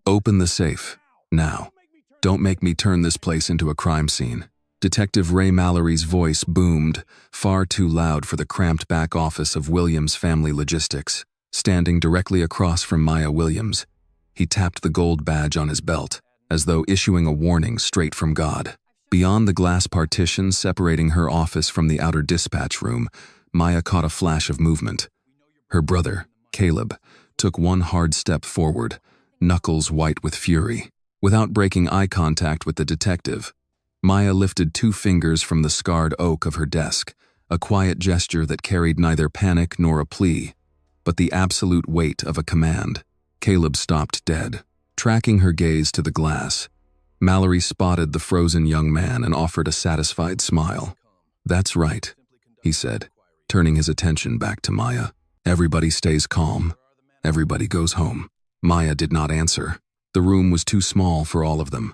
Open the safe. Now. Don't make me turn this place into a crime scene. Detective Ray Mallory's voice boomed, far too loud for the cramped back office of Williams Family Logistics. Standing directly across from Maya Williams, he tapped the gold badge on his belt, as though issuing a warning straight from God. Beyond the glass partition separating her office from the outer dispatch room, Maya caught a flash of movement. Her brother, Caleb, took one hard step forward, knuckles white with fury. Without breaking eye contact with the detective, Maya lifted 2 fingers from the scarred oak of her desk, a quiet gesture that carried neither panic nor a plea, but the absolute weight of a command. Caleb stopped dead. Tracking her gaze to the glass, Mallory spotted the frozen young man and offered a satisfied smile. "That's right," he said, turning his attention back to Maya. "Everybody stays calm. Everybody goes home." Maya did not answer. The room was too small for all of them.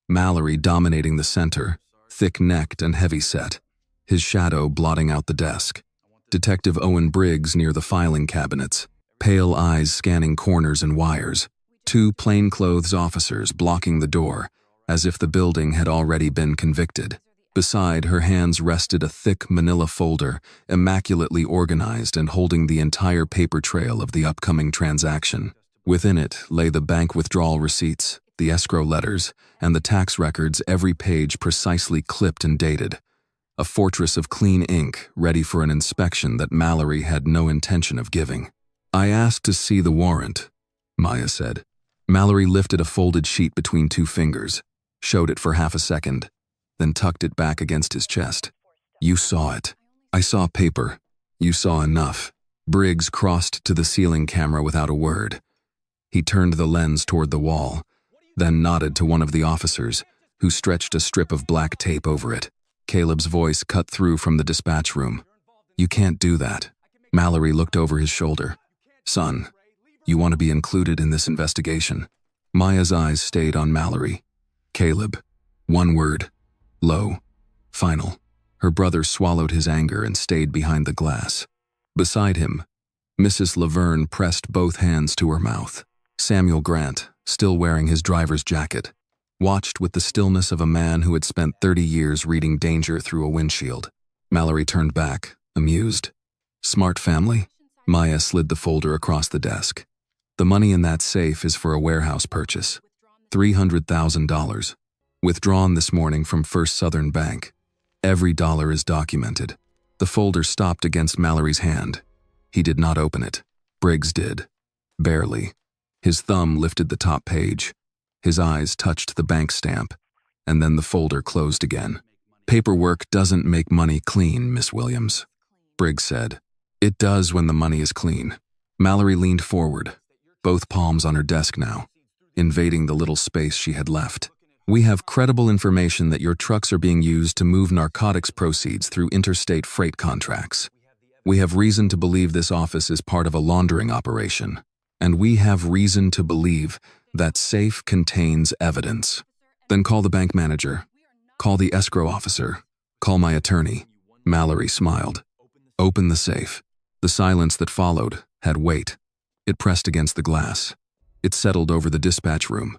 Mallory dominating the center, thick-necked and heavy-set, his shadow blotting out the desk. Detective Owen Briggs near the filing cabinets, pale eyes scanning corners and wires. 2 plainclothes officers blocking the door, as if the building had already been convicted. Beside, her hands rested a thick manila folder, immaculately organized and holding the entire paper trail of the upcoming transaction. Within it lay the bank withdrawal receipts, the escrow letters, and the tax records, every page precisely clipped and dated. A fortress of clean ink, ready for an inspection that Mallory had no intention of giving. "I asked to see the warrant," Maya said. Mallory lifted a folded sheet between 2 fingers, showed it for half a second, then tucked it back against his chest. "You saw it. I saw paper. You saw enough." Briggs crossed to the ceiling camera without a word. He turned the lens toward the wall, then nodded to one of the officers, who stretched a strip of black tape over it. Caleb's voice cut through from the dispatch room. "You can't do that." Mallory looked over his shoulder. "Son, you want to be included in this investigation." Maya's eyes stayed on Mallory. "Caleb." One word. Low. Final. Her brother swallowed his anger and stayed behind the glass. Beside him, Mrs. Laverne pressed both hands to her mouth. Samuel Grant, still wearing his driver's jacket, watched with the stillness of a man who had spent 30 years reading danger through a windshield. Mallory turned back, amused. "Smart family?" Maya slid the folder across the desk. "The money in that safe is for a warehouse purchase. $300,000. Withdrawn this morning from First Southern Bank. Every dollar is documented." The folder stopped against Mallory's hand. He did not open it. Briggs did. Barely. His thumb lifted the top page. His eyes touched the bank stamp, and then the folder closed again. "Paperwork doesn't make money clean, Miss Williams," Briggs said. "It does when the money is clean." Mallory leaned forward, both palms on her desk now, invading the little space she had left. "We have credible information that your trucks are being used to move narcotics proceeds through interstate freight contracts. We have reason to believe this office is part of a laundering operation. And we have reason to believe that safe contains evidence." "Then call the bank manager. Call the escrow officer. Call my attorney." Mallory smiled. "Open the safe." The silence that followed had weight. It pressed against the glass. It settled over the dispatch room.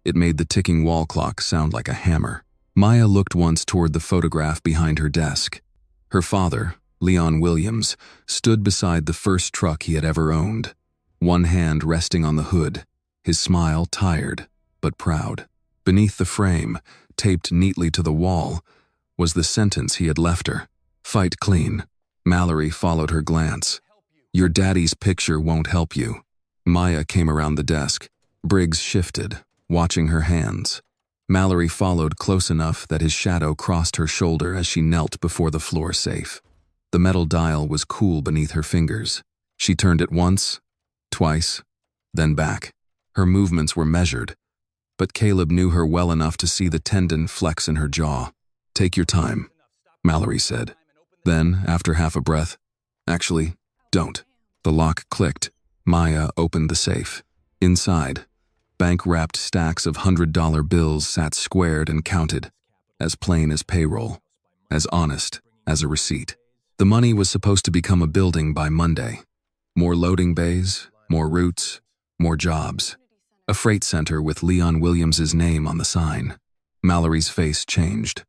It made the ticking wall clock sound like a hammer. Maya looked once toward the photograph behind her desk. Her father, Leon Williams, stood beside the first truck he had ever owned, one hand resting on the hood, his smile tired but proud. Beneath the frame, taped neatly to the wall, was the sentence he had left her. "Fight clean." Mallory followed her glance. "Your daddy's picture won't help you." Maya came around the desk. Briggs shifted, watching her hands. Mallory followed close enough that his shadow crossed her shoulder as she knelt before the floor safe. The metal dial was cool beneath her fingers. She turned it once, twice, then back. Her movements were measured, but Caleb knew her well enough to see the tendon flex in her jaw. "Take your time," Mallory said. Then, after half a breath, "Actually, don't." The lock clicked. Maya opened the safe. Inside, bank-wrapped stacks of $100 bills sat squared and counted, as plain as payroll, as honest as a receipt. The money was supposed to become a building by Monday. More loading bays, more routes, more jobs. A freight center with Leon Williams's name on the sign. Mallory's face changed.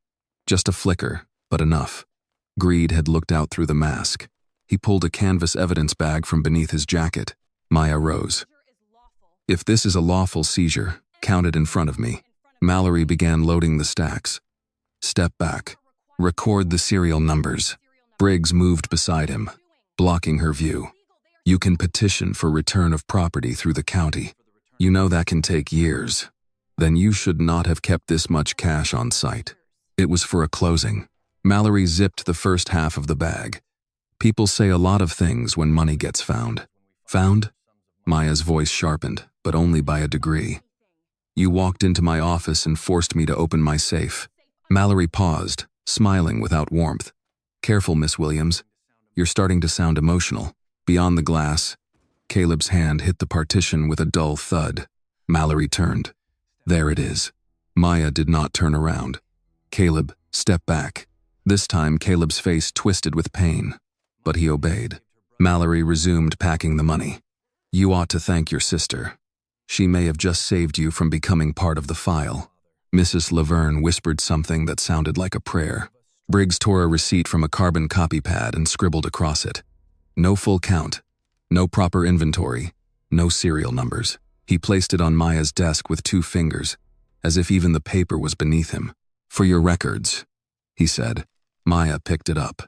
Just a flicker, but enough. Greed had looked out through the mask. He pulled a canvas evidence bag from beneath his jacket. Maya rose. If this is a lawful seizure, count it in front of me. Mallory began loading the stacks. Step back. Record the serial numbers. Briggs moved beside him, blocking her view. You can petition for return of property through the county. You know that can take years. Then you should not have kept this much cash on site. It was for a closing. Mallory zipped the first half of the bag. People say a lot of things when money gets found. Found? Maya's voice sharpened, but only by a degree. You walked into my office and forced me to open my safe. Mallory paused, smiling without warmth. Careful, Miss Williams. You're starting to sound emotional. Beyond the glass, Caleb's hand hit the partition with a dull thud. Mallory turned. There it is. Maya did not turn around. Caleb, step back. This time, Caleb's face twisted with pain, but he obeyed. Mallory resumed packing the money. You ought to thank your sister. She may have just saved you from becoming part of the file. Mrs. Laverne whispered something that sounded like a prayer. Briggs tore a receipt from a carbon copy pad and scribbled across it. No full count, no proper inventory, no serial numbers. He placed it on Maya's desk with 2 fingers, as if even the paper was beneath him. For your records, he said. Maya picked it up.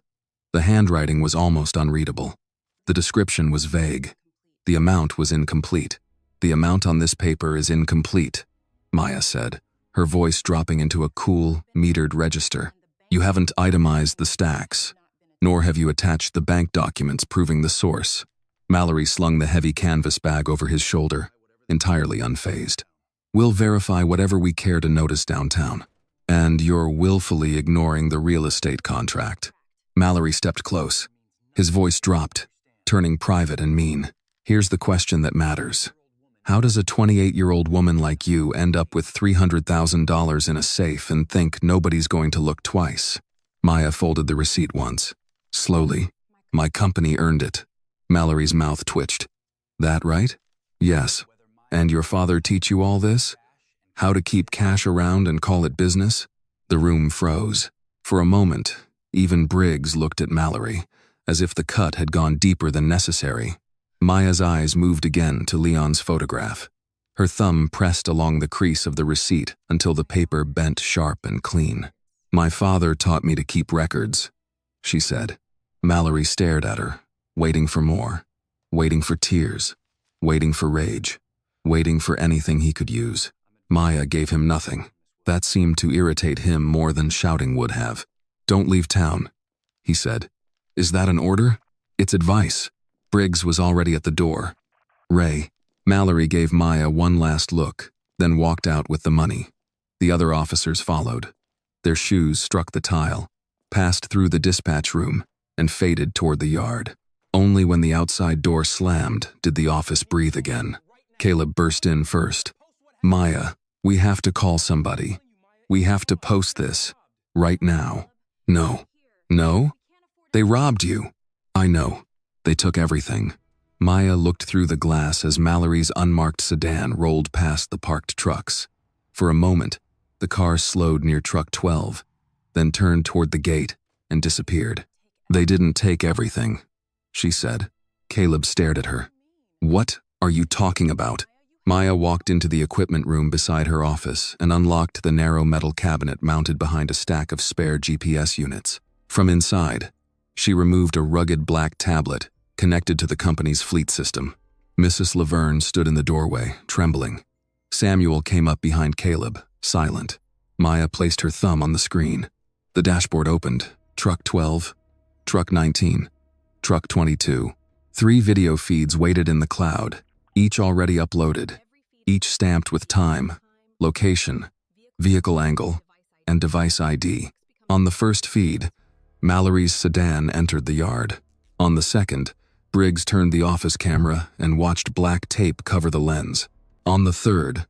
The handwriting was almost unreadable. The description was vague. The amount was incomplete. The amount on this paper is incomplete, Maya said, her voice dropping into a cool, metered register. You haven't itemized the stacks, nor have you attached the bank documents proving the source. Mallory slung the heavy canvas bag over his shoulder, entirely unfazed. We'll verify whatever we care to notice downtown. And you're willfully ignoring the real estate contract. Mallory stepped close. His voice dropped, turning private and mean. Here's the question that matters. How does a 28-year-old woman like you end up with $300,000 in a safe and think nobody's going to look twice? Maya folded the receipt once. Slowly. My company earned it. Mallory's mouth twitched. That right? Yes. And your father teach you all this? How to keep cash around and call it business? The room froze. For a moment, even Briggs looked at Mallory, as if the cut had gone deeper than necessary. Maya's eyes moved again to Leon's photograph. Her thumb pressed along the crease of the receipt until the paper bent sharp and clean. My father taught me to keep records, she said. Mallory stared at her, waiting for more, waiting for tears, waiting for rage, waiting for anything he could use. Maya gave him nothing. That seemed to irritate him more than shouting would have. Don't leave town, he said. Is that an order? It's advice. Briggs was already at the door. Ray. Mallory gave Maya one last look, then walked out with the money. The other officers followed. Their shoes struck the tile, passed through the dispatch room, and faded toward the yard. Only when the outside door slammed did the office breathe again. Caleb burst in first. Maya, we have to call somebody. We have to post this. Right now. No. No? They robbed you. I know. They took everything. Maya looked through the glass as Mallory's unmarked sedan rolled past the parked trucks. For a moment, the car slowed near truck 12, then turned toward the gate and disappeared. They didn't take everything, she said. Caleb stared at her. What are you talking about? Maya walked into the equipment room beside her office and unlocked the narrow metal cabinet mounted behind a stack of spare GPS units. From inside, she removed a rugged black tablet connected to the company's fleet system. Mrs. Laverne stood in the doorway, trembling. Samuel came up behind Caleb, silent. Maya placed her thumb on the screen. The dashboard opened. Truck 12, Truck 19, Truck 22. 3 video feeds waited in the cloud, each already uploaded, each stamped with time, location, vehicle angle, and device ID. On the first feed, Mallory's sedan entered the yard. On the second, Briggs turned the office camera and watched black tape cover the lens. On the third,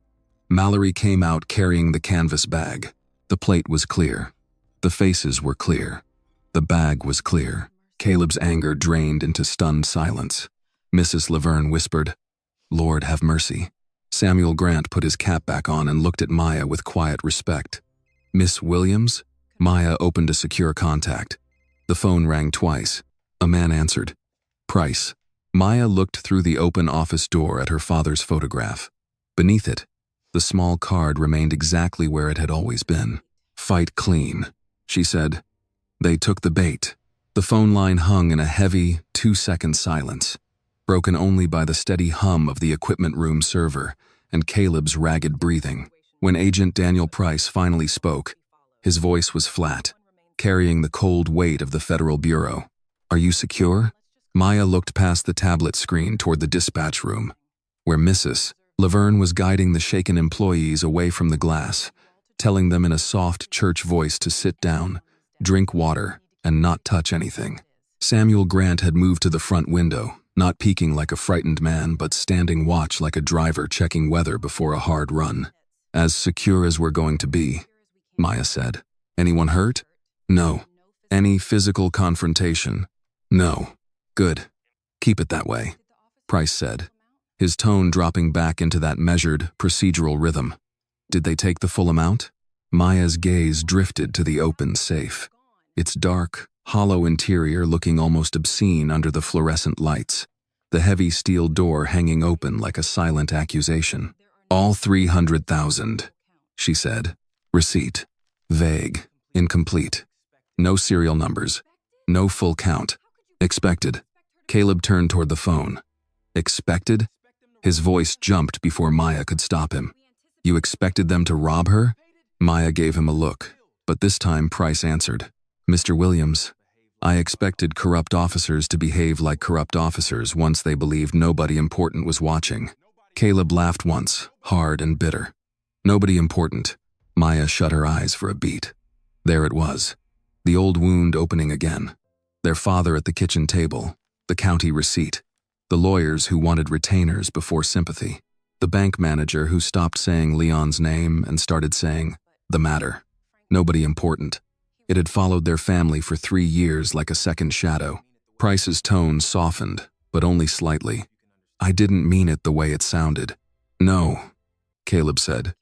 Mallory came out carrying the canvas bag. The plate was clear. The faces were clear. The bag was clear. Caleb's anger drained into stunned silence. Mrs. Laverne whispered, Lord have mercy. Samuel Grant put his cap back on and looked at Maya with quiet respect. "Miss Williams?" Maya opened a secure contact. The phone rang twice. A man answered. "Price." Maya looked through the open office door at her father's photograph. Beneath it, the small card remained exactly where it had always been. "Fight clean," she said. They took the bait. The phone line hung in a heavy, 2-second silence, broken only by the steady hum of the equipment room server and Caleb's ragged breathing. When Agent Daniel Price finally spoke, his voice was flat, carrying the cold weight of the Federal Bureau. "Are you secure?" Maya looked past the tablet screen toward the dispatch room, where Mrs. Laverne was guiding the shaken employees away from the glass, telling them in a soft church voice to sit down, drink water, and not touch anything. Samuel Grant had moved to the front window, not peeking like a frightened man, but standing watch like a driver checking weather before a hard run. "As secure as we're going to be," Maya said. "Anyone hurt?" "No." "Any physical confrontation?" "No." "Good. Keep it that way," Price said, his tone dropping back into that measured, procedural rhythm. "Did they take the full amount?" Maya's gaze drifted to the open safe, its dark, hollow interior looking almost obscene under the fluorescent lights, the heavy steel door hanging open like a silent accusation. "All 300,000, she said. "Receipt. Vague. Incomplete. No serial numbers. No full count. Expected." Caleb turned toward the phone. "Expected?" His voice jumped before Maya could stop him. "You expected them to rob her?" Maya gave him a look, but this time Price answered. "Mr. Williams, I expected corrupt officers to behave like corrupt officers once they believed nobody important was watching." Caleb laughed once, hard and bitter. "Nobody important." Maya shut her eyes for a beat. There it was, the old wound opening again. Their father at the kitchen table, the county receipt, the lawyers who wanted retainers before sympathy, the bank manager who stopped saying Leon's name and started saying, "the matter." Nobody important. It had followed their family for 3 years like a second shadow. Price's tone softened, but only slightly. "I didn't mean it the way it sounded." "No," Caleb said.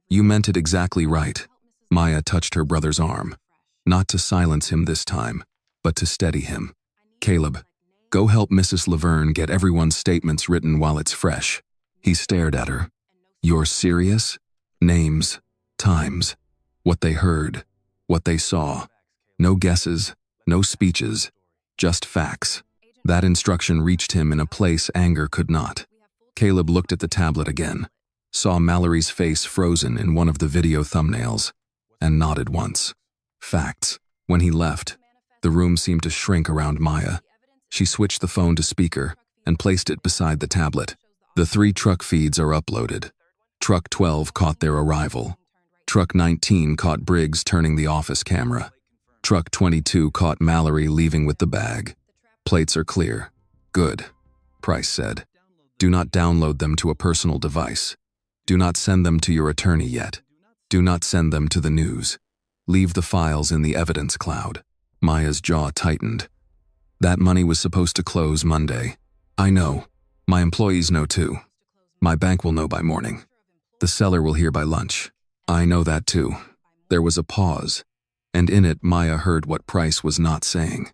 "You meant it exactly right." Maya touched her brother's arm, not to silence him this time, but to steady him. "Caleb, go help Mrs. Laverne get everyone's statements written while it's fresh." He stared at her. "You're serious?" "Names, times, what they heard, what they saw. No guesses, no speeches, just facts." That instruction reached him in a place anger could not. Caleb looked at the tablet again, saw Mallory's face frozen in one of the video thumbnails, and nodded once. Facts. When he left, the room seemed to shrink around Maya. She switched the phone to speaker and placed it beside the tablet. The 3 truck feeds are uploaded. Truck 12 caught their arrival. Truck 19 caught Briggs turning the office camera. Truck 22 caught Mallory leaving with the bag. "Plates are clear." "Good," Price said. "Do not download them to a personal device. Do not send them to your attorney yet. Do not send them to the news. Leave the files in the evidence cloud." Maya's jaw tightened. "That money was supposed to close Monday." "I know. My employees know too. My bank will know by morning. The seller will hear by lunch." "I know that too." There was a pause, and in it Maya heard what Price was not saying.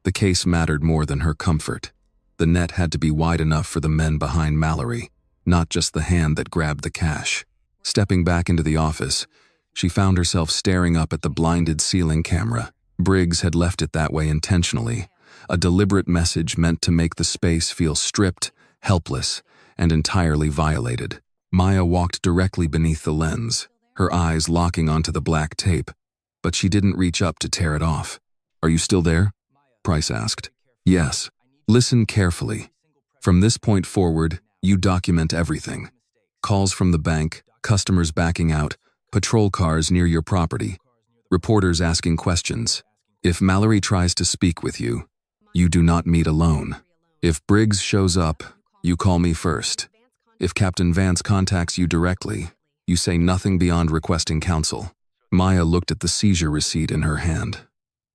The case mattered more than her comfort. The net had to be wide enough for the men behind Mallory, not just the hand that grabbed the cash. Stepping back into the office, she found herself staring up at the blinded ceiling camera. Briggs had left it that way intentionally, a deliberate message meant to make the space feel stripped, helpless, and entirely violated. Maya walked directly beneath the lens, her eyes locking onto the black tape, but she didn't reach up to tear it off. "Are you still there?" Price asked. "Yes." "Listen carefully. From this point forward, you document everything. Calls from the bank, customers backing out, patrol cars near your property, reporters asking questions. If Mallory tries to speak with you, you do not meet alone. If Briggs shows up, you call me first. If Captain Vance contacts you directly, you say nothing beyond requesting counsel." Maya looked at the seizure receipt in her hand.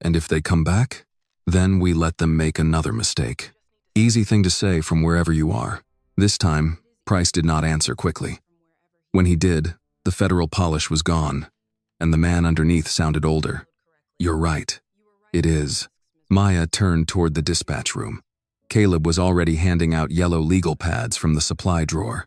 "And if they come back? Then we let them make another mistake." Easy thing to say from wherever you are. This time, Price did not answer quickly. When he did, the federal polish was gone, and the man underneath sounded older. "You're right. It is." Maya turned toward the dispatch room. Caleb was already handing out yellow legal pads from the supply drawer.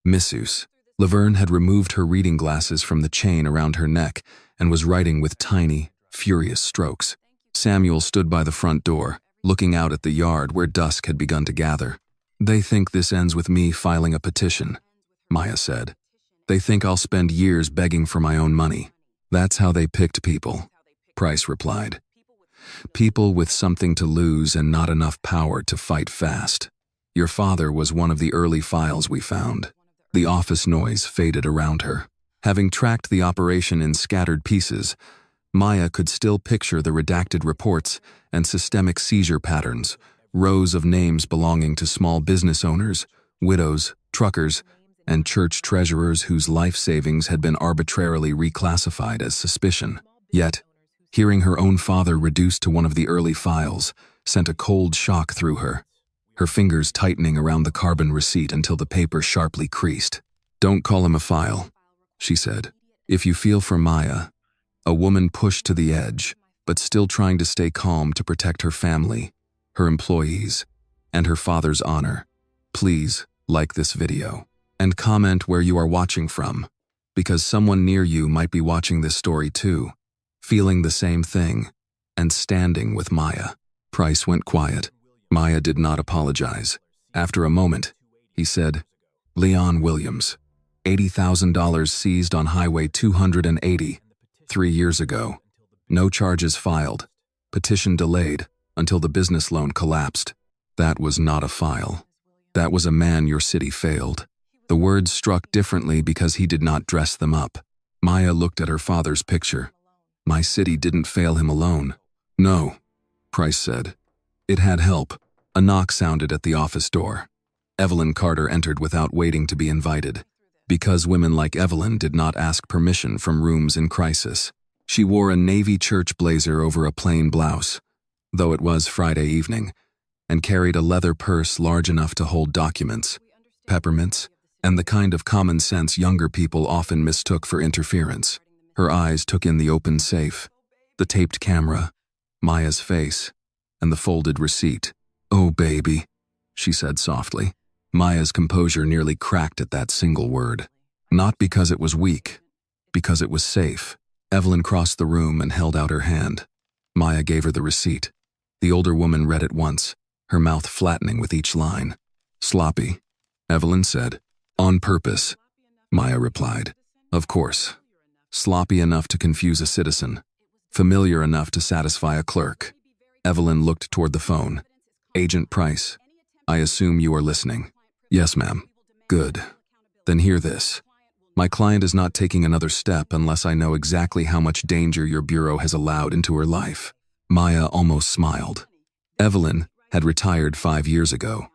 Missus. Laverne had removed her reading glasses from the chain around her neck and was writing with tiny, furious strokes. Samuel stood by the front door, looking out at the yard where dusk had begun to gather. "They think this ends with me filing a petition," Maya said. "They think I'll spend years begging for my own money. That's how they picked people," Price replied. "People with something to lose and not enough power to fight fast. Your father was one of the early files we found." The office noise faded around her. Having tracked the operation in scattered pieces, Maya could still picture the redacted reports and systemic seizure patterns, rows of names belonging to small business owners, widows, truckers, and church treasurers whose life savings had been arbitrarily reclassified as suspicion. Yet, hearing her own father reduced to one of the early files sent a cold shock through her, her fingers tightening around the carbon receipt until the paper sharply creased. "Don't call him a file," she said. "If you feel for Maya," a woman pushed to the edge, but still trying to stay calm to protect her family, her employees, and her father's honor, "please like this video and comment where you are watching from, because someone near you might be watching this story too, feeling the same thing, and standing with Maya." Price went quiet. Maya did not apologize. After a moment, he said, "Leon Williams, $80,000 seized on Highway 280, 3 years ago. No charges filed. Petition delayed until the business loan collapsed. That was not a file. That was a man your city failed." The words struck differently because he did not dress them up. Maya looked at her father's picture. "My city didn't fail him alone." "No," Price said. "It had help." A knock sounded at the office door. Evelyn Carter entered without waiting to be invited, because women like Evelyn did not ask permission from rooms in crisis. She wore a navy church blazer over a plain blouse, though it was Friday evening, and carried a leather purse large enough to hold documents, peppermints, and the kind of common sense younger people often mistook for interference. Her eyes took in the open safe, the taped camera, Maya's face, and the folded receipt. "Oh, baby," she said softly. Maya's composure nearly cracked at that single word. Not because it was weak, because it was safe. Evelyn crossed the room and held out her hand. Maya gave her the receipt. The older woman read it once, her mouth flattening with each line. "Sloppy," Evelyn said. "On purpose," Maya replied. "Of course. Sloppy enough to confuse a citizen. Familiar enough to satisfy a clerk." Evelyn looked toward the phone. "Agent Price, I assume you are listening." "Yes, ma'am." "Good. Then hear this. My client is not taking another step unless I know exactly how much danger your bureau has allowed into her life." Maya almost smiled. Evelyn had retired 5 years ago,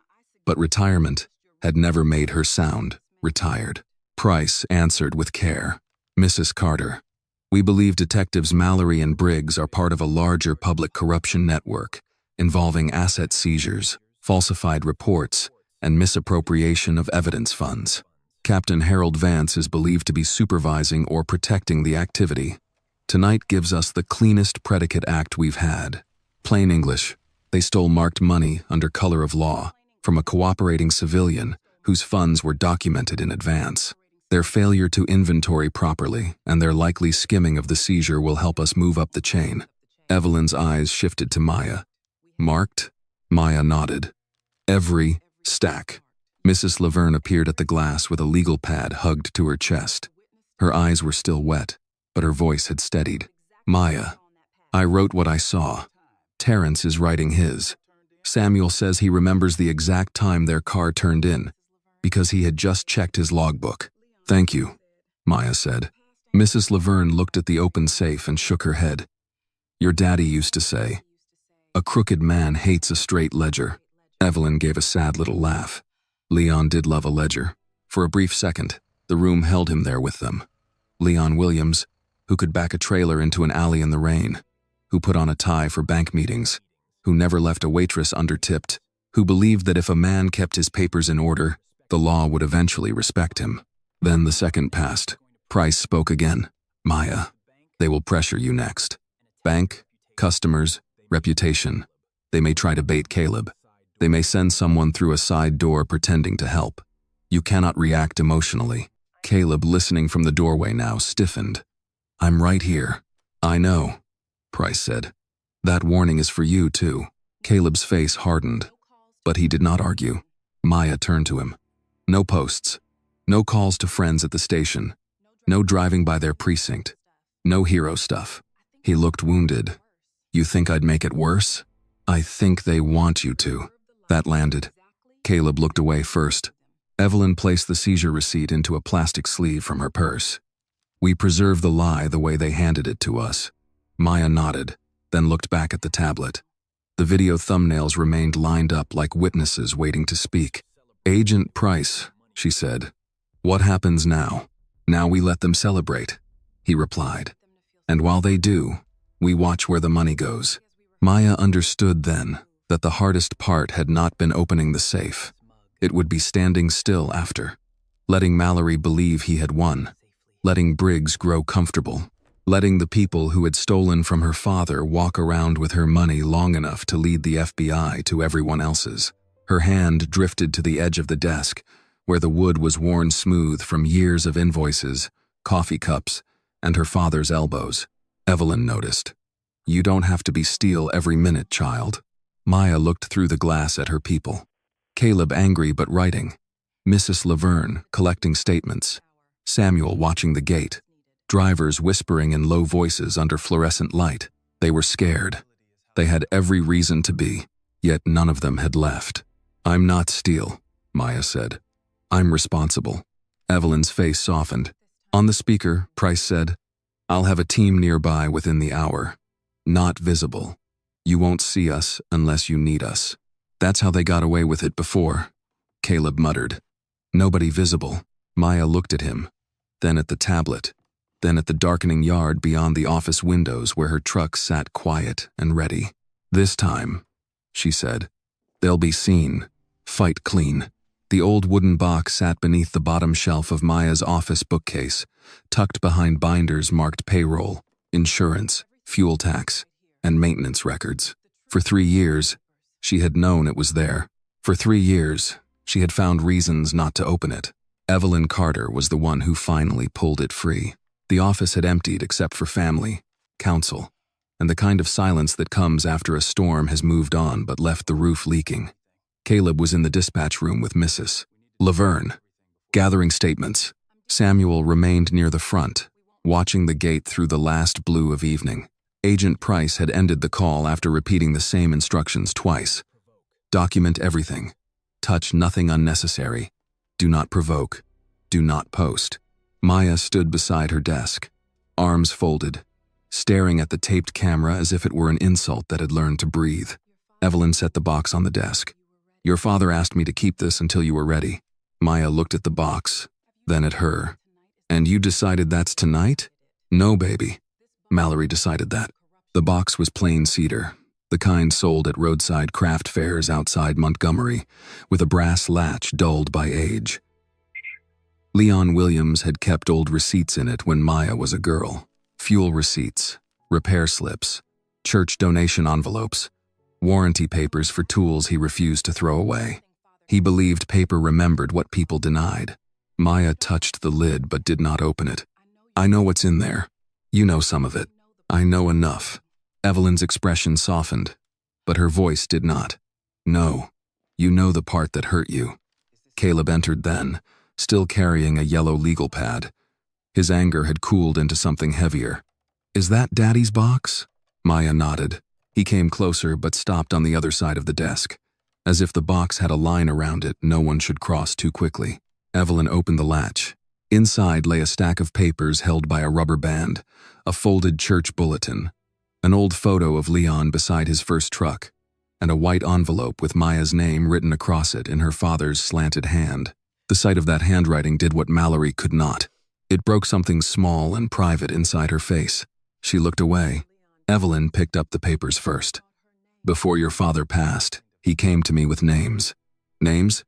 but retirement had never made her sound retired. Price answered with care. "Mrs. Carter, we believe detectives Mallory and Briggs are part of a larger public corruption network involving asset seizures, falsified reports, and misappropriation of evidence funds. Captain Harold Vance is believed to be supervising or protecting the activity. Tonight gives us the cleanest predicate act we've had. Plain English, they stole marked money under color of law from a cooperating civilian whose funds were documented in advance. Their failure to inventory properly and their likely skimming of the seizure will help us move up the chain." Evelyn's eyes shifted to Maya. "Marked?" Maya nodded. "Every stack." Mrs. Laverne appeared at the glass with a legal pad hugged to her chest. Her eyes were still wet, but her voice had steadied. "Maya, I wrote what I saw. Terrence is writing his. Samuel says he remembers the exact time their car turned in, because he had just checked his logbook." "Thank you," Maya said. Mrs. Laverne looked at the open safe and shook her head. "Your daddy used to say, 'A crooked man hates a straight ledger.'" Evelyn gave a sad little laugh. Leon did love a ledger. For a brief second, the room held him there with them. Leon Williams, who could back a trailer into an alley in the rain, who put on a tie for bank meetings, who never left a waitress undertipped, who believed that if a man kept his papers in order, the law would eventually respect him. Then the second passed. Price spoke again. Maya, they will pressure you next. Bank, customers, reputation. They may try to bait Caleb. They may send someone through a side door pretending to help. You cannot react emotionally. Caleb, listening from the doorway now, stiffened. I'm right here. I know, Price said. That warning is for you, too. Caleb's face hardened, but he did not argue. Maya turned to him. No posts. No calls to friends at the station. No driving by their precinct. No hero stuff. He looked wounded. You think I'd make it worse? I think they want you to. That landed. Caleb looked away first. Evelyn placed the seizure receipt into a plastic sleeve from her purse. We preserve the lie the way they handed it to us. Maya nodded, then looked back at the tablet. The video thumbnails remained lined up like witnesses waiting to speak. Agent Price, she said. What happens now? Now we let them celebrate, he replied. And while they do, we watch where the money goes. Maya understood then that the hardest part had not been opening the safe. It would be standing still after, letting Mallory believe he had won, letting Briggs grow comfortable, letting the people who had stolen from her father walk around with her money long enough to lead the FBI to everyone else's. Her hand drifted to the edge of the desk, where the wood was worn smooth from years of invoices, coffee cups, and her father's elbows. Evelyn noticed. You don't have to be steel every minute, child. Maya looked through the glass at her people. Caleb angry but writing. Mrs. Laverne collecting statements. Samuel watching the gate. Drivers whispering in low voices under fluorescent light. They were scared. They had every reason to be, yet none of them had left. I'm not steel, Maya said. I'm responsible. Evelyn's face softened. On the speaker, Price said, I'll have a team nearby within the hour. Not visible. You won't see us unless you need us. That's how they got away with it before, Caleb muttered. Nobody visible. Maya looked at him, then at the tablet, then at the darkening yard beyond the office windows where her truck sat quiet and ready. This time, she said, they'll be seen. Fight clean. The old wooden box sat beneath the bottom shelf of Maya's office bookcase, tucked behind binders marked payroll, insurance, fuel tax, and maintenance records. For 3 years, she had known it was there. For 3 years, she had found reasons not to open it. Evelyn Carter was the one who finally pulled it free. The office had emptied except for family, counsel, and the kind of silence that comes after a storm has moved on but left the roof leaking. Caleb was in the dispatch room with Mrs. Laverne, gathering statements. Samuel remained near the front, watching the gate through the last blue of evening. Agent Price had ended the call after repeating the same instructions twice. Document everything. Touch nothing unnecessary. Do not provoke. Do not post. Maya stood beside her desk, arms folded, staring at the taped camera as if it were an insult that had learned to breathe. Evelyn set the box on the desk. Your father asked me to keep this until you were ready. Maya looked at the box, then at her. And you decided that's tonight? No, baby. Mallory decided that. The box was plain cedar, the kind sold at roadside craft fairs outside Montgomery, with a brass latch dulled by age. Leon Williams had kept old receipts in it when Maya was a girl. Fuel receipts, repair slips, church donation envelopes, warranty papers for tools he refused to throw away. He believed paper remembered what people denied. Maya touched the lid but did not open it. I know what's in there. You know some of it. I know enough. Evelyn's expression softened, but her voice did not. No, you know the part that hurt you. Caleb entered then, still carrying a yellow legal pad. His anger had cooled into something heavier. Is that Daddy's box? Maya nodded. He came closer but stopped on the other side of the desk. As if the box had a line around it no one should cross too quickly. Evelyn opened the latch. Inside lay a stack of papers held by a rubber band, a folded church bulletin, an old photo of Leon beside his first truck, and a white envelope with Maya's name written across it in her father's slanted hand. The sight of that handwriting did what Mallory could not. It broke something small and private inside her face. She looked away. Evelyn picked up the papers first. Before your father passed, he came to me with names. Names?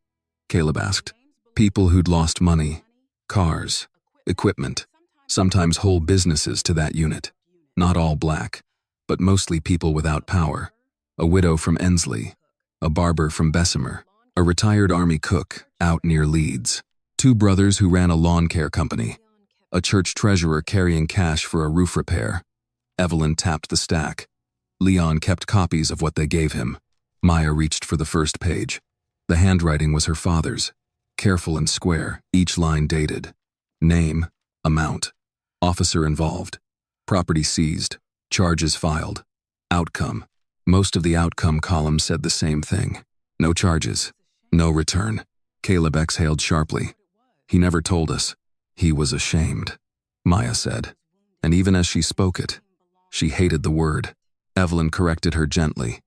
Caleb asked. People who'd lost money, Cars, equipment, sometimes whole businesses to that unit. Not all black, but mostly people without power. A widow from Ensley, a barber from Bessemer, a retired army cook out near Leeds, two brothers who ran a lawn care company, a church treasurer carrying cash for a roof repair. Evelyn tapped the stack. Leon kept copies of what they gave him. Maya reached for the first page. The handwriting was her father's, careful and square, each line dated. Name, amount, officer involved, property seized, charges filed, outcome. Most of the outcome columns said the same thing. No charges, no return. Caleb exhaled sharply. He never told us. He was ashamed, Maya said. And even as she spoke it, she hated the word. Evelyn corrected her gently.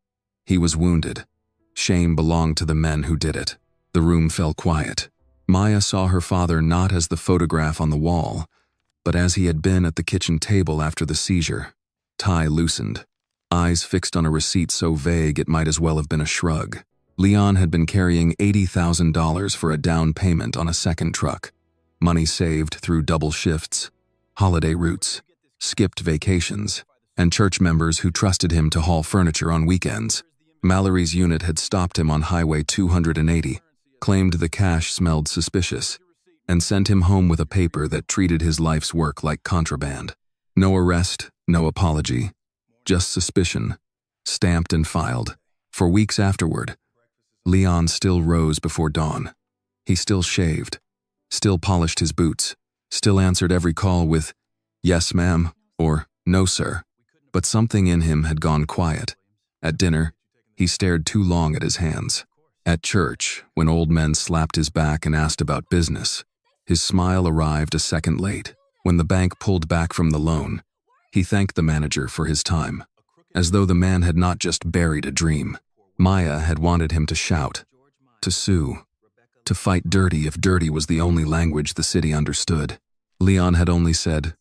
He was wounded. Shame belonged to the men who did it. The room fell quiet. Maya saw her father not as the photograph on the wall, but as he had been at the kitchen table after the seizure. Tie loosened, eyes fixed on a receipt so vague it might as well have been a shrug. Leon had been carrying $80,000 for a down payment on a second truck. Money saved through double shifts, holiday routes, skipped vacations, and church members who trusted him to haul furniture on weekends. Mallory's unit had stopped him on Highway 280, claimed the cash smelled suspicious, and sent him home with a paper that treated his life's work like contraband. No arrest, no apology, just suspicion, stamped and filed. For weeks afterward, Leon still rose before dawn. He still shaved, still polished his boots, still answered every call with, "Yes, ma'am," or "No, sir." But something in him had gone quiet. At dinner, he stared too long at his hands. At church, when old men slapped his back and asked about business, his smile arrived a second late. When the bank pulled back from the loan, he thanked the manager for his time, as though the man had not just buried a dream. Maya had wanted him to shout, to sue, to fight dirty if dirty was the only language the city understood. Leon had only said,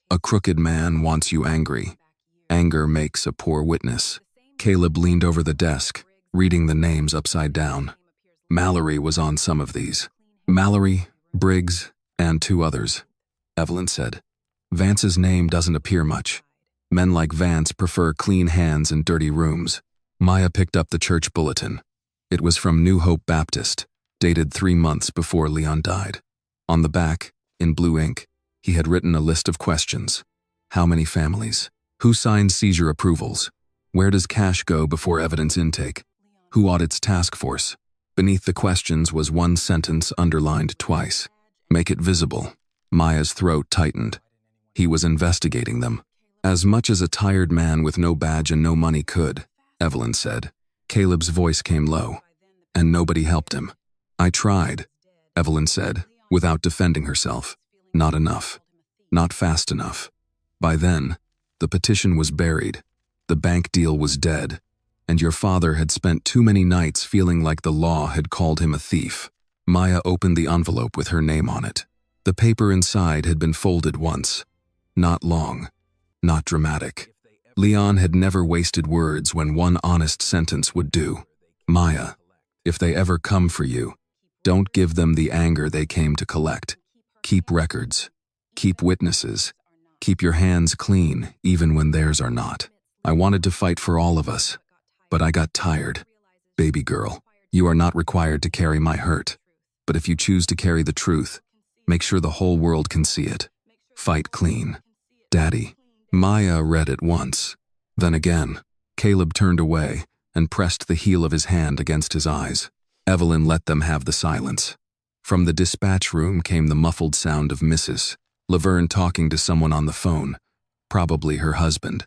"A crooked man wants you angry. Anger makes a poor witness." Caleb leaned over the desk, reading the names upside down. Mallory was on some of these. Mallory, Briggs, and two others. Evelyn said, "Vance's name doesn't appear much. Men like Vance prefer clean hands and dirty rooms." Maya picked up the church bulletin. It was from New Hope Baptist, dated 3 months before Leon died. On the back, in blue ink, he had written a list of questions. How many families? Who signs seizure approvals? Where does cash go before evidence intake? Who audits task force? Beneath the questions was one sentence underlined twice. Make it visible. Maya's throat tightened. He was investigating them. As much as a tired man with no badge and no money could, Evelyn said. Caleb's voice came low. And nobody helped him. "I tried," Evelyn said, without defending herself. "Not enough. Not fast enough." By then, the petition was buried. The bank deal was dead. And your father had spent too many nights feeling like the law had called him a thief. Maya opened the envelope with her name on it. The paper inside had been folded once. Not long. Not dramatic. Leon had never wasted words when one honest sentence would do. "Maya, if they ever come for you, don't give them the anger they came to collect. Keep records. Keep witnesses. Keep your hands clean, even when theirs are not. I wanted to fight for all of us, but I got tired. Baby girl, you are not required to carry my hurt. But if you choose to carry the truth, make sure the whole world can see it. Fight clean. Daddy." Maya read it once. Then again, Caleb turned away and pressed the heel of his hand against his eyes. Evelyn let them have the silence. From the dispatch room came the muffled sound of Mrs. Laverne talking to someone on the phone, probably her husband,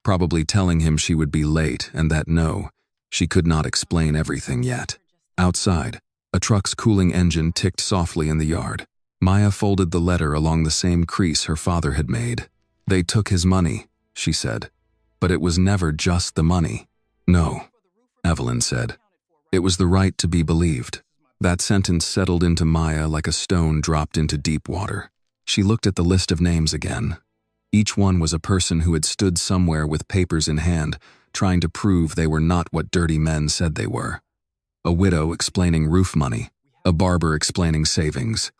probably telling him she would be late and that no, she could not explain everything yet. Outside, a truck's cooling engine ticked softly in the yard. Maya folded the letter along the same crease her father had made. "They took his money," she said. "But it was never just the money." "No," Evelyn said. "It was the right to be believed." That sentence settled into Maya like a stone dropped into deep water. She looked at the list of names again. Each one was a person who had stood somewhere with papers in hand, trying to prove they were not what dirty men said they were. A widow explaining roof money, a barber explaining savings,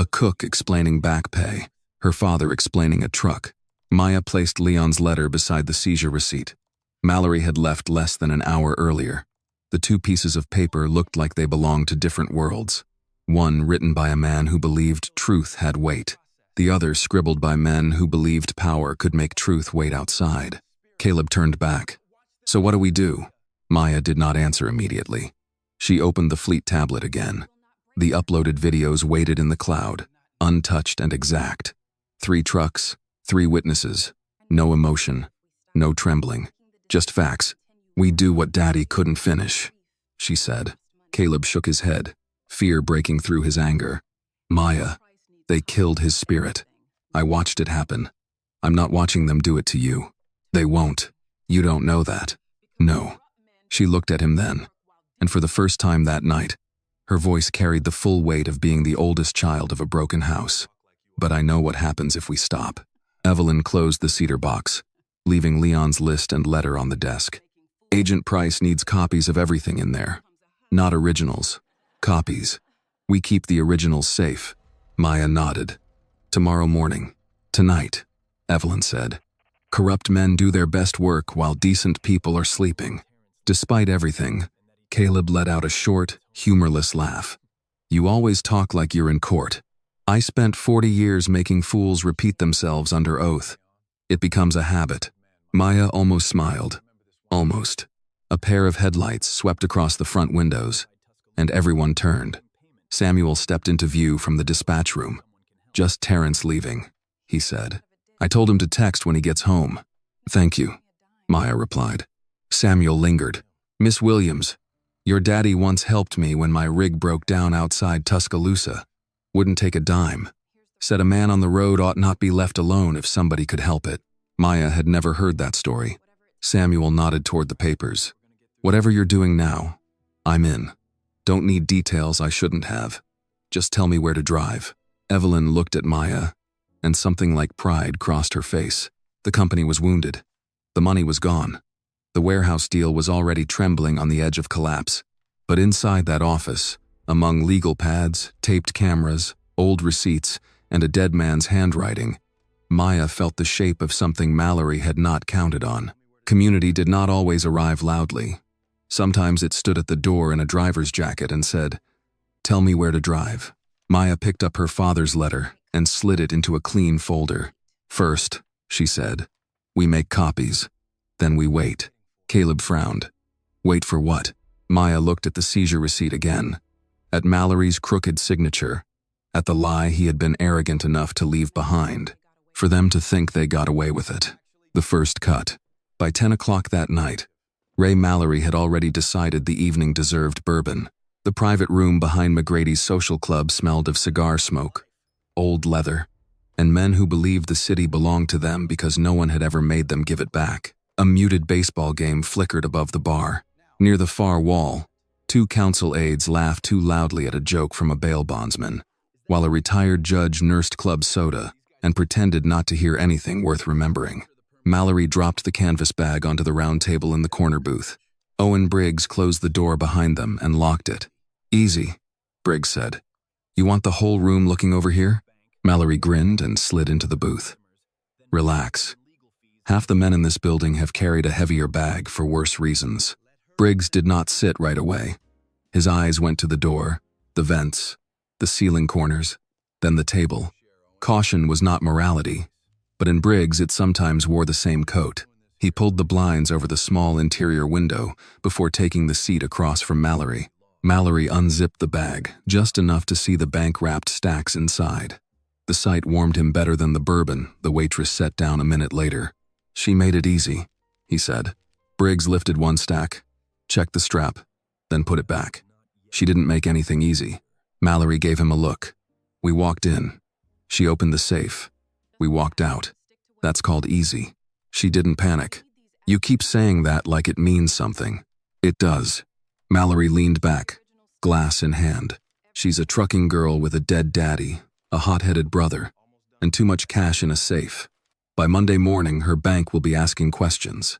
A cook explaining back pay, her father explaining a truck. Maya placed Leon's letter beside the seizure receipt. Mallory had left less than an hour earlier. The two pieces of paper looked like they belonged to different worlds. One written by a man who believed truth had weight. The other scribbled by men who believed power could make truth wait outside. Caleb turned back. "So what do we do?" Maya did not answer immediately. She opened the Fleet tablet again. The uploaded videos waited in the cloud, untouched and exact. 3 trucks, 3 witnesses, no emotion, no trembling, just facts. "We do what Daddy couldn't finish," she said. Caleb shook his head, fear breaking through his anger. "Maya, they killed his spirit. I watched it happen. I'm not watching them do it to you. They won't. You don't know that." "No." She looked at him then, and for the first time that night, her voice carried the full weight of being the oldest child of a broken house. "But I know what happens if we stop." Evelyn closed the cedar box, leaving Leon's list and letter on the desk. "Agent Price needs copies of everything in there. Not originals. Copies. We keep the originals safe." Maya nodded. "Tomorrow morning. Tonight," Evelyn said. "Corrupt men do their best work while decent people are sleeping." Despite everything, Caleb let out a short, humorless laugh. "You always talk like you're in court. I spent 40 years making fools repeat themselves under oath. It becomes a habit." Maya almost smiled. Almost. A pair of headlights swept across the front windows, and everyone turned. Samuel stepped into view from the dispatch room. "Just Terrence leaving," he said. "I told him to text when he gets home." "Thank you," Maya replied. Samuel lingered. "Miss Williams, your daddy once helped me when my rig broke down outside Tuscaloosa. Wouldn't take a dime. Said a man on the road ought not be left alone if somebody could help it." Maya had never heard that story. Samuel nodded toward the papers. "Whatever you're doing now, I'm in. Don't need details I shouldn't have. Just tell me where to drive." Evelyn looked at Maya, and something like pride crossed her face. The company was wounded. The money was gone. The warehouse deal was already trembling on the edge of collapse. But inside that office, among legal pads, taped cameras, old receipts, and a dead man's handwriting, Maya felt the shape of something Mallory had not counted on. Community did not always arrive loudly. Sometimes it stood at the door in a driver's jacket and said, "Tell me where to drive." Maya picked up her father's letter and slid it into a clean folder. "First," she said, "we make copies. Then we wait." Caleb frowned. "Wait for what?" Maya looked at the seizure receipt again, at Mallory's crooked signature, at the lie he had been arrogant enough to leave behind, for them to think they got away with it. The first cut. By 10 o'clock that night, Ray Mallory had already decided the evening deserved bourbon. The private room behind McGrady's social club smelled of cigar smoke, old leather, and men who believed the city belonged to them because no one had ever made them give it back. A muted baseball game flickered above the bar. Near the far wall, 2 council aides laughed too loudly at a joke from a bail bondsman, while a retired judge nursed club soda and pretended not to hear anything worth remembering. Mallory dropped the canvas bag onto the round table in the corner booth. Owen Briggs closed the door behind them and locked it. "Easy," Briggs said. "You want the whole room looking over here?" Mallory grinned and slid into the booth. "Relax. Half the men in this building have carried a heavier bag for worse reasons." Briggs did not sit right away. His eyes went to the door, the vents, the ceiling corners, then the table. Caution was not morality, but in Briggs it sometimes wore the same coat. He pulled the blinds over the small interior window before taking the seat across from Mallory. Mallory unzipped the bag, just enough to see the bank-wrapped stacks inside. The sight warmed him better than the bourbon the waitress set down a minute later. "She made it easy," he said. Briggs lifted one stack, checked the strap, then put it back. "She didn't make anything easy." Mallory gave him a look. "We walked in. She opened the safe. We walked out. That's called easy. She didn't panic." "You keep saying that like it means something." "It does." Mallory leaned back, glass in hand. "She's a trucking girl with a dead daddy, a hot-headed brother, and too much cash in a safe. By Monday morning, her bank will be asking questions.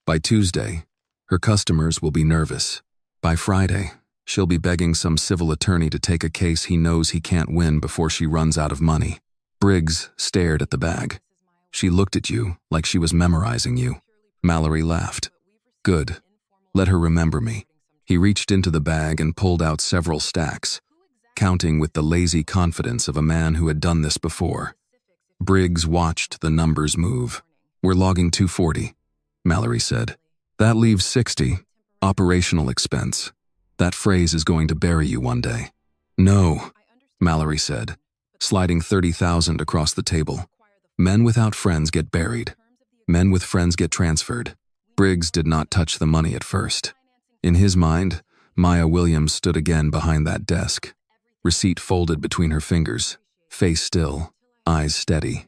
By Tuesday, her customers will be nervous. By Friday, She'll be begging some civil attorney to take a case he knows he can't win before she runs out of money. Briggs stared at the bag. She looked at you like she was memorizing you. Mallory laughed. Good. Let her remember me. He reached into the bag and pulled out several stacks, counting with the lazy confidence of a man who had done this before. Briggs watched the numbers move. We're logging 240, Mallory said. That leaves 60. Operational expense. That phrase is going to bury you one day. No, Mallory said, sliding 30,000 across the table. Men without friends get buried. Men with friends get transferred. Briggs did not touch the money at first. In his mind, Maya Williams stood again behind that desk. Receipt folded between her fingers, face still, eyes steady.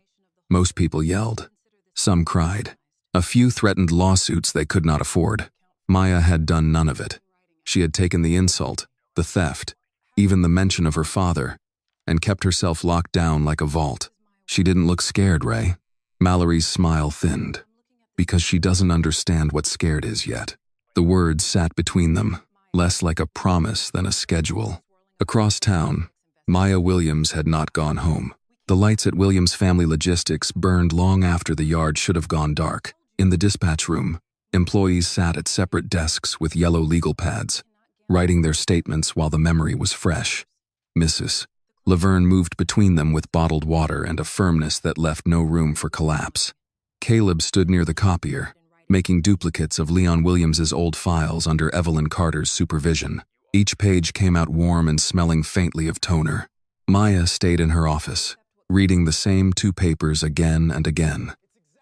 Most people yelled. Some cried. A few threatened lawsuits they could not afford. Maya had done none of it. She had taken the insult, the theft, even the mention of her father, and kept herself locked down like a vault. She didn't look scared, Ray. Mallory's smile thinned. Because she doesn't understand what scared is yet. The words sat between them, less like a promise than a schedule. Across town, Maya Williams had not gone home. The lights at Williams Family Logistics burned long after the yard should have gone dark. In the dispatch room, employees sat at separate desks with yellow legal pads, writing their statements while the memory was fresh. Mrs. Laverne moved between them with bottled water and a firmness that left no room for collapse. Caleb stood near the copier, making duplicates of Leon Williams's old files under Evelyn Carter's supervision. Each page came out warm and smelling faintly of toner. Maya stayed in her office, reading the same two papers again and again.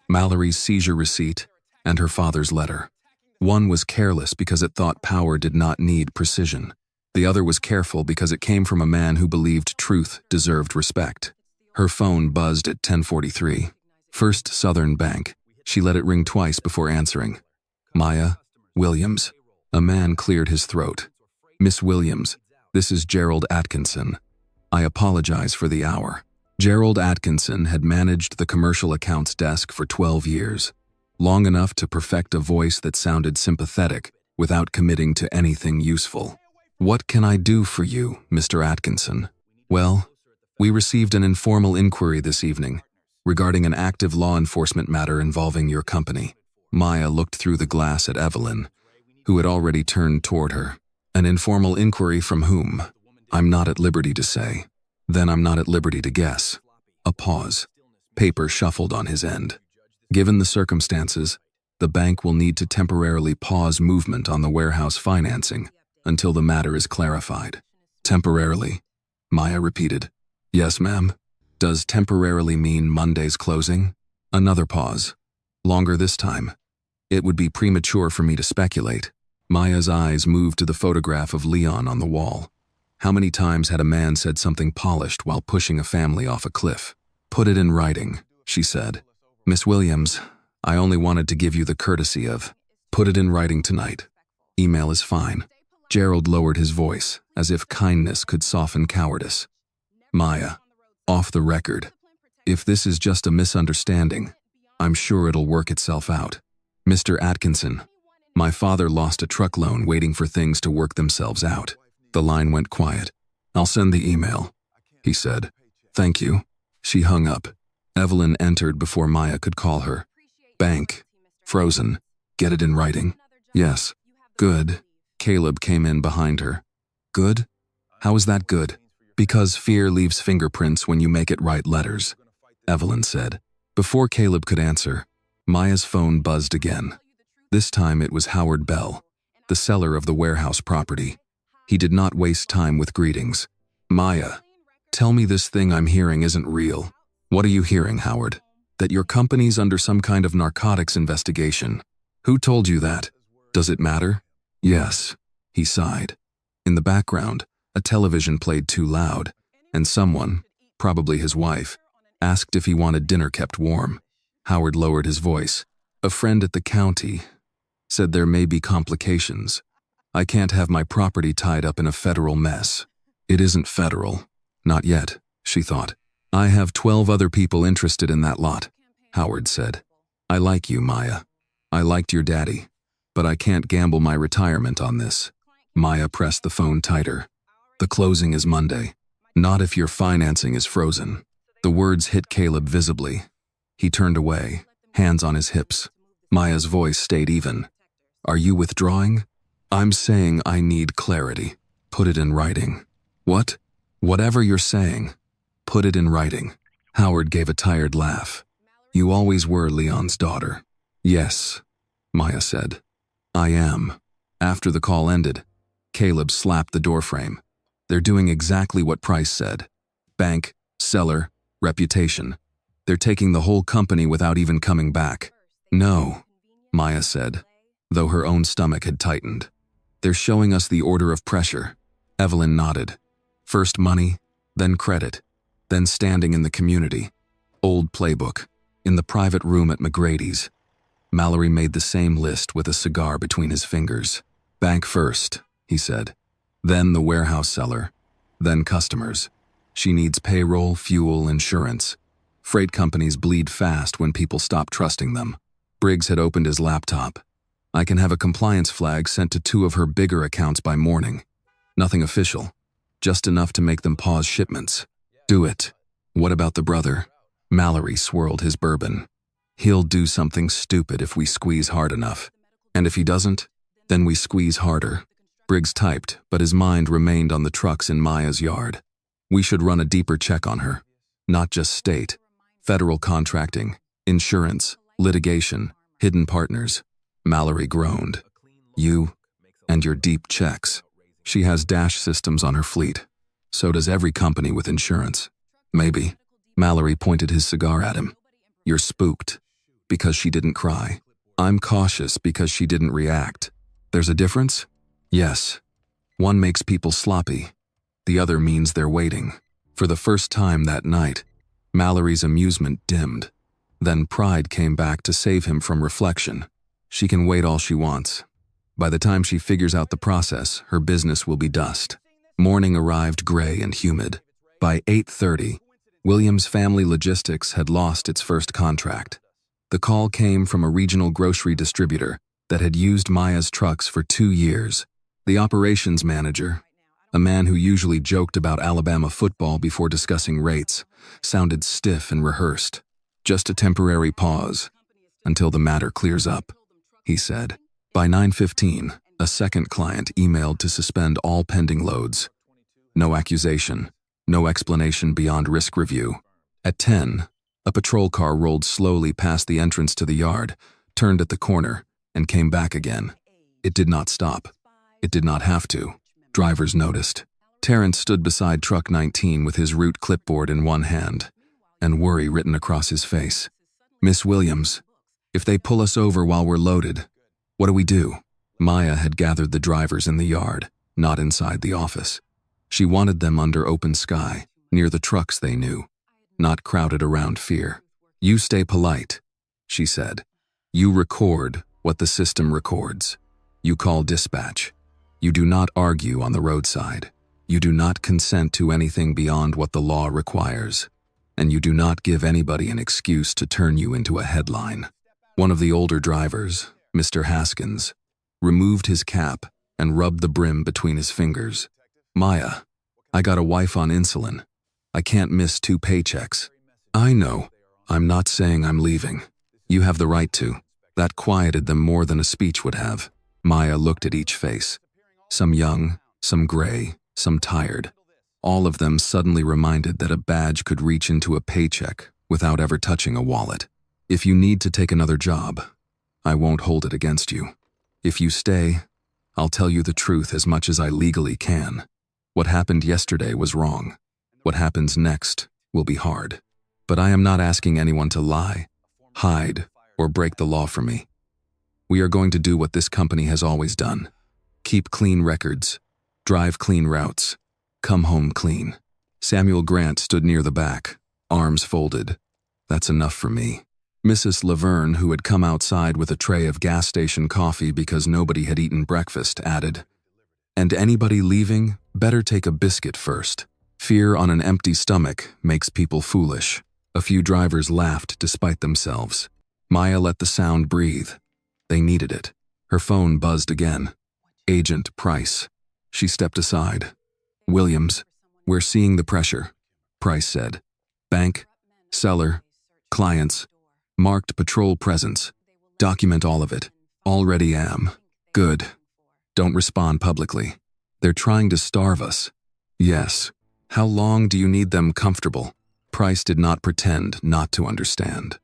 Mallory's seizure receipt and her father's letter. One was careless because it thought power did not need precision. The other was careful because it came from a man who believed truth deserved respect. Her phone buzzed at 10:43. First Southern Bank. She let it ring twice before answering. Maya Williams. A man cleared his throat. Miss Williams, this is Gerald Atkinson. I apologize for the hour. Gerald Atkinson had managed the commercial accounts desk for 12 years, long enough to perfect a voice that sounded sympathetic without committing to anything useful. What can I do for you, Mr. Atkinson? Well, we received an informal inquiry this evening regarding an active law enforcement matter involving your company. Maya looked through the glass at Evelyn, who had already turned toward her. An informal inquiry from whom? I'm not at liberty to say. Then I'm not at liberty to guess. A pause. Paper shuffled on his end. Given the circumstances, the bank will need to temporarily pause movement on the warehouse financing until the matter is clarified. Temporarily, Maya repeated. Yes, ma'am. Does temporarily mean Monday's closing? Another pause. Longer this time. It would be premature for me to speculate. Maya's eyes moved to the photograph of Leon on the wall. How many times had a man said something polished while pushing a family off a cliff? Put it in writing, she said. Miss Williams, I only wanted to give you the courtesy of, put it in writing tonight. Email is fine. Gerald lowered his voice, as if kindness could soften cowardice. Maya, off the record. If this is just a misunderstanding, I'm sure it'll work itself out. Mr. Atkinson, my father lost a truck loan waiting for things to work themselves out. The line went quiet. I'll send the email, he said. Thank you. She hung up. Evelyn entered before Maya could call her. Bank. Frozen. Get it in writing? Yes. Good. Caleb came in behind her. Good? How is that good? Because fear leaves fingerprints when you make it write letters, Evelyn said. Before Caleb could answer, Maya's phone buzzed again. This time it was Howard Bell, the seller of the warehouse property. He did not waste time with greetings. Maya, tell me this thing I'm hearing isn't real. What are you hearing, Howard? That your company's under some kind of narcotics investigation. Who told you that? Does it matter? Yes, he sighed. In the background, a television played too loud, and someone, probably his wife, asked if he wanted dinner kept warm. Howard lowered his voice. A friend at the county said there may be complications. I can't have my property tied up in a federal mess. It isn't federal. Not yet, she thought. I have 12 other people interested in that lot, Howard said. I like you, Maya. I liked your daddy, but I can't gamble my retirement on this. Maya pressed the phone tighter. The closing is Monday. Not if your financing is frozen. The words hit Caleb visibly. He turned away, hands on his hips. Maya's voice stayed even. Are you withdrawing? I'm saying I need clarity. Put it in writing. What? Whatever you're saying. Put it in writing. Howard gave a tired laugh. You always were Leon's daughter. Yes, Maya said. I am. After the call ended, Caleb slapped the doorframe. They're doing exactly what Price said. Bank, seller, reputation. They're taking the whole company without even coming back. No, Maya said, though her own stomach had tightened. They're showing us the order of pressure. Evelyn nodded. First money, then credit, then standing in the community. Old playbook, in the private room at McGrady's. Mallory made the same list with a cigar between his fingers. Bank first, he said. Then the warehouse seller. Then customers. She needs payroll, fuel, insurance. Freight companies bleed fast when people stop trusting them. Briggs had opened his laptop. I can have a compliance flag sent to 2 of her bigger accounts by morning. Nothing official. Just enough to make them pause shipments. Do it. What about the brother? Mallory swirled his bourbon. He'll do something stupid if we squeeze hard enough. And if he doesn't, then we squeeze harder. Briggs typed, but his mind remained on the trucks in Maya's yard. We should run a deeper check on her. Not just state. Federal contracting, insurance, litigation, hidden partners. Mallory groaned. You and your deep checks. She has dash systems on her fleet. So does every company with insurance. Maybe. Mallory pointed his cigar at him. You're spooked because she didn't cry. I'm cautious because she didn't react. There's a difference? Yes. One makes people sloppy. The other means they're waiting. For the first time that night, Mallory's amusement dimmed. Then pride came back to save him from reflection. She can wait all she wants. By the time she figures out the process, her business will be dust. Morning arrived gray and humid. By 8:30, Williams Family Logistics had lost its first contract. The call came from a regional grocery distributor that had used Maya's trucks for 2 years. The operations manager, a man who usually joked about Alabama football before discussing rates, sounded stiff and rehearsed. Just a temporary pause, until the matter clears up, he said. By 9:15, a second client emailed to suspend all pending loads. No accusation, no explanation beyond risk review. At 10, a patrol car rolled slowly past the entrance to the yard, turned at the corner, and came back again. It did not stop. It did not have to. Drivers noticed. Terrence stood beside truck 19 with his route clipboard in one hand, and worry written across his face. Miss Williams, if they pull us over while we're loaded, what do we do? Maya had gathered the drivers in the yard, not inside the office. She wanted them under open sky, near the trucks they knew, not crowded around fear. You stay polite, she said. You record what the system records. You call dispatch. You do not argue on the roadside. You do not consent to anything beyond what the law requires. And you do not give anybody an excuse to turn you into a headline. One of the older drivers, Mr. Haskins, removed his cap and rubbed the brim between his fingers. Maya, I got a wife on insulin. I can't miss 2 paychecks. I know. I'm not saying I'm leaving. You have the right to. That quieted them more than a speech would have. Maya looked at each face. Some young, some gray, some tired. All of them suddenly reminded that a badge could reach into a paycheck without ever touching a wallet. If you need to take another job, I won't hold it against you. If you stay, I'll tell you the truth as much as I legally can. What happened yesterday was wrong. What happens next will be hard. But I am not asking anyone to lie, hide, or break the law for me. We are going to do what this company has always done. Keep clean records, drive clean routes, come home clean. Samuel Grant stood near the back, arms folded. That's enough for me. Mrs. Laverne, who had come outside with a tray of gas station coffee because nobody had eaten breakfast, added, and anybody leaving better take a biscuit first. Fear on an empty stomach makes people foolish. A few drivers laughed despite themselves. Maya let the sound breathe. They needed it. Her phone buzzed again. Agent Price. She stepped aside. "Williams, we're seeing the pressure," Price said. "Bank, seller, clients, marked patrol presence. Document all of it. Already am. Good. Don't respond publicly. They're trying to starve us." "Yes. How long do you need them comfortable?" Price did not pretend not to understand.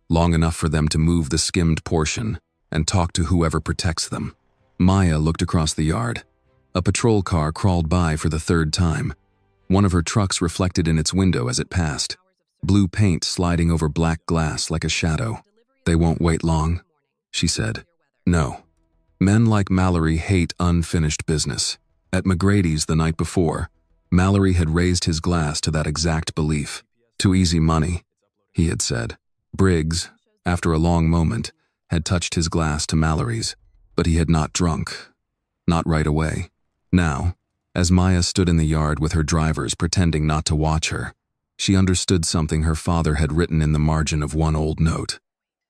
"Long enough for them to move the skimmed portion and talk to whoever protects them." Maya looked across the yard. A patrol car crawled by for the third time. One of her trucks reflected in its window as it passed, blue paint sliding over black glass like a shadow. "They won't wait long," she said. "No. Men like Mallory hate unfinished business." At McGrady's the night before, Mallory had raised his glass to that exact belief. "Too easy money," he had said. Briggs, after a long moment, had touched his glass to Mallory's, but he had not drunk. Not right away. Now, as Maya stood in the yard with her drivers pretending not to watch her, she understood something her father had written in the margin of one old note.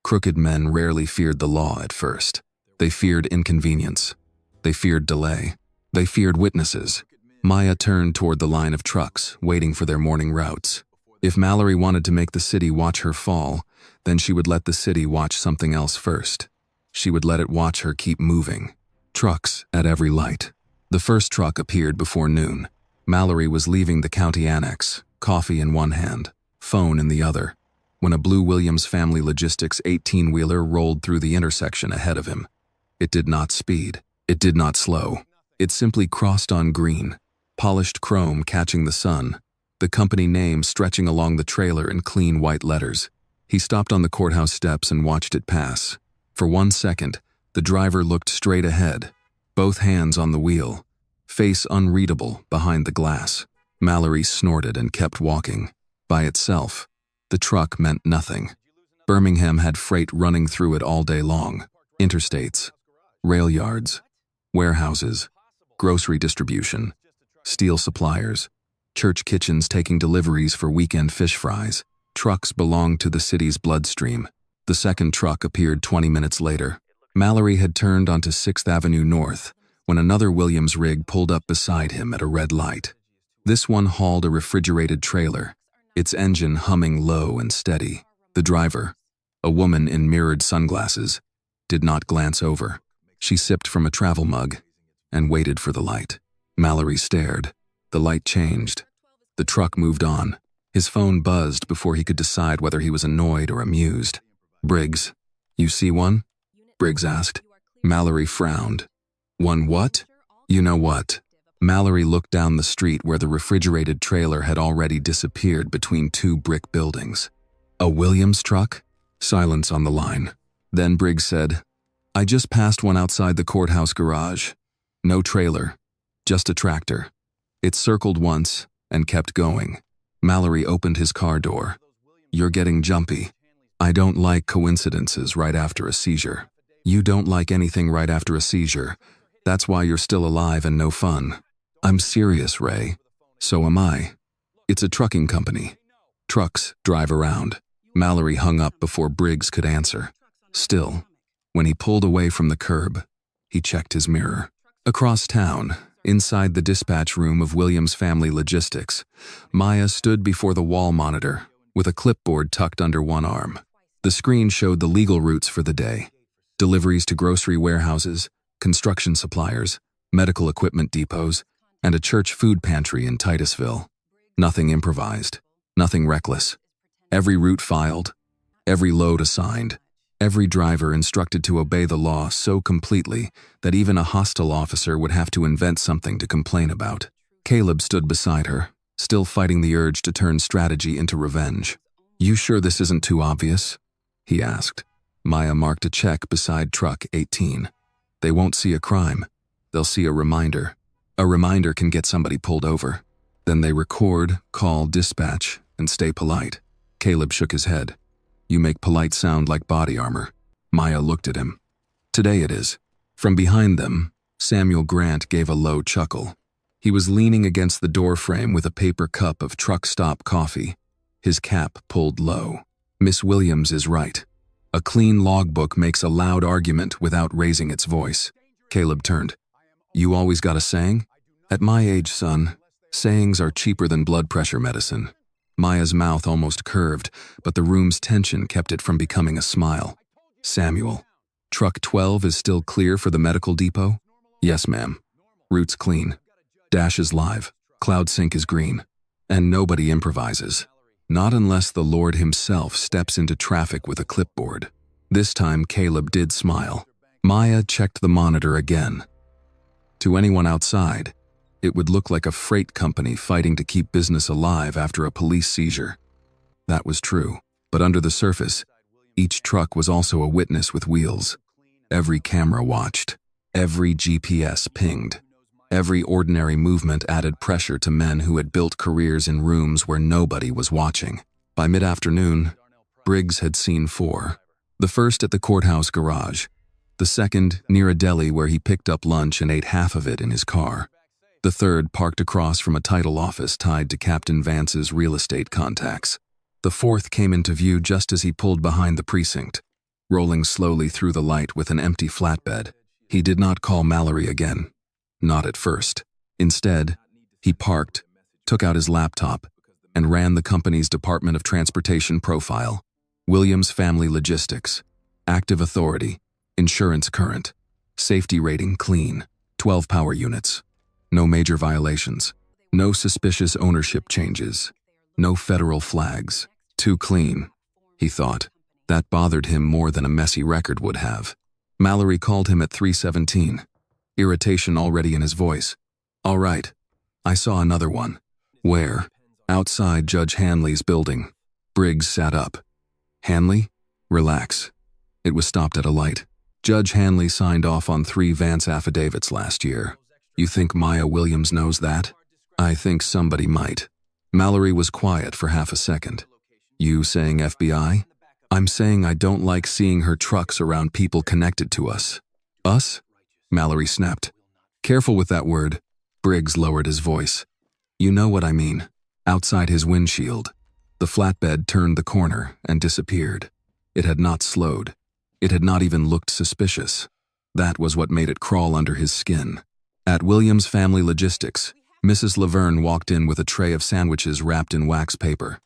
Crooked men rarely feared the law at first. They feared inconvenience. They feared delay. They feared witnesses. Maya turned toward the line of trucks, waiting for their morning routes. If Mallory wanted to make the city watch her fall, then she would let the city watch something else first. She would let it watch her keep moving. Trucks at every light. The first truck appeared before noon. Mallory was leaving the county annex, coffee in one hand, phone in the other, when a blue Williams Family Logistics 18-wheeler rolled through the intersection ahead of him. It did not speed. It did not slow. It simply crossed on green, polished chrome catching the sun, the company name stretching along the trailer in clean white letters. He stopped on the courthouse steps and watched it pass. For 1 second, the driver looked straight ahead, both hands on the wheel, face unreadable behind the glass. Mallory snorted and kept walking. By itself, the truck meant nothing. Birmingham had freight running through it all day long. Interstates, rail yards, warehouses, grocery distribution, steel suppliers, church kitchens taking deliveries for weekend fish fries. Trucks belonged to the city's bloodstream. The second truck appeared 20 minutes later. Mallory had turned onto 6th Avenue North when another Williams rig pulled up beside him at a red light. This one hauled a refrigerated trailer, its engine humming low and steady. The driver, a woman in mirrored sunglasses, did not glance over. She sipped from a travel mug and waited for the light. Mallory stared. The light changed. The truck moved on. His phone buzzed before he could decide whether he was annoyed or amused. "Briggs, you see one?" Briggs asked. Mallory frowned. "One what?" "You know what." Mallory looked down the street where the refrigerated trailer had already disappeared between two brick buildings. "A Williams truck?" Silence on the line. Then Briggs said, "I just passed one outside the courthouse garage. No trailer, just a tractor. It circled once and kept going." Mallory opened his car door. "You're getting jumpy. I don't like coincidences right after a seizure." "You don't like anything right after a seizure. That's why you're still alive and no fun." "I'm serious, Ray. So am I. It's a trucking company. Trucks drive around." Mallory hung up before Briggs could answer. Still, when he pulled away from the curb, he checked his mirror. Across town, inside the dispatch room of Williams Family Logistics, Maya stood before the wall monitor with a clipboard tucked under one arm. The screen showed the legal routes for the day: deliveries to grocery warehouses, construction suppliers, medical equipment depots, and a church food pantry in Titusville. Nothing improvised, nothing reckless. Every route filed, every load assigned, every driver instructed to obey the law so completely that even a hostile officer would have to invent something to complain about. Caleb stood beside her, still fighting the urge to turn strategy into revenge. "You sure this isn't too obvious?" he asked. Maya marked a check beside truck 18. "They won't see a crime. They'll see a reminder. A reminder can get somebody pulled over. Then they record, call, dispatch, and stay polite." Caleb shook his head. "You make polite sound like body armor." Maya looked at him. "Today it is." From behind them, Samuel Grant gave a low chuckle. He was leaning against the doorframe with a paper cup of truck stop coffee, his cap pulled low. "Miss Williams is right. A clean logbook makes a loud argument without raising its voice." Caleb turned. "You always got a saying?" At my age, son, sayings are cheaper than blood pressure medicine. Maya's mouth almost curved, but the room's tension kept it from becoming a smile. Samuel, truck 12 is still clear for the medical depot? Yes, ma'am. Route's clean. Dash is live. Cloud sync is green. And nobody improvises. Not unless the Lord himself steps into traffic with a clipboard. This time, Caleb did smile. Maya checked the monitor again. To anyone outside, it would look like a freight company fighting to keep business alive after a police seizure. That was true, but under the surface, each truck was also a witness with wheels. Every camera watched. Every GPS pinged. Every ordinary movement added pressure to men who had built careers in rooms where nobody was watching. By mid-afternoon, Briggs had seen 4. The first at the courthouse garage. The second near a deli where he picked up lunch and ate half of it in his car. The third parked across from a title office tied to Captain Vance's real estate contacts. The fourth came into view just as he pulled behind the precinct, rolling slowly through the light with an empty flatbed. He did not call Mallory again. Not at first. Instead, he parked, took out his laptop, and ran the company's Department of Transportation profile. Williams Family Logistics. Active authority. Insurance current. Safety rating clean. 12 power units. No major violations. No suspicious ownership changes. No federal flags. Too clean, he thought. That bothered him more than a messy record would have. Mallory called him at 3:17. Irritation already in his voice. All right. I saw another one. Where? Outside Judge Hanley's building. Briggs sat up. Hanley? Relax. It was stopped at a light. Judge Hanley signed off on 3 Vance affidavits last year. You think Maya Williams knows that? I think somebody might. Mallory was quiet for half a second. You saying FBI? I'm saying I don't like seeing her trucks around people connected to us. Us? Mallory snapped. Careful with that word. Briggs lowered his voice. You know what I mean. Outside his windshield, the flatbed turned the corner and disappeared. It had not slowed. It had not even looked suspicious. That was what made it crawl under his skin. At Williams Family Logistics, Mrs. Laverne walked in with a tray of sandwiches wrapped in wax paper.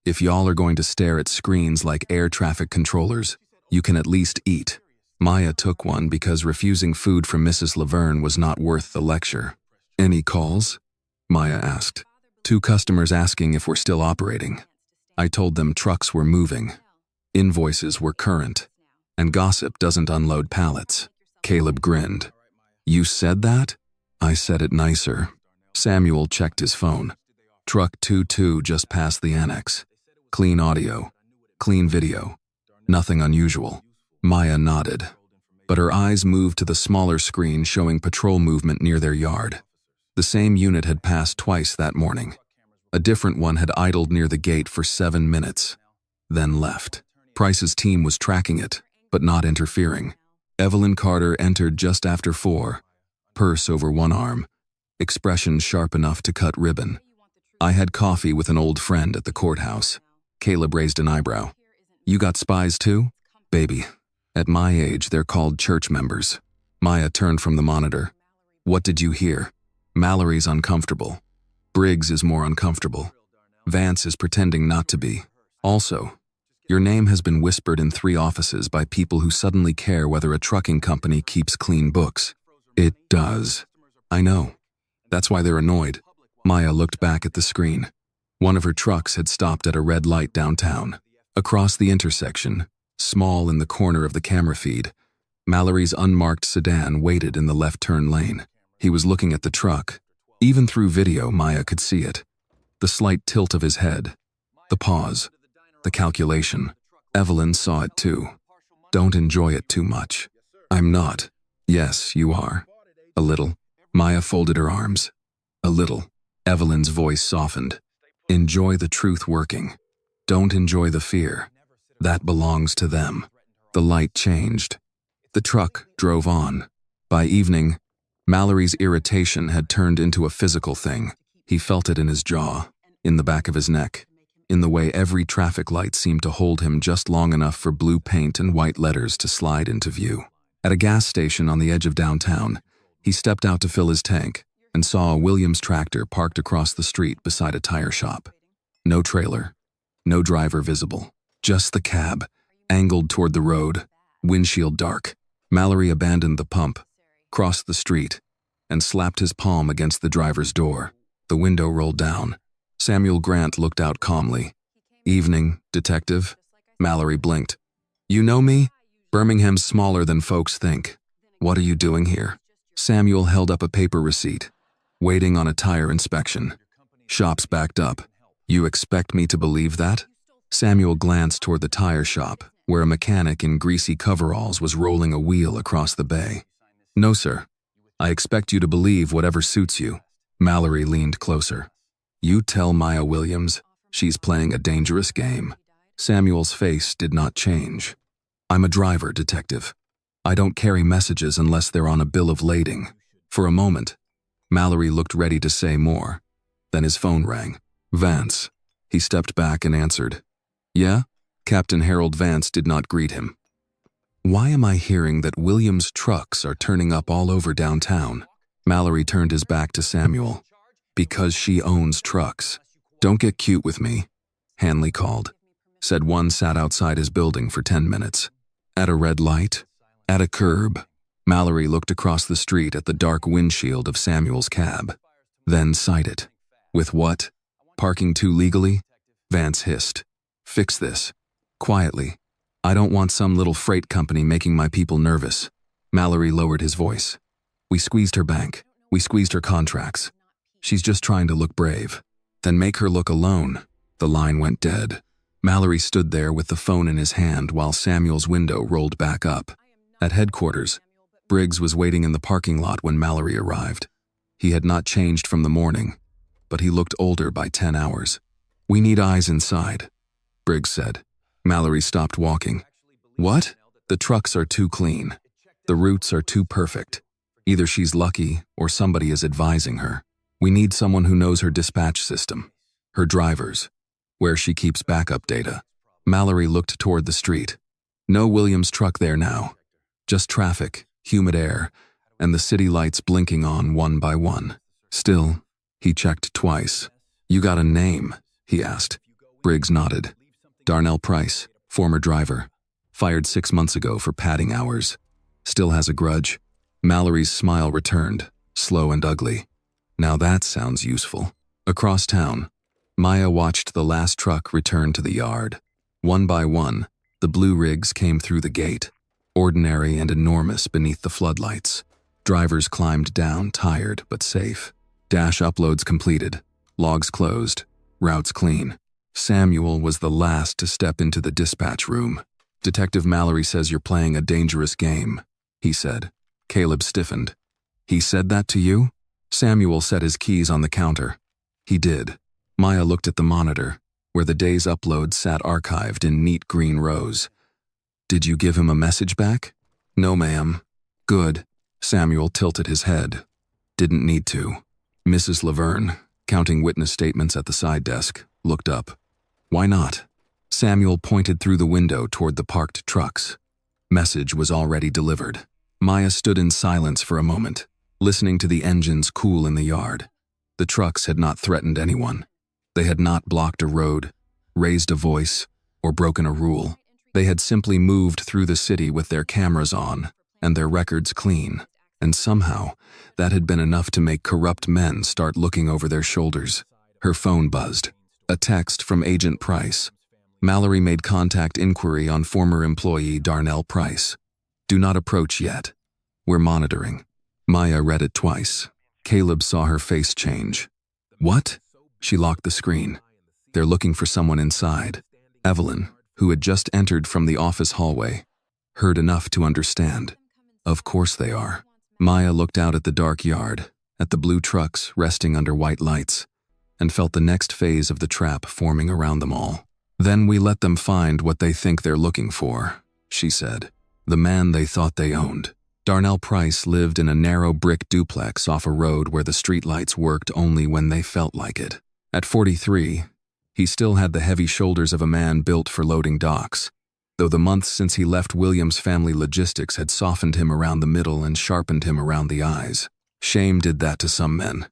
If y'all are going to stare at screens like air traffic controllers, you can at least eat. Maya took one because refusing food from Mrs. Laverne was not worth the lecture. Any calls? Maya asked. 2 customers asking if we're still operating. I told them trucks were moving. Invoices were current. And gossip doesn't unload pallets. Caleb grinned. You said that? I said it nicer. Samuel checked his phone. Truck 22 just past the annex. Clean audio. Clean video. Nothing unusual. Maya nodded. But her eyes moved to the smaller screen showing patrol movement near their yard. The same unit had passed twice that morning. A different one had idled near the gate for 7 minutes, then left. Price's team was tracking it, but not interfering. Evelyn Carter entered just after 4, purse over one arm, expression sharp enough to cut ribbon. I had coffee with an old friend at the courthouse. Caleb raised an eyebrow. You got spies too? Baby. At my age, they're called church members. Maya turned from the monitor. What did you hear? Mallory's uncomfortable. Briggs is more uncomfortable. Vance is pretending not to be. Also, your name has been whispered in 3 offices by people who suddenly care whether a trucking company keeps clean books. It does. I know. That's why they're annoyed. Maya looked back at the screen. One of her trucks had stopped at a red light downtown. Across the intersection, small in the corner of the camera feed, Mallory's unmarked sedan waited in the left turn lane. He was looking at the truck. Even through video, Maya could see it. The slight tilt of his head. The pause. The calculation. Evelyn saw it too. Don't enjoy it too much. I'm not. Yes, you are. A little. Maya folded her arms. A little. Evelyn's voice softened. Enjoy the truth working. Don't enjoy the fear. That belongs to them. The light changed. The truck drove on. By evening, Mallory's irritation had turned into a physical thing. He felt it in his jaw, in the back of his neck, in the way every traffic light seemed to hold him just long enough for blue paint and white letters to slide into view. At a gas station on the edge of downtown, he stepped out to fill his tank. and saw a Williams tractor parked across the street beside a tire shop. No trailer, no driver visible, just the cab, angled toward the road, windshield dark. Mallory abandoned the pump, crossed the street, and slapped his palm against the driver's door. The window rolled down. Samuel Grant looked out calmly. "Evening, detective." Mallory blinked. "You know me? Birmingham's smaller than folks think. What are you doing here?" Samuel held up a paper receipt. "Waiting on a tire inspection. Shop's backed up. You expect me to believe that?" Samuel glanced toward the tire shop, where a mechanic in greasy coveralls was rolling a wheel across the bay. "No, sir. I expect you to believe whatever suits you." Mallory leaned closer. "You tell Maya Williams she's playing a dangerous game." Samuel's face did not change. "I'm a driver, detective. I don't carry messages unless they're on a bill of lading." For a moment, Mallory looked ready to say more. Then his phone rang. "Vance." He stepped back and answered. "Yeah?" Captain Harold Vance did not greet him. "Why am I hearing that Williams trucks are turning up all over downtown?" Mallory turned his back to Samuel. "Because she owns trucks. Don't get cute with me," Hanley called. Said one sat outside his building for 10 minutes. At a red light? At a curb? Mallory looked across the street at the dark windshield of Samuel's cab. Then sighed it. "With what? Parking too legally?" Vance hissed. "Fix this. Quietly. I don't want some little freight company making my people nervous." Mallory lowered his voice. "We squeezed her bank. We squeezed her contracts. She's just trying to look brave. Then make her look alone." The line went dead. Mallory stood there with the phone in his hand while Samuel's window rolled back up. At headquarters, Briggs was waiting in the parking lot when Mallory arrived. He had not changed from the morning, but he looked older by 10 hours. "We need eyes inside," Briggs said. Mallory stopped walking. "What?" "The trucks are too clean. The routes are too perfect. Either she's lucky or somebody is advising her. We need someone who knows her dispatch system, her drivers, where she keeps backup data." Mallory looked toward the street. No Williams truck there now. Just traffic, humid air, and the city lights blinking on one by one. Still, he checked twice. "You got a name?" he asked. Briggs nodded. "Darnell Price, former driver. Fired 6 months ago for padding hours. Still has a grudge." Mallory's smile returned, slow and ugly. "Now that sounds useful." Across town, Maya watched the last truck return to the yard. One by one, the blue rigs came through the gate, ordinary and enormous beneath the floodlights. Drivers climbed down, tired but safe. Dash uploads completed, logs closed, routes clean. Samuel was the last to step into the dispatch room. "Detective Mallory says you're playing a dangerous game," he said. Caleb stiffened. "He said that to you?" Samuel set his keys on the counter. He did. Maya looked at the monitor, where the day's upload sat archived in neat green rows. "Did you give him a message back?" "No, ma'am." "Good." Samuel tilted his head. "Didn't need to." Mrs. Laverne, counting witness statements at the side desk, looked up. "Why not?" Samuel pointed through the window toward the parked trucks. Message was already delivered. Maya stood in silence for a moment, listening to the engines cool in the yard. The trucks had not threatened anyone. They had not blocked a road, raised a voice, or broken a rule. They had simply moved through the city with their cameras on and their records clean, and somehow that had been enough to make corrupt men start looking over their shoulders. Her phone buzzed. A text from Agent Price. Mallory made contact inquiry on former employee Darnell Price. "Do not approach yet. We're monitoring." Maya read it twice. Caleb saw her face change. "What?" She locked the screen. "They're looking for someone inside." Evelyn, who had just entered from the office hallway, heard enough to understand. Of course they are. Maya looked out at the dark yard, at the blue trucks resting under white lights, and felt the next phase of the trap forming around them all. "Then we let them find what they think they're looking for," she said. "The man they thought they owned." Darnell Price lived in a narrow brick duplex off a road where the streetlights worked only when they felt like it. At 43, he still had the heavy shoulders of a man built for loading docks, though the months since he left Williams Family Logistics had softened him around the middle and sharpened him around the eyes. Shame did that to some men.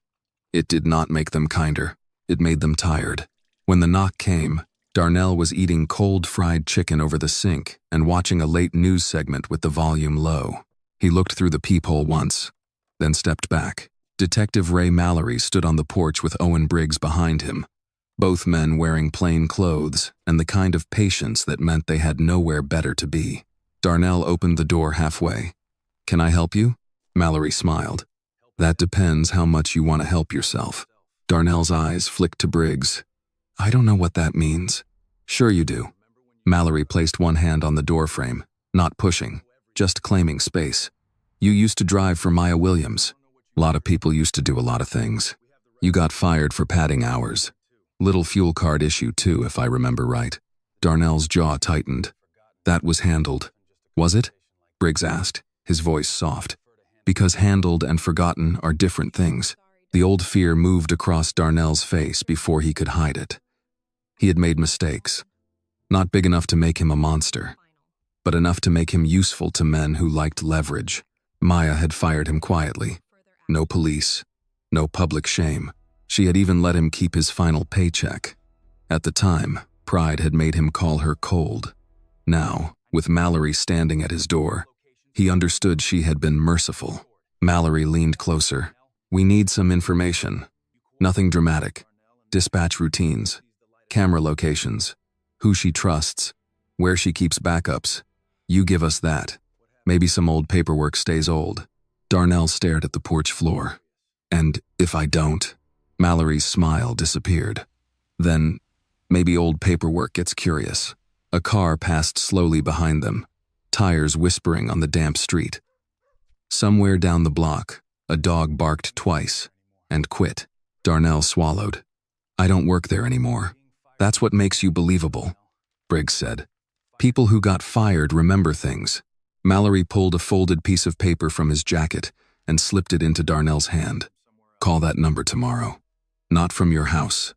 It did not make them kinder. It made them tired. When the knock came, Darnell was eating cold fried chicken over the sink and watching a late news segment with the volume low. He looked through the peephole once, then stepped back. Detective Ray Mallory stood on the porch with Owen Briggs behind him, both men wearing plain clothes and the kind of patience that meant they had nowhere better to be. Darnell opened the door halfway. "Can I help you?" Mallory smiled. "That depends how much you want to help yourself." Darnell's eyes flicked to Briggs. "I don't know what that means." "Sure you do." Mallory placed one hand on the doorframe, not pushing, just claiming space. "You used to drive for Maya Williams. A lot of people used to do a lot of things. You got fired for padding hours. Little fuel card issue too, if I remember right." Darnell's jaw tightened. "That was handled." "Was it?" Briggs asked, his voice soft. Because handled and forgotten are different things. The old fear moved across Darnell's face before he could hide it. He had made mistakes. Not big enough to make him a monster, but enough to make him useful to men who liked leverage. Maya had fired him quietly. No police, no public shame. She had even let him keep his final paycheck. At the time, pride had made him call her cold. Now, with Mallory standing at his door, he understood she had been merciful. Mallory leaned closer. "We need some information. Nothing dramatic. Dispatch routines, camera locations, who she trusts, where she keeps backups. You give us that. Maybe some old paperwork stays old." Darnell stared at the porch floor. "And if I don't?" Mallory's smile disappeared. "Then, maybe old paperwork gets curious." A car passed slowly behind them, tires whispering on the damp street. Somewhere down the block, a dog barked twice and quit. Darnell swallowed. "I don't work there anymore." "That's what makes you believable," Briggs said. "People who got fired remember things." Mallory pulled a folded piece of paper from his jacket and slipped it into Darnell's hand. "Call that number tomorrow. Not from your house.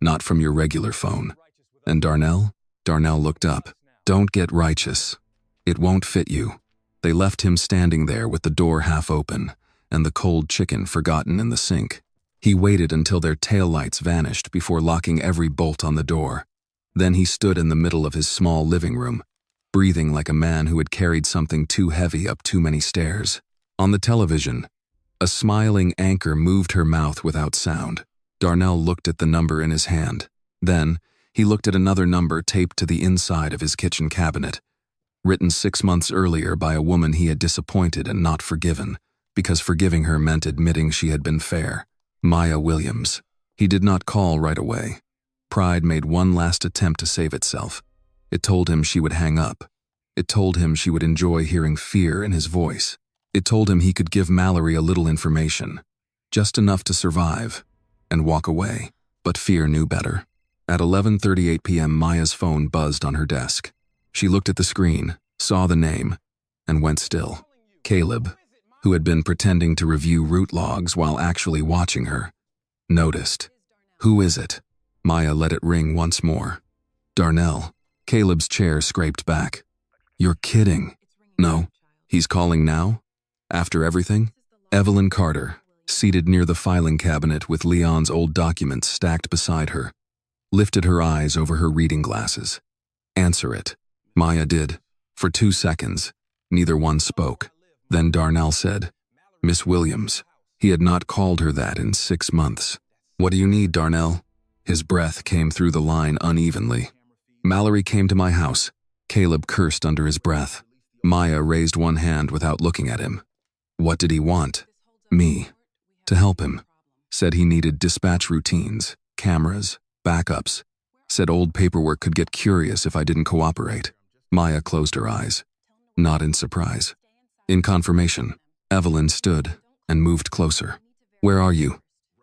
Not from your regular phone." "And Darnell?" Darnell looked up. "Don't get righteous. It won't fit you." They left him standing there with the door half open and the cold chicken forgotten in the sink. He waited until their taillights vanished before locking every bolt on the door. Then he stood in the middle of his small living room, breathing like a man who had carried something too heavy up too many stairs. On the television, a smiling anchor moved her mouth without sound. Darnell looked at the number in his hand. Then, he looked at another number taped to the inside of his kitchen cabinet, written 6 months earlier by a woman he had disappointed and not forgiven, because forgiving her meant admitting she had been fair. Maya Williams. He did not call right away. Pride made one last attempt to save itself. It told him she would hang up. It told him she would enjoy hearing fear in his voice. It told him he could give Mallory a little information, just enough to survive, and walk away. But fear knew better. At 11:38 p.m., Maya's phone buzzed on her desk. She looked at the screen, saw the name, and went still. Caleb, who had been pretending to review route logs while actually watching her, noticed. "Who is it?" Maya let it ring once more. "Darnell." Caleb's chair scraped back. "You're kidding." "No. He's calling now? After everything?" Evelyn Carter, seated near the filing cabinet with Leon's old documents stacked beside her, lifted her eyes over her reading glasses. "Answer it." Maya did. For 2 seconds, neither one spoke. Then Darnell said, "Miss Williams." He had not called her that in 6 months. "What do you need, Darnell?" His breath came through the line unevenly. "Mallory came to my house." Caleb cursed under his breath. Maya raised one hand without looking at him. "What did he want?" "Me. To help him. Said he needed dispatch routines, cameras, backups. Said old paperwork could get curious if I didn't cooperate." Maya closed her eyes, not in surprise. In confirmation, Evelyn stood and moved closer. "Where are you?"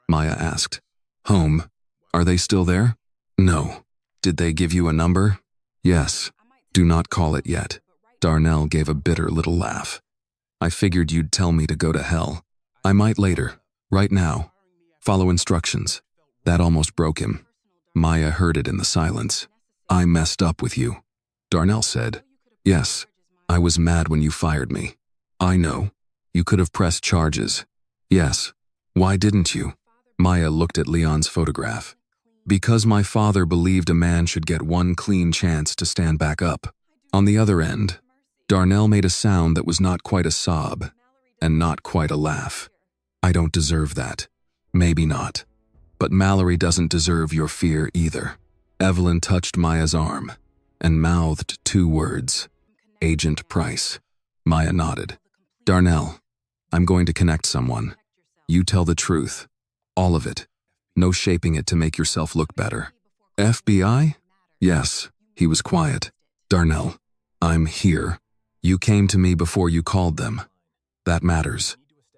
Maya asked. "Home. Are they still there?" "No." "Did they give you a number?" "Yes." "Do not call it yet." Darnell gave a bitter little laugh. "I figured you'd tell me to go to hell. I might later. Right now. Follow instructions." That almost broke him. Maya heard it in the silence. "I messed up with you." Darnell said, "Yes. I was mad when you fired me. I know. You could have pressed charges. Yes. Why didn't you? Maya looked at Leon's photograph. Because my father believed a man should get one clean chance to stand back up. On the other end, Darnell made a sound that was not quite a sob, and not quite a laugh. I don't deserve that. Maybe not. But Mallory doesn't deserve your fear either. Evelyn touched Maya's arm and mouthed 2 words. Agent Price. Maya nodded. Darnell, I'm going to connect someone. You tell the truth. All of it. No shaping it to make yourself look better. FBI? Yes. He was quiet. Darnell, I'm here. You came to me before you called them. That matters.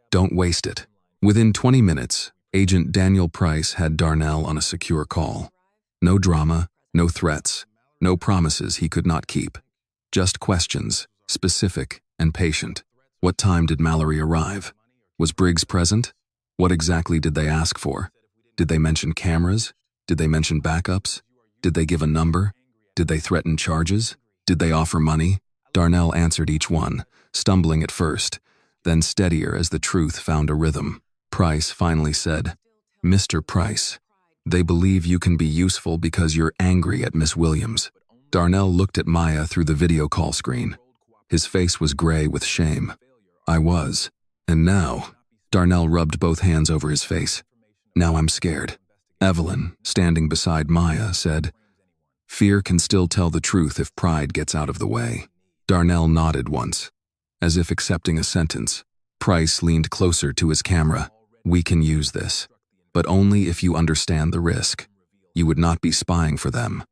Don't waste it. Within 20 minutes, Agent Daniel Price had Darnell on a secure call. No drama, no threats, no promises he could not keep. Just questions, specific and patient. What time did Mallory arrive? Was Briggs present? What exactly did they ask for? Did they mention cameras? Did they mention backups? Did they give a number? Did they threaten charges? Did they offer money? Darnell answered each one, stumbling at first, then steadier as the truth found a rhythm. Price finally said, Mr. Price, they believe you can be useful because you're angry at Miss Williams. Darnell looked at Maya through the video call screen. His face was gray with shame. I was. And now, Darnell rubbed both hands over his face. Now I'm scared. Evelyn, standing beside Maya, said, Fear can still tell the truth if pride gets out of the way. Darnell nodded once, as if accepting a sentence. Price leaned closer to his camera. We can use this, but only if you understand the risk. You would not be spying for them.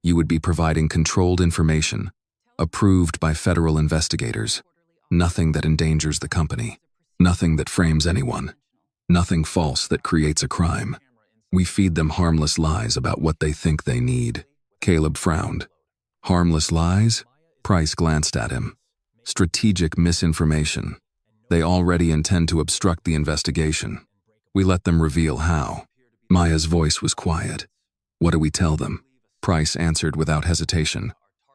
You would be providing controlled information, approved by federal investigators. Nothing that endangers the company. Nothing that frames anyone. Nothing false that creates a crime. We feed them harmless lies about what they think they need. Caleb frowned. Harmless lies? Price glanced at him. Strategic misinformation. They already intend to obstruct the investigation. We let them reveal how. Maya's voice was quiet. What do we tell them? Price answered without hesitation.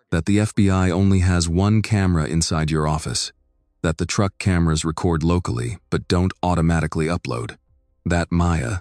That the FBI only has one camera inside your office. That the truck cameras record locally but don't automatically upload. That Maya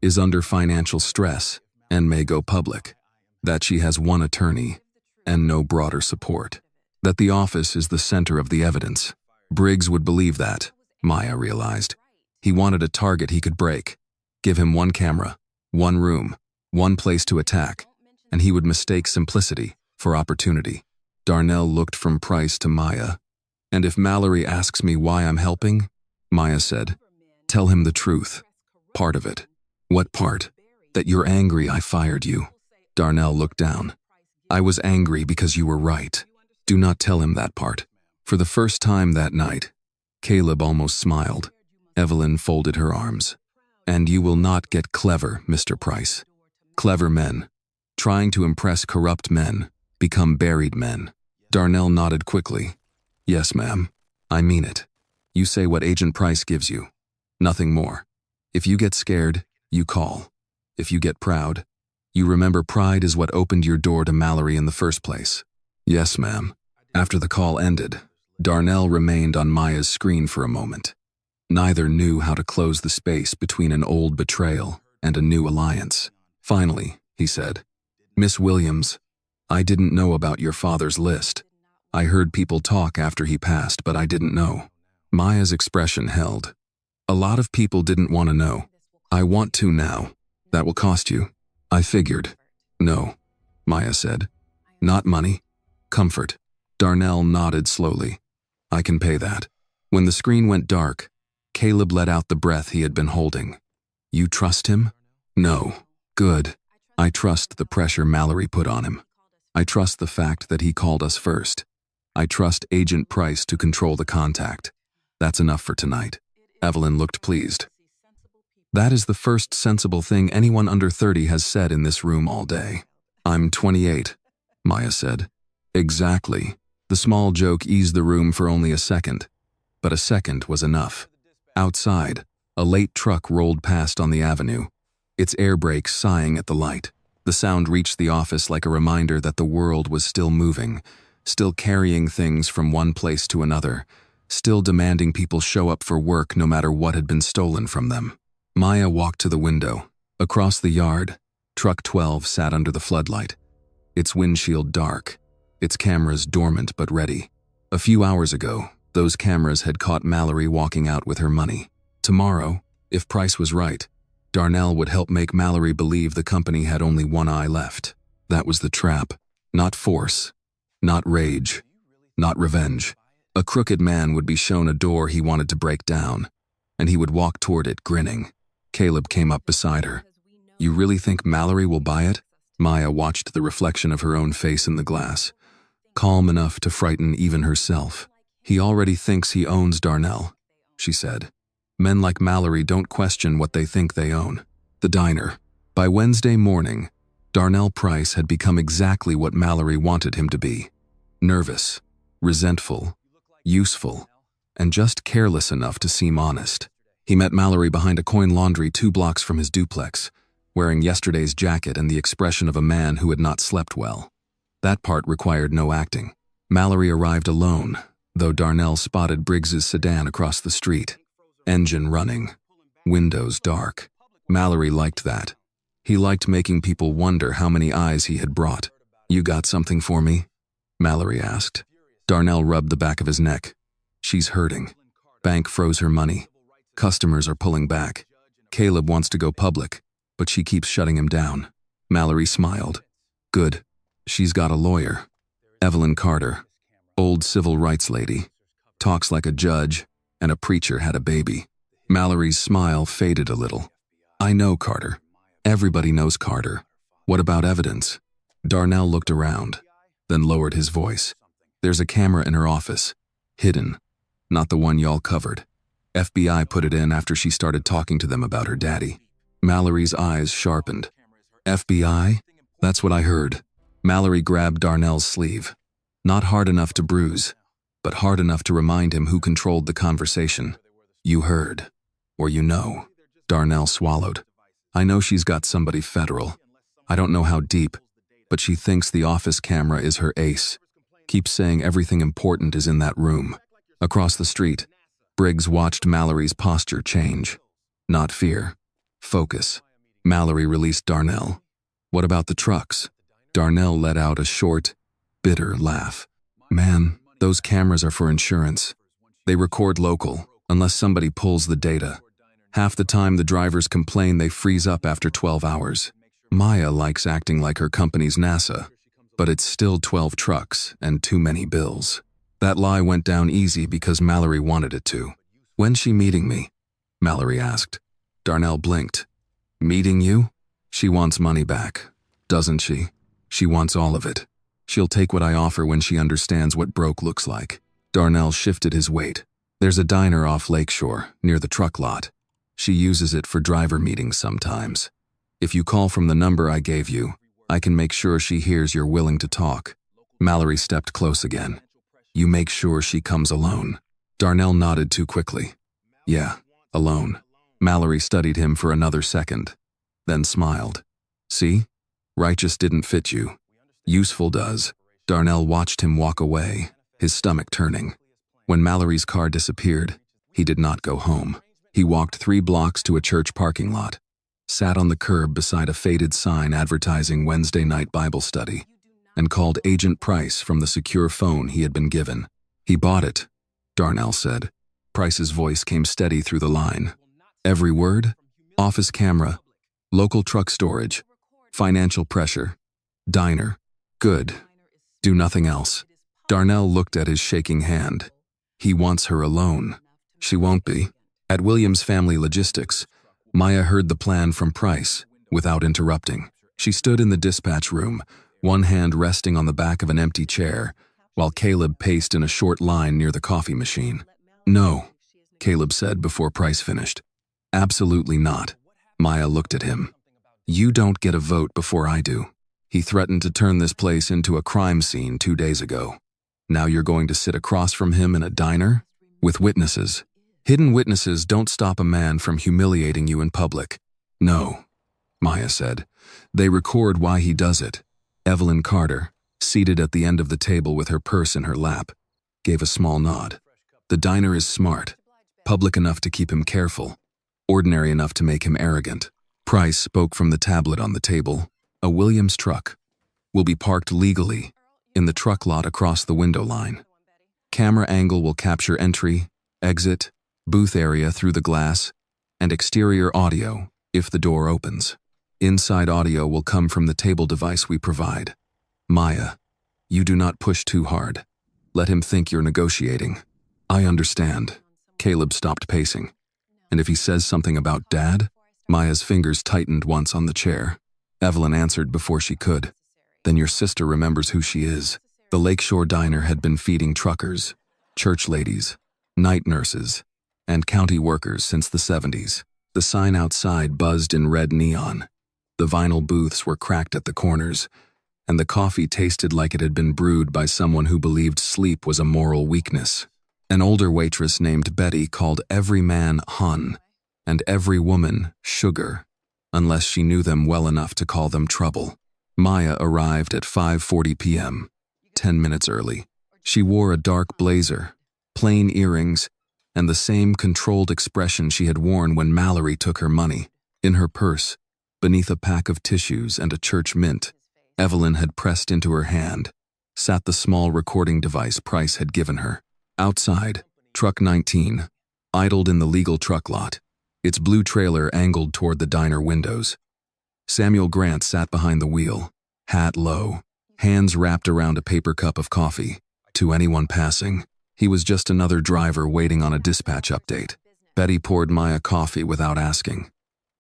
is under financial stress and may go public. That she has one attorney and no broader support. That the office is the center of the evidence. Briggs would believe that, Maya realized. He wanted a target he could break. Give him one camera, one room, one place to attack, and he would mistake simplicity for opportunity. Darnell looked from Price to Maya. And if Mallory asks me why I'm helping, Maya said, tell him the truth. Part of it. What part? That you're angry I fired you. Darnell looked down. I was angry because you were right. Do not tell him that part. For the first time that night, Caleb almost smiled. Evelyn folded her arms. And you will not get clever, Mr. Price. Clever men, trying to impress corrupt men, become buried men. Darnell nodded quickly. Yes, ma'am. I mean it. You say what Agent Price gives you. Nothing more. If you get scared, you call. If you get proud, you remember pride is what opened your door to Mallory in the first place. Yes, ma'am. After the call ended, Darnell remained on Maya's screen for a moment. Neither knew how to close the space between an old betrayal and a new alliance. Finally, he said, Miss Williams, I didn't know about your father's list. I heard people talk after he passed, but I didn't know. Maya's expression held. A lot of people didn't want to know. I want to now. That will cost you. I figured. No, Maya said. Not money. Comfort. Darnell nodded slowly. I can pay that. When the screen went dark, Caleb let out the breath he had been holding. You trust him? No. Good. I trust the pressure Mallory put on him. I trust the fact that he called us first. I trust Agent Price to control the contact. That's enough for tonight. Evelyn looked pleased. That is the first sensible thing anyone under 30 has said in this room all day. I'm 28, Maya said. Exactly. The small joke eased the room for only a second. But a second was enough. Outside, a late truck rolled past on the avenue, its air brakes sighing at the light. The sound reached the office like a reminder that the world was still moving, still carrying things from one place to another, still demanding people show up for work no matter what had been stolen from them. Maya walked to the window. Across the yard, Truck 12 sat under the floodlight, its windshield dark, its cameras dormant but ready. A few hours ago, those cameras had caught Mallory walking out with her money. Tomorrow, if Price was right, Darnell would help make Mallory believe the company had only one eye left. That was the trap. Not force, not rage, not revenge. A crooked man would be shown a door he wanted to break down, and he would walk toward it, grinning. Caleb came up beside her. "You really think Mallory will buy it?" Maya watched the reflection of her own face in the glass, calm enough to frighten even herself. "He already thinks he owns Darnell," she said. "Men like Mallory don't question what they think they own." The diner. By Wednesday morning, Darnell Price had become exactly what Mallory wanted him to be. Nervous, resentful, useful, and just careless enough to seem honest. He met Mallory behind a coin laundry 2 blocks from his duplex, wearing yesterday's jacket and the expression of a man who had not slept well. That part required no acting. Mallory arrived alone, though Darnell spotted Briggs's sedan across the street. Engine running, windows dark. Mallory liked that. He liked making people wonder how many eyes he had brought. "You got something for me?" Mallory asked. Darnell rubbed the back of his neck. "She's hurting. Bank froze her money. Customers are pulling back. Caleb wants to go public, but she keeps shutting him down." Mallory smiled. "Good. She's got a lawyer. Evelyn Carter, old civil rights lady. Talks like a judge, and a preacher had a baby." Mallory's smile faded a little. "I know Carter. Everybody knows Carter. What about evidence?" Darnell looked around, then lowered his voice. "There's a camera in her office. Hidden. Not the one y'all covered. FBI put it in after she started talking to them about her daddy." Mallory's eyes sharpened. "FBI? That's what I heard." Mallory grabbed Darnell's sleeve. Not hard enough to bruise, but hard enough to remind him who controlled the conversation. "You heard. Or you know." Darnell swallowed. "I know she's got somebody federal. I don't know how deep, but she thinks the office camera is her ace. Keeps saying everything important is in that room." Across the street, Briggs watched Mallory's posture change. Not fear. Focus. Mallory released Darnell. "What about the trucks?" Darnell let out a short, bitter laugh. "Man, those cameras are for insurance. They record local, unless somebody pulls the data. Half the time the drivers complain they freeze up after 12 hours. Maya likes acting like her company's NASA, but it's still 12 trucks and too many bills." That lie went down easy because Mallory wanted it to. "When's she meeting me?" Mallory asked. Darnell blinked. "Meeting you? She wants money back, doesn't she? She wants all of it. She'll take what I offer when she understands what broke looks like." Darnell shifted his weight. "There's a diner off Lakeshore, near the truck lot. She uses it for driver meetings sometimes. If you call from the number I gave you, I can make sure she hears you're willing to talk." Mallory stepped close again. "You make sure she comes alone." Darnell nodded too quickly. "Yeah, alone." Mallory studied him for another second, then smiled. "See? Righteous didn't fit you. Useful does." Darnell watched him walk away, his stomach turning. When Mallory's car disappeared, he did not go home. He walked 3 blocks to a church parking lot, sat on the curb beside a faded sign advertising Wednesday night Bible study, and called Agent Price from the secure phone he had been given. "He bought it," Darnell said. Price's voice came steady through the line. "Every word? Office camera, local truck storage, financial pressure, diner. Good. Do nothing else." Darnell looked at his shaking hand. "He wants her alone." "She won't be." At Williams Family Logistics, Maya heard the plan from Price, without interrupting. She stood in the dispatch room, one hand resting on the back of an empty chair, while Caleb paced in a short line near the coffee machine. "No," Caleb said before Price finished. "Absolutely not." Maya looked at him. "You don't get a vote before I do. He threatened to turn this place into a crime scene 2 days ago. Now you're going to sit across from him in a diner? With witnesses. Hidden witnesses don't stop a man from humiliating you in public." "No," Maya said. "They record why he does it." Evelyn Carter, seated at the end of the table with her purse in her lap, gave a small nod. The diner is smart, public enough to keep him careful, ordinary enough to make him arrogant. Price spoke from the tablet on the table. A Williams truck will be parked legally in the truck lot across the window line. Camera angle will capture entry, exit, booth area through the glass, and exterior audio if the door opens. Inside audio will come from the table device we provide. Maya, you do not push too hard. Let him think you're negotiating. I understand. Caleb stopped pacing. And if he says something about Dad? Maya's fingers tightened once on the chair. Evelyn answered before she could. Then your sister remembers who she is. The Lakeshore Diner had been feeding truckers, church ladies, night nurses, and county workers since the 70s. The sign outside buzzed in red neon. The vinyl booths were cracked at the corners, and the coffee tasted like it had been brewed by someone who believed sleep was a moral weakness. An older waitress named Betty called every man Hun, and every woman Sugar, unless she knew them well enough to call them trouble. Maya arrived at 5:40 p.m., 10 minutes early. She wore a dark blazer, plain earrings, and the same controlled expression she had worn when Mallory took her money. In her purse, beneath a pack of tissues and a church mint, Evelyn had pressed into her hand, sat the small recording device Price had given her. Outside, Truck 19 idled in the legal truck lot, its blue trailer angled toward the diner windows. Samuel Grant sat behind the wheel, hat low, hands wrapped around a paper cup of coffee. To anyone passing, he was just another driver waiting on a dispatch update. Betty poured Maya coffee without asking.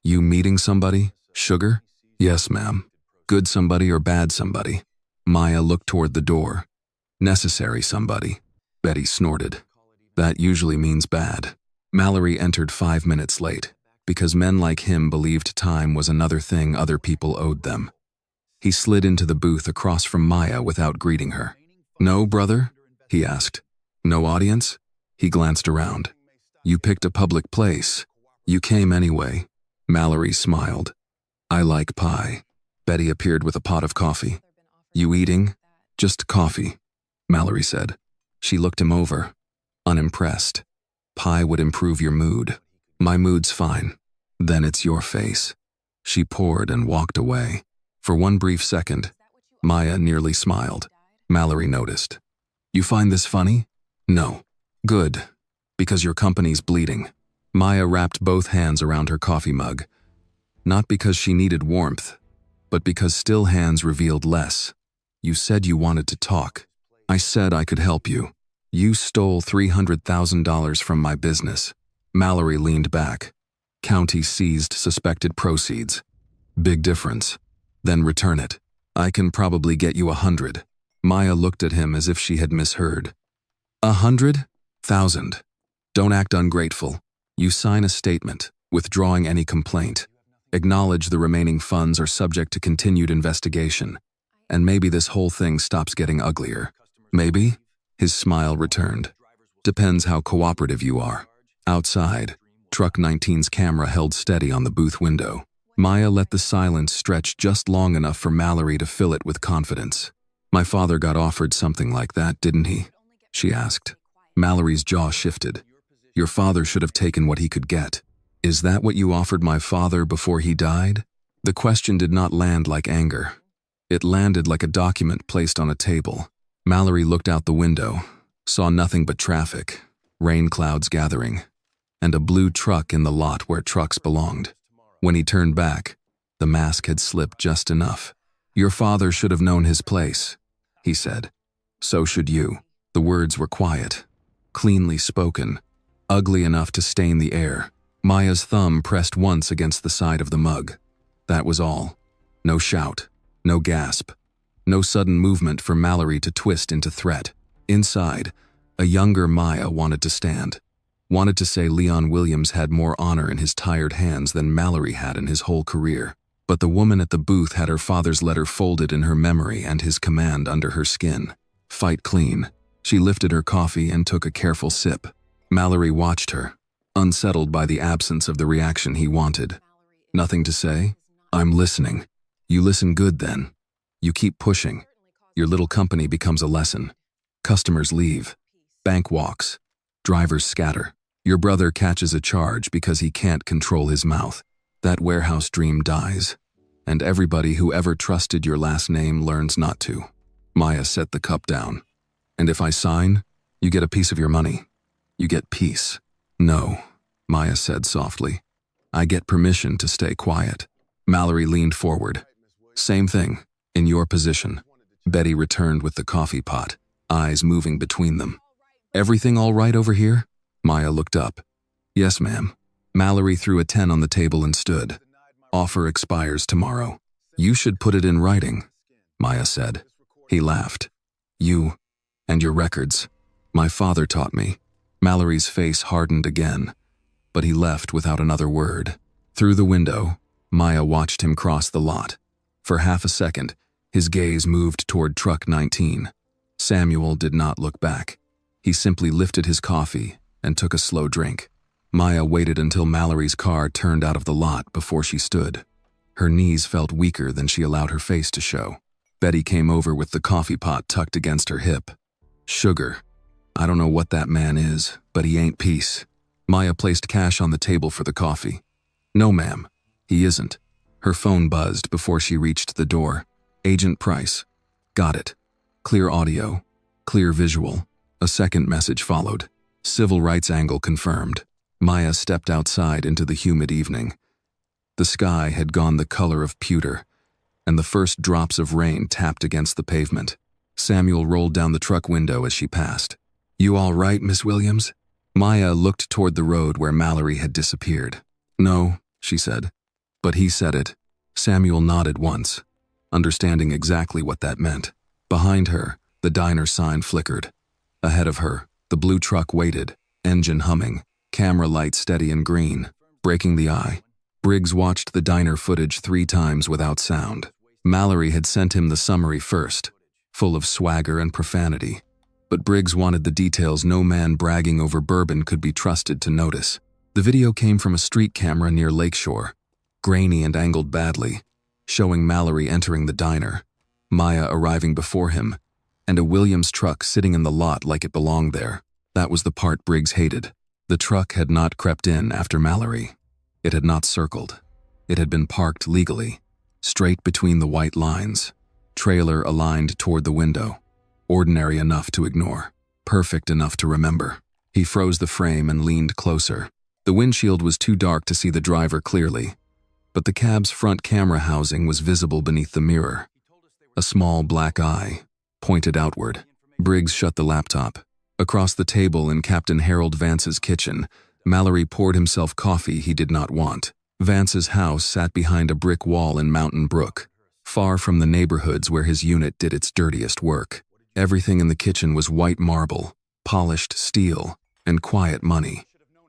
You meeting somebody, Sugar? Yes, ma'am. Good somebody or bad somebody? Maya looked toward the door. Necessary somebody. Betty snorted. That usually means bad. Mallory entered 5 minutes late, because men like him believed time was another thing other people owed them. He slid into the booth across from Maya without greeting her. No, brother? He asked. No audience? He glanced around. You picked a public place. You came anyway. Mallory smiled. I like pie. Betty appeared with a pot of coffee. You eating? Just coffee, Mallory said. She looked him over, unimpressed. Pie would improve your mood. My mood's fine. Then it's your face. She poured and walked away. For one brief second, Maya nearly smiled. Mallory noticed. You find this funny? No. Good. Because your company's bleeding. Maya wrapped both hands around her coffee mug. Not because she needed warmth, but because still hands revealed less. You said you wanted to talk. I said I could help you. You stole $300,000 from my business. Mallory leaned back. County seized suspected proceeds. Big difference. Then return it. I can probably get you 100. Maya looked at him as if she had misheard. 100,000. Don't act ungrateful. You sign a statement, withdrawing any complaint. Acknowledge the remaining funds are subject to continued investigation. And maybe this whole thing stops getting uglier. Maybe? His smile returned. Depends how cooperative you are. Outside, Truck 19's camera held steady on the booth window. Maya let the silence stretch just long enough for Mallory to fill it with confidence. My father got offered something like that, didn't he? She asked. Mallory's jaw shifted. Your father should have taken what he could get. Is that what you offered my father before he died? The question did not land like anger. It landed like a document placed on a table. Mallory looked out the window, saw nothing but traffic, rain clouds gathering, and a blue truck in the lot where trucks belonged. When he turned back, the mask had slipped just enough. Your father should have known his place, he said. So should you. The words were quiet, cleanly spoken, ugly enough to stain the air. Maya's thumb pressed once against the side of the mug. That was all. No shout, no gasp, no sudden movement for Mallory to twist into threat. Inside, a younger Maya wanted to stand, wanted to say Leon Williams had more honor in his tired hands than Mallory had in his whole career. But the woman at the booth had her father's letter folded in her memory and his command under her skin. Fight clean. She lifted her coffee and took a careful sip. Mallory watched her, unsettled by the absence of the reaction he wanted. Nothing to say? I'm listening. You listen good then. You keep pushing. Your little company becomes a lesson. Customers leave. Bank walks. Drivers scatter. Your brother catches a charge because he can't control his mouth. That warehouse dream dies. And everybody who ever trusted your last name learns not to. Maya set the cup down. And if I sign, you get a piece of your money. You get peace. No, Maya said softly. I get permission to stay quiet. Mallory leaned forward. Same thing, in your position. Betty returned with the coffee pot, eyes moving between them. Everything all right over here? Maya looked up. Yes, ma'am. Mallory threw a 10 on the table and stood. Offer expires tomorrow. You should put it in writing, Maya said. He laughed. You and your records. My father taught me. Mallory's face hardened again, but he left without another word. Through the window, Maya watched him cross the lot. For half a second, his gaze moved toward truck 19. Samuel did not look back. He simply lifted his coffee and took a slow drink. Maya waited until Mallory's car turned out of the lot before she stood. Her knees felt weaker than she allowed her face to show. Betty came over with the coffee pot tucked against her hip. Sugar. I don't know what that man is, but he ain't peace. Maya placed cash on the table for the coffee. No, ma'am, he isn't. Her phone buzzed before she reached the door. Agent Price. Got it. Clear audio. Clear visual. A second message followed. Civil rights angle confirmed. Maya stepped outside into the humid evening. The sky had gone the color of pewter, and the first drops of rain tapped against the pavement. Samuel rolled down the truck window as she passed. You all right, Miss Williams? Maya looked toward the road where Mallory had disappeared. No, she said. But he said it. Samuel nodded once, understanding exactly what that meant. Behind her, the diner sign flickered. Ahead of her, the blue truck waited, engine humming, camera light steady and green, breaking the eye. Briggs watched the diner footage 3 times without sound. Mallory had sent him the summary first, full of swagger and profanity. But Briggs wanted the details no man bragging over bourbon could be trusted to notice. The video came from a street camera near Lakeshore, grainy and angled badly, showing Mallory entering the diner, Maya arriving before him, and a Williams truck sitting in the lot like it belonged there. That was the part Briggs hated. The truck had not crept in after Mallory. It had not circled. It had been parked legally, straight between the white lines, trailer aligned toward the window. Ordinary enough to ignore, perfect enough to remember. He froze the frame and leaned closer. The windshield was too dark to see the driver clearly, but the cab's front camera housing was visible beneath the mirror. A small black eye pointed outward. Briggs shut the laptop. Across the table in Captain Harold Vance's kitchen, Mallory poured himself coffee he did not want. Vance's house sat behind a brick wall in Mountain Brook, far from the neighborhoods where his unit did its dirtiest work. Everything in the kitchen was white marble, polished steel, and quiet money.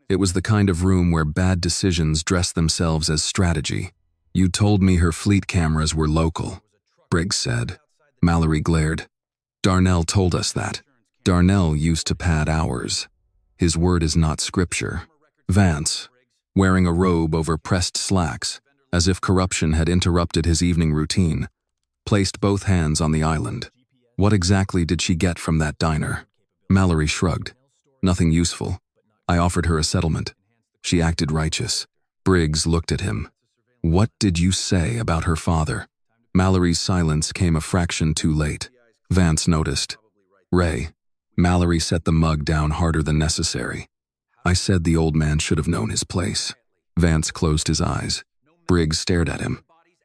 It was the kind of room where bad decisions dressed themselves as strategy. You told me her fleet cameras were local, Briggs said. Mallory glared. Darnell told us that. Darnell used to pad hours. His word is not scripture. Vance, wearing a robe over pressed slacks, as if corruption had interrupted his evening routine, placed both hands on the island. What exactly did she get from that diner? Mallory shrugged. Nothing useful. I offered her a settlement. She acted righteous. Briggs looked at him. What did you say about her father? Mallory's silence came a fraction too late. Vance noticed. Ray. Mallory set the mug down harder than necessary. I said the old man should have known his place. Vance closed his eyes. Briggs stared at him.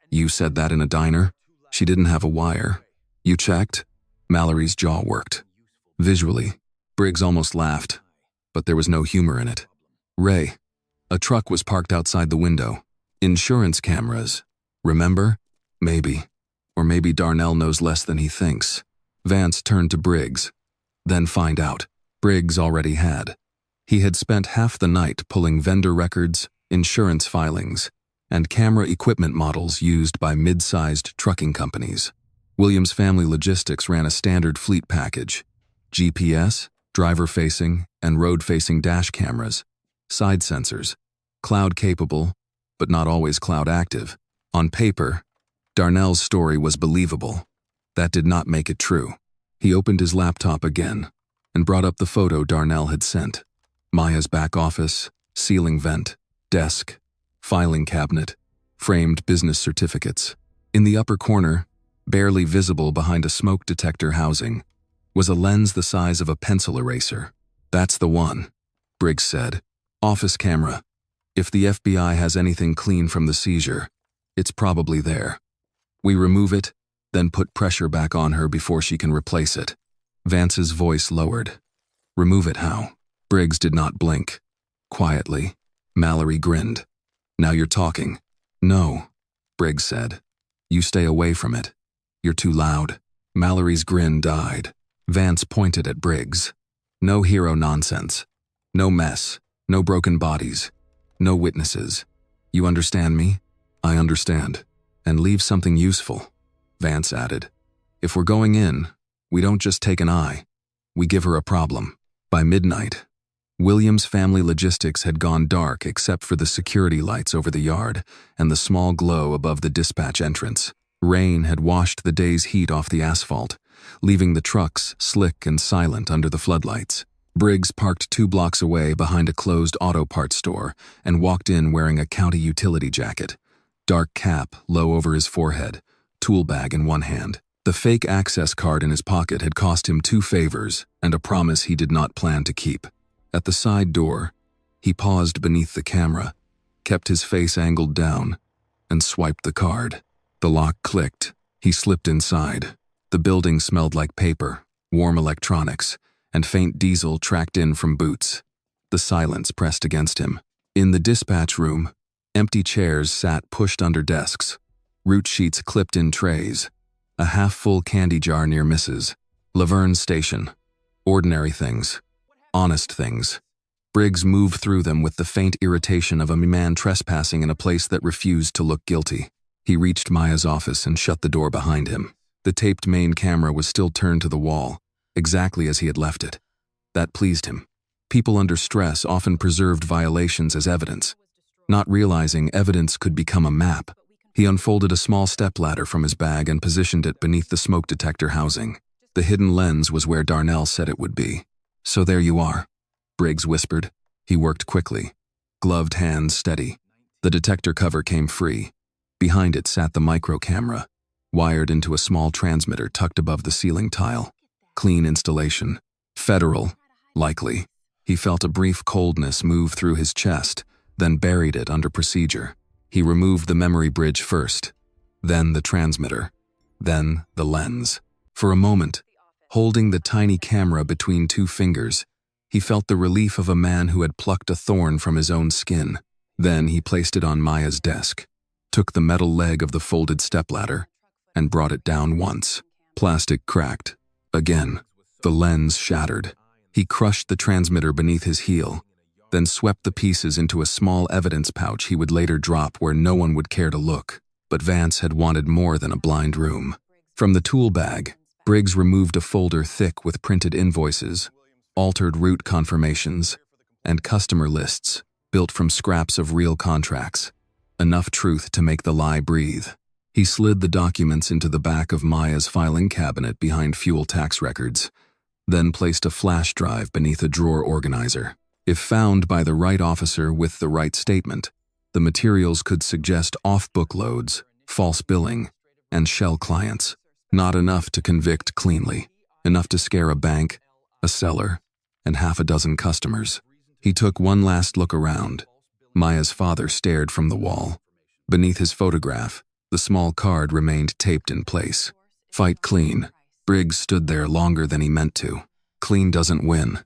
You said that in a diner? She didn't have a wire. You checked? Mallory's jaw worked. Visually, Briggs almost laughed, but there was no humor in it. Ray. A truck was parked outside the window. Insurance cameras. Remember? Maybe. Or maybe Darnell knows less than he thinks. Vance turned to Briggs. Then find out. Briggs already had. He had spent half the night pulling vendor records, insurance filings, and camera equipment models used by mid-sized trucking companies. Williams Family Logistics ran a standard fleet package: GPS, driver-facing, and road-facing dash cameras, side sensors, cloud-capable, but not always cloud-active. On paper, Darnell's story was believable. That did not make it true. He opened his laptop again and brought up the photo Darnell had sent. Maya's back office, ceiling vent, desk, filing cabinet, framed business certificates. In the upper corner, barely visible behind a smoke detector housing, was a lens the size of a pencil eraser. "That's the one," Briggs said. "Office camera. If the FBI has anything clean from the seizure, it's probably there. We remove it, then put pressure back on her before she can replace it." Vance's voice lowered. "Remove it how?" Briggs did not blink. Quietly, Mallory grinned. "Now you're talking." "No," Briggs said. "You stay away from it. You're too loud." Mallory's grin died. Vance pointed at Briggs. "No hero nonsense. No mess. No broken bodies. No witnesses. You understand me?" "I understand. And leave something useful," Vance added. "If we're going in, we don't just take an eye. We give her a problem." By midnight, Williams' family logistics had gone dark except for the security lights over the yard and the small glow above the dispatch entrance. Rain had washed the day's heat off the asphalt, leaving the trucks slick and silent under the floodlights. Briggs parked 2 blocks away behind a closed auto parts store and walked in wearing a county utility jacket, dark cap low over his forehead, tool bag in one hand. The fake access card in his pocket had cost him 2 favors and a promise he did not plan to keep. At the side door, he paused beneath the camera, kept his face angled down, and swiped the card. The lock clicked. He slipped inside. The building smelled like paper, warm electronics, and faint diesel tracked in from boots. The silence pressed against him. In the dispatch room, empty chairs sat pushed under desks, root sheets clipped in trays, a half-full candy jar near Mrs. Laverne's station. Ordinary things. Honest things. Briggs moved through them with the faint irritation of a man trespassing in a place that refused to look guilty. He reached Maya's office and shut the door behind him. The taped main camera was still turned to the wall, exactly as he had left it. That pleased him. People under stress often preserved violations as evidence. Not realizing evidence could become a map, he unfolded a small stepladder from his bag and positioned it beneath the smoke detector housing. The hidden lens was where Darnell said it would be. "So there you are," Briggs whispered. He worked quickly, gloved hands steady. The detector cover came free. Behind it sat the micro camera, wired into a small transmitter tucked above the ceiling tile. Clean installation. Federal, likely. He felt a brief coldness move through his chest, then buried it under procedure. He removed the memory bridge first, then the transmitter, then the lens. For a moment, holding the tiny camera between 2 fingers, he felt the relief of a man who had plucked a thorn from his own skin. Then he placed it on Maya's desk, took the metal leg of the folded stepladder, and brought it down once. Plastic cracked. Again. The lens shattered. He crushed the transmitter beneath his heel, then swept the pieces into a small evidence pouch he would later drop where no one would care to look. But Vance had wanted more than a blind room. From the tool bag, Briggs removed a folder thick with printed invoices, altered route confirmations, and customer lists built from scraps of real contracts. Enough truth to make the lie breathe. He slid the documents into the back of Maya's filing cabinet behind fuel tax records, then placed a flash drive beneath a drawer organizer. If found by the right officer with the right statement, the materials could suggest off-book loads, false billing, and shell clients. Not enough to convict cleanly, enough to scare a bank, a seller, and half a dozen customers. He took one last look around. Maya's father stared from the wall. Beneath his photograph, the small card remained taped in place. "Fight clean." Briggs stood there longer than he meant to. "Clean doesn't win,"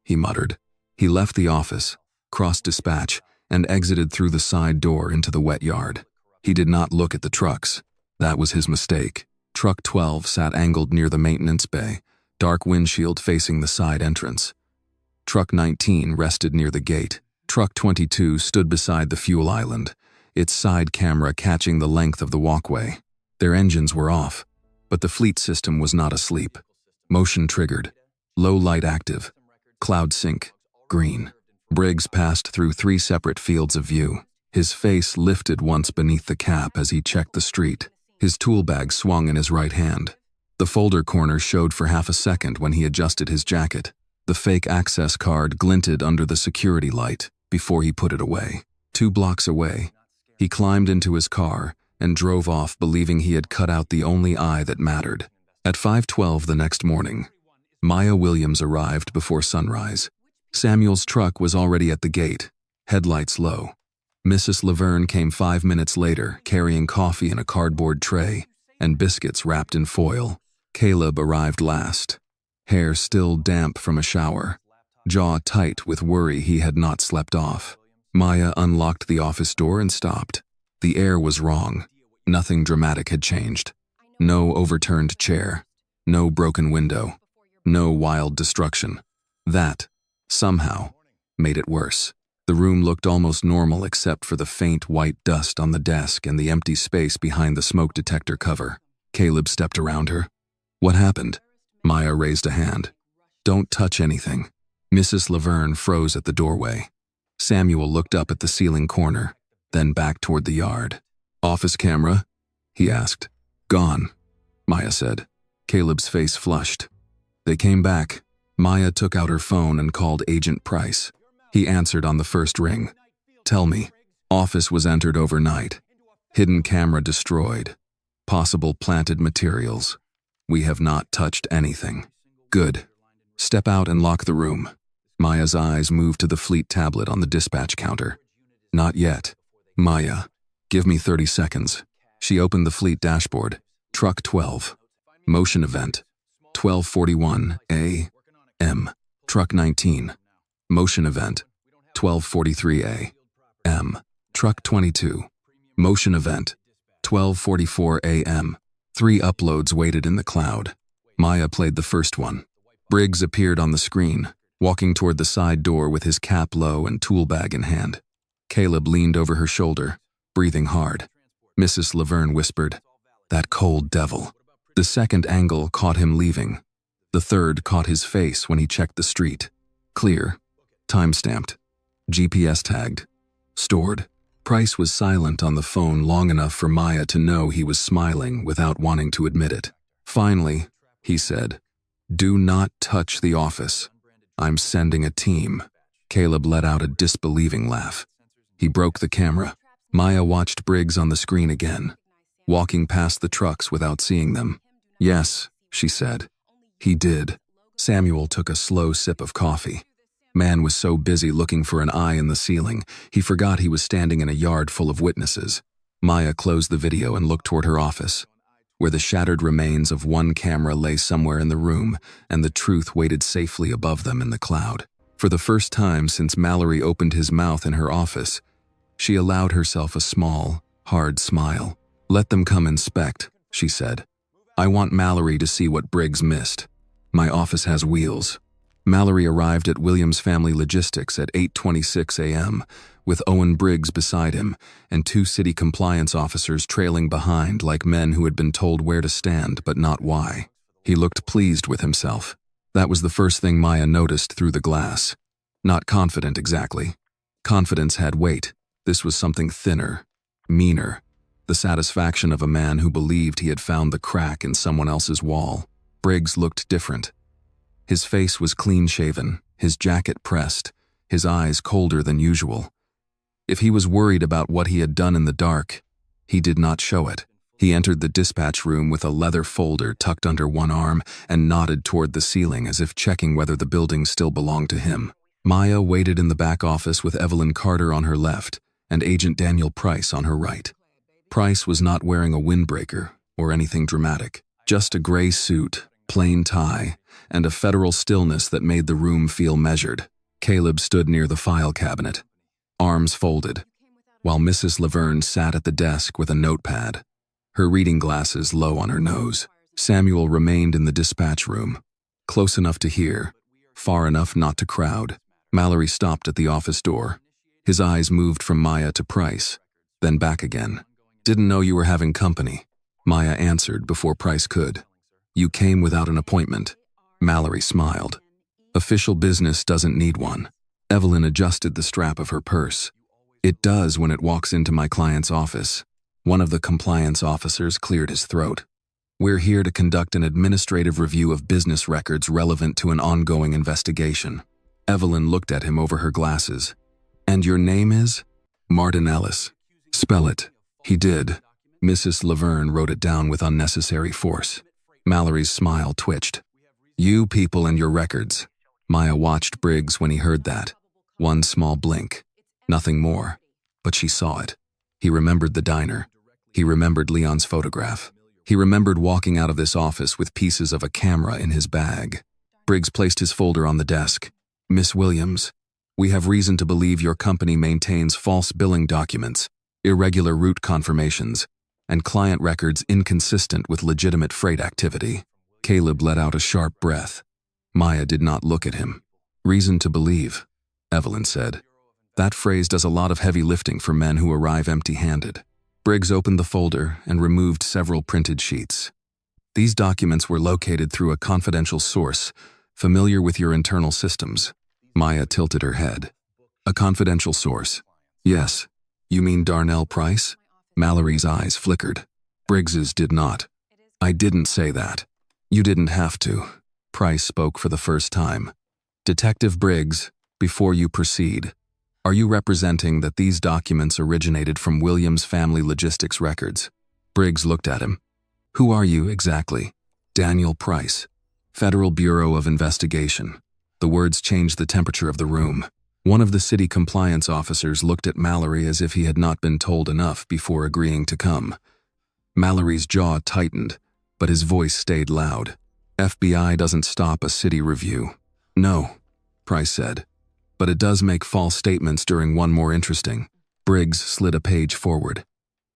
he muttered. He left the office, crossed dispatch, and exited through the side door into the wet yard. He did not look at the trucks. That was his mistake. Truck 12 sat angled near the maintenance bay, dark windshield facing the side entrance. Truck 19 rested near the gate. Truck 22 stood beside the fuel island, its side camera catching the length of the walkway. Their engines were off, but the fleet system was not asleep. Motion triggered, low light active, cloud sync, green. Briggs passed through 3 separate fields of view. His face lifted once beneath the cap as he checked the street. His tool bag swung in his right hand. The folder corner showed for half a second when he adjusted his jacket. The fake access card glinted under the security light before he put it away. 2 blocks away, he climbed into his car and drove off believing he had cut out the only eye that mattered. At 5:12 the next morning, Maya Williams arrived before sunrise. Samuel's truck was already at the gate, headlights low. Mrs. Laverne came 5 minutes later, carrying coffee in a cardboard tray and biscuits wrapped in foil. Caleb arrived last, hair still damp from a shower, jaw tight with worry he had not slept off. Maya unlocked the office door and stopped. The air was wrong. Nothing dramatic had changed. No overturned chair, no broken window, no wild destruction. That, somehow, made it worse. The room looked almost normal except for the faint white dust on the desk and the empty space behind the smoke detector cover. Caleb stepped around her. "What happened?" Maya raised a hand. "Don't touch anything." Mrs. Laverne froze at the doorway. Samuel looked up at the ceiling corner, then back toward the yard. "Office camera?" he asked. "Gone," Maya said. Caleb's face flushed. They came back. Maya took out her phone and called Agent Price. He answered on the first ring. "Tell me." "Office was entered overnight. Hidden camera destroyed. Possible planted materials. We have not touched anything." "Good. Step out and lock the room." Maya's eyes moved to the fleet tablet on the dispatch counter. "Not yet." "Maya, give me 30 seconds." She opened the fleet dashboard. Truck 12. Motion event. 12:41 a.m. Truck 19. Motion event. 12:43 a.m. Truck 22. Motion event. 12:44 a.m. 3 uploads waited in the cloud. Maya played the first one. Briggs appeared on the screen, walking toward the side door with his cap low and tool bag in hand. Caleb leaned over her shoulder, breathing hard. Mrs. Laverne whispered, "That cold devil." The second angle caught him leaving. The third caught his face when he checked the street. Clear. Time-stamped. GPS tagged. Stored. Price was silent on the phone long enough for Maya to know he was smiling without wanting to admit it. Finally, he said, "Do not touch the office. I'm sending a team." Caleb let out a disbelieving laugh. He broke the camera. Maya watched Briggs on the screen again, walking past the trucks without seeing them. "Yes," she said. "He did." Samuel took a slow sip of coffee. Man was so busy looking for an eye in the ceiling, he forgot he was standing in a yard full of witnesses. Maya closed the video and looked toward her office, where the shattered remains of one camera lay somewhere in the room, and the truth waited safely above them in the cloud. For the first time since Mallory opened his mouth in her office, she allowed herself a small, hard smile. "Let them come inspect," she said. "I want Mallory to see what Briggs missed. My office has wheels." Mallory arrived at Williams Family Logistics at 8:26 a.m., with Owen Briggs beside him and 2 city compliance officers trailing behind like men who had been told where to stand but not why. He looked pleased with himself. That was the first thing Maya noticed through the glass. Not confident exactly. Confidence had weight. This was something thinner, meaner, the satisfaction of a man who believed he had found the crack in someone else's wall. Briggs looked different. His face was clean-shaven, his jacket pressed, his eyes colder than usual. If he was worried about what he had done in the dark, he did not show it. He entered the dispatch room with a leather folder tucked under one arm and nodded toward the ceiling as if checking whether the building still belonged to him. Maya waited in the back office with Evelyn Carter on her left and Agent Daniel Price on her right. Price was not wearing a windbreaker or anything dramatic, just a gray suit, plain tie, and a federal stillness that made the room feel measured. Caleb stood near the file cabinet, arms folded, while Mrs. Laverne sat at the desk with a notepad, her reading glasses low on her nose. Samuel remained in the dispatch room, close enough to hear, far enough not to crowd. Mallory stopped at the office door. His eyes moved from Maya to Price, then back again. "Didn't know you were having company," Maya answered before Price could. "You came without an appointment." Mallory smiled. "Official business doesn't need one." Evelyn adjusted the strap of her purse. "It does when it walks into my client's office." One of the compliance officers cleared his throat. We're here to conduct an administrative review of business records relevant to an ongoing investigation. Evelyn looked at him over her glasses. And your name is? Martin Ellis. Spell it. He did. Mrs. Laverne wrote it down with unnecessary force. Mallory's smile twitched. You people and your records. Maya watched Briggs when he heard that. One small blink. Nothing more. But she saw it. He remembered the diner. He remembered Leon's photograph. He remembered walking out of this office with pieces of a camera in his bag. Briggs placed his folder on the desk. Miss Williams, we have reason to believe your company maintains false billing documents, irregular route confirmations, and client records inconsistent with legitimate freight activity. Caleb let out a sharp breath. Maya did not look at him. Reason to believe, Evelyn said. That phrase does a lot of heavy lifting for men who arrive empty-handed. Briggs opened the folder and removed several printed sheets. These documents were located through a confidential source, familiar with your internal systems. Maya tilted her head. A confidential source? Yes. You mean Darnell Price? Mallory's eyes flickered. Briggs's did not. I didn't say that. You didn't have to. Price spoke for the first time. Detective Briggs, before you proceed, are you representing that these documents originated from Williams' family logistics records? Briggs looked at him. Who are you exactly? Daniel Price, Federal Bureau of Investigation. The words changed the temperature of the room. One of the city compliance officers looked at Mallory as if he had not been told enough before agreeing to come. Mallory's jaw tightened, but his voice stayed loud. FBI doesn't stop a city review. No, Price said. But it does make false statements during one more interesting. Briggs slid a page forward.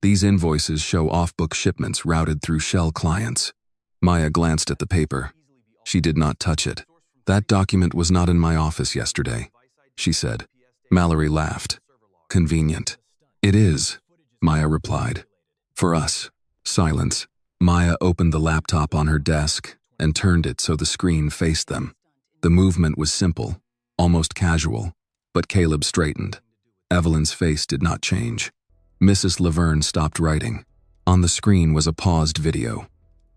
These invoices show off-book shipments routed through shell clients. Maya glanced at the paper. She did not touch it. That document was not in my office yesterday, she said. Mallory laughed. Convenient. It is, Maya replied. For us. Silence. Maya opened the laptop on her desk and turned it so the screen faced them. The movement was simple, almost casual, but Caleb straightened. Evelyn's face did not change. Mrs. Laverne stopped writing. On the screen was a paused video.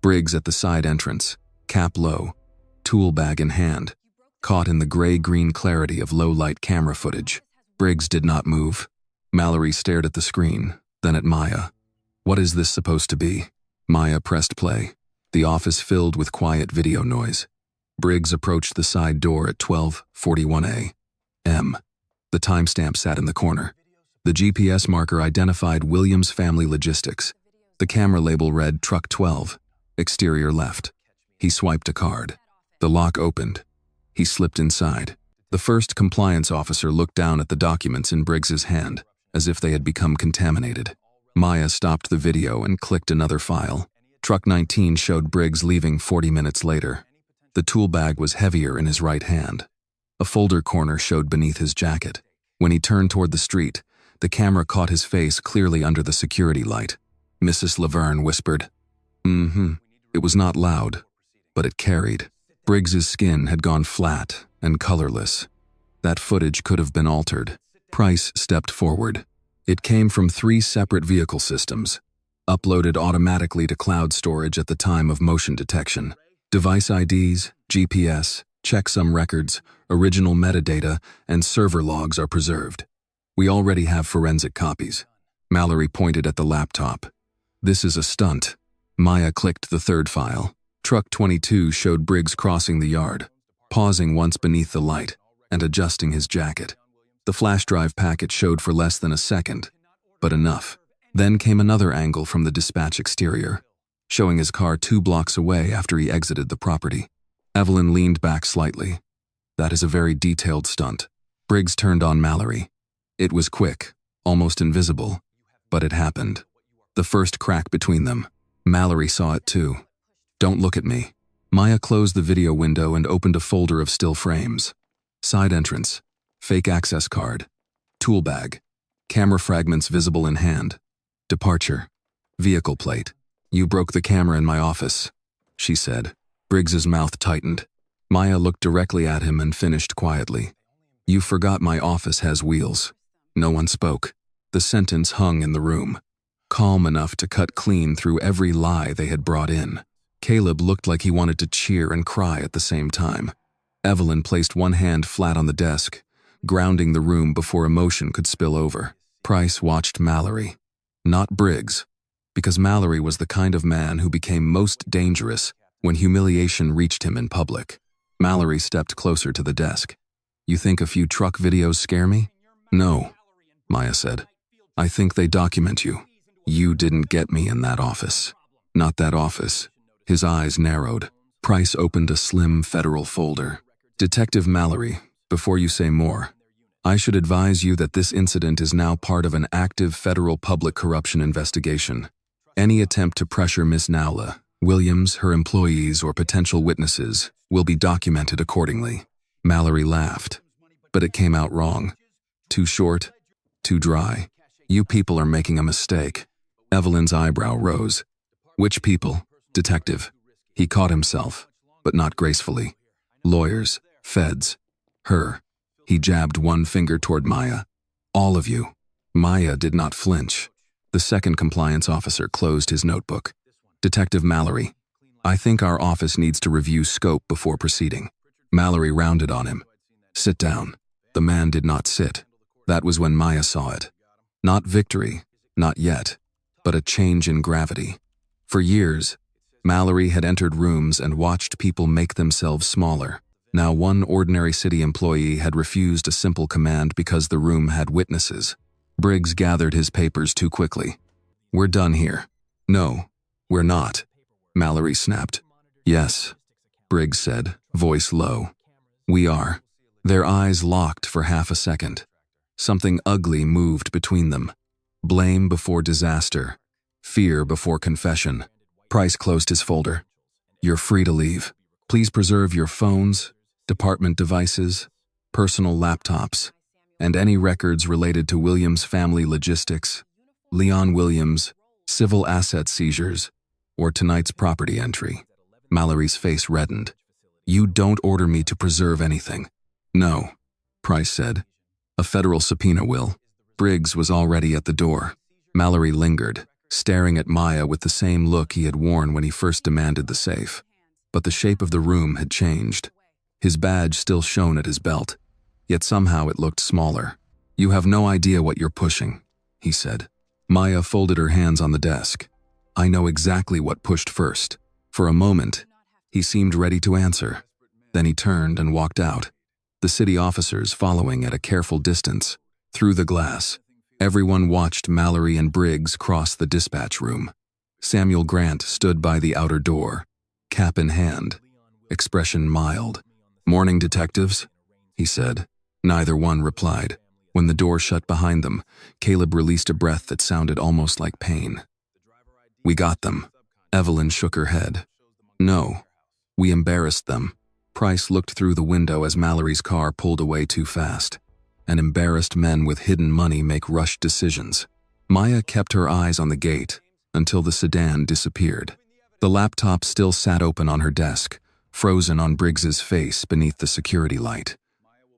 Briggs at the side entrance, cap low, tool bag in hand, caught in the gray-green clarity of low-light camera footage. Briggs did not move. Mallory stared at the screen, then at Maya. What is this supposed to be? Maya pressed play. The office filled with quiet video noise. Briggs approached the side door at 12:41 a.m. The timestamp sat in the corner. The GPS marker identified Williams Family Logistics. The camera label read Truck 12, exterior left. He swiped a card. The lock opened. He slipped inside. The first compliance officer looked down at the documents in Briggs's hand, as if they had become contaminated. Maya stopped the video and clicked another file. Truck 19 showed Briggs leaving 40 minutes later. The tool bag was heavier in his right hand. A folder corner showed beneath his jacket. When he turned toward the street, the camera caught his face clearly under the security light. Mrs. Laverne whispered, It was not loud, but it carried. Briggs's skin had gone flat and colorless. That footage could have been altered. Price stepped forward. It came from 3 separate vehicle systems, uploaded automatically to cloud storage at the time of motion detection. Device IDs, GPS, checksum records, original metadata, and server logs are preserved. We already have forensic copies. Mallory pointed at the laptop. This is a stunt. Maya clicked the third file. Truck 22 showed Briggs crossing the yard, pausing once beneath the light, and adjusting his jacket. The flash drive packet showed for less than a second, but enough. Then came another angle from the dispatch exterior, showing his car 2 blocks away after he exited the property. Evelyn leaned back slightly. That is a very detailed stunt. Briggs turned on Mallory. It was quick, almost invisible, but it happened. The first crack between them. Mallory saw it too. Don't look at me. Maya closed the video window and opened a folder of still frames. Side entrance, fake access card, tool bag, camera fragments visible in hand. Departure, vehicle plate. You broke the camera in my office, she said. Briggs's mouth tightened. Maya looked directly at him and finished quietly. You forgot my office has wheels. No one spoke. The sentence hung in the room, calm enough to cut clean through every lie they had brought in. Caleb looked like he wanted to cheer and cry at the same time. Evelyn placed one hand flat on the desk, grounding the room before emotion could spill over. Price watched Mallory, not Briggs, because Mallory was the kind of man who became most dangerous when humiliation reached him in public. Mallory stepped closer to the desk. "You think a few truck videos scare me?" "No," Maya said. "I think they document you. You didn't get me in that office." "Not that office." His eyes narrowed. Price opened a slim federal folder. "Detective Mallory, before you say more, I should advise you that this incident is now part of an active federal public corruption investigation. Any attempt to pressure Miss Nowla, Williams, her employees, or potential witnesses will be documented accordingly." Mallory laughed, but it came out wrong. Too short, too dry. "You people are making a mistake." Evelyn's eyebrow rose. "Which people, detective?" He caught himself, but not gracefully. "Lawyers, feds, her." He jabbed one finger toward Maya. "All of you." Maya did not flinch. The second compliance officer closed his notebook. "Detective Mallory, I think our office needs to review scope before proceeding." Mallory rounded on him. "Sit down." The man did not sit. That was when Maya saw it. Not victory, not yet, but a change in gravity. For years, Mallory had entered rooms and watched people make themselves smaller. Now one ordinary city employee had refused a simple command because the room had witnesses. Briggs gathered his papers too quickly. "We're done here." "No, we're not," Mallory snapped. "Yes," Briggs said, voice low. "We are." Their eyes locked for half a second. Something ugly moved between them. Blame before disaster. Fear before confession. Price closed his folder. "You're free to leave. Please preserve your phones, department devices, personal laptops, and any records related to Williams family logistics, Leon Williams, civil asset seizures, or tonight's property entry." Mallory's face reddened. "You don't order me to preserve anything." "No," Price said. "A federal subpoena will." Briggs was already at the door. Mallory lingered, staring at Maya with the same look he had worn when he first demanded the safe. But the shape of the room had changed. His badge still shone at his belt, yet somehow it looked smaller. "You have no idea what you're pushing," he said. Maya folded her hands on the desk. "I know exactly what pushed first." For a moment, he seemed ready to answer. Then he turned and walked out, the city officers following at a careful distance. Through the glass, everyone watched Mallory and Briggs cross the dispatch room. Samuel Grant stood by the outer door, cap in hand, expression mild. "Morning, detectives," he said. Neither one replied. When the door shut behind them, Caleb released a breath that sounded almost like pain. "We got them." Evelyn shook her head. "No, we embarrassed them." Price looked through the window as Mallory's car pulled away too fast. And embarrassed men with hidden money make rushed decisions. Maya kept her eyes on the gate until the sedan disappeared. The laptop still sat open on her desk, frozen on Briggs's face beneath the security light.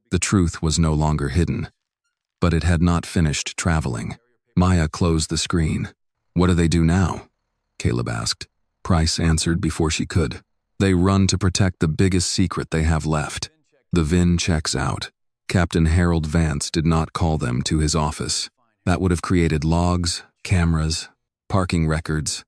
The truth was no longer hidden, but it had not finished traveling. Maya closed the screen. "What do they do now?" Caleb asked. Price answered before she could. "They run to protect the biggest secret they have left. The VIN checks out." Captain Harold Vance did not call them to his office. That would have created logs, cameras, parking records,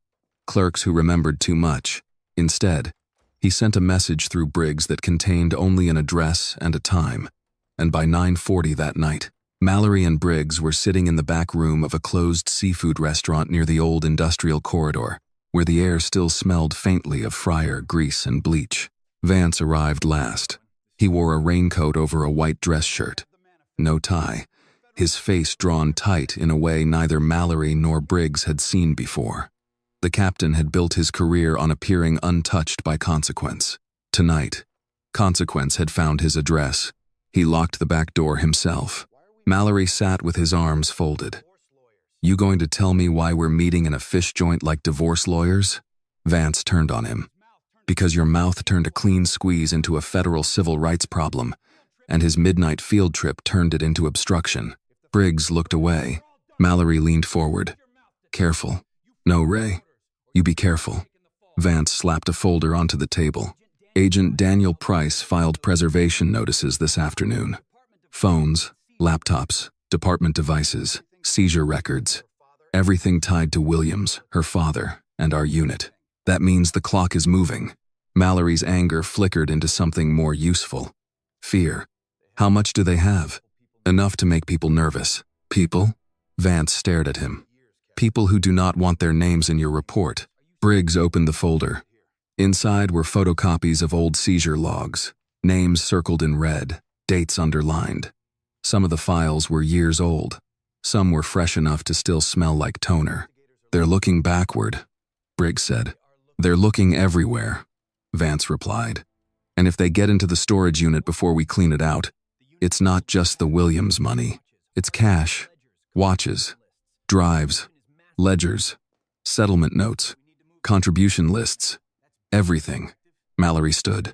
clerks who remembered too much. Instead, he sent a message through Briggs that contained only an address and a time. And by 9:40 that night, Mallory and Briggs were sitting in the back room of a closed seafood restaurant near the old industrial corridor, where the air still smelled faintly of fryer, grease, and bleach. Vance arrived last. He wore a raincoat over a white dress shirt. No tie, his face drawn tight in a way neither Mallory nor Briggs had seen before. The captain had built his career on appearing untouched by consequence. Tonight, consequence had found his address. He locked the back door himself. Mallory sat with his arms folded. "You going to tell me why we're meeting in a fish joint like divorce lawyers?" Vance turned on him. "Because your mouth turned a clean squeeze into a federal civil rights problem, and his midnight field trip turned it into obstruction." Briggs looked away. Mallory leaned forward. "Careful." "No, Ray. You be careful." Vance slapped a folder onto the table. Agent Daniel Price filed preservation notices this afternoon. Phones, laptops, department devices, seizure records. Everything tied to Williams, her father, and our unit. That means the clock is moving. Mallory's anger flickered into something more useful. Fear. How much do they have? Enough to make people nervous. People? Vance stared at him. People who do not want their names in your report. Briggs opened the folder. Inside were photocopies of old seizure logs, names circled in red, dates underlined. Some of the files were years old. Some were fresh enough to still smell like toner. They're looking backward, Briggs said. They're looking everywhere, Vance replied. And if they get into the storage unit before we clean it out, it's not just the Williams money. It's cash, watches, drives, ledgers, settlement notes, contribution lists, everything. Mallory stood.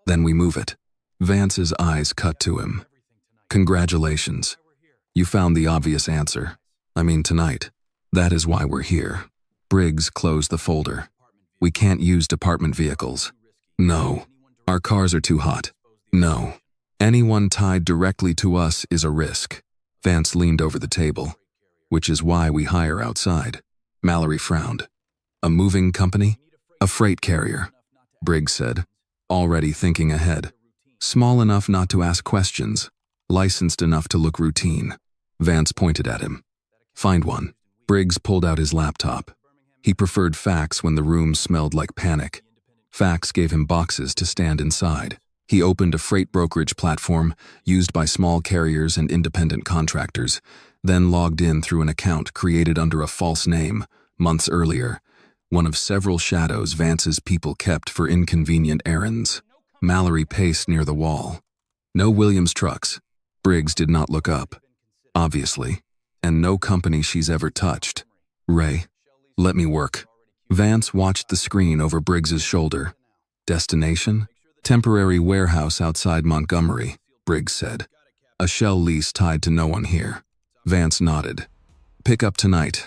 Then we move it. Vance's eyes cut to him. Congratulations. You found the obvious answer. I mean, tonight. That is why we're here. Briggs closed the folder. We can't use department vehicles. No. Our cars are too hot. No. Anyone tied directly to us is a risk. Vance leaned over the table. Which is why we hire outside. Mallory frowned. A moving company? A freight carrier, Briggs said, already thinking ahead. Small enough not to ask questions, licensed enough to look routine. Vance pointed at him. Find one. Briggs pulled out his laptop. He preferred fax when the room smelled like panic. Fax gave him boxes to stand inside. He opened a freight brokerage platform used by small carriers and independent contractors, then logged in through an account created under a false name, months earlier, one of several shadows Vance's people kept for inconvenient errands. Mallory paced near the wall. No Williams trucks. Briggs did not look up. Obviously. And no company she's ever touched. Ray, let me work. Vance watched the screen over Briggs's shoulder. Destination? Temporary warehouse outside Montgomery, Briggs said. A shell lease tied to no one here. Vance nodded. Pick up tonight.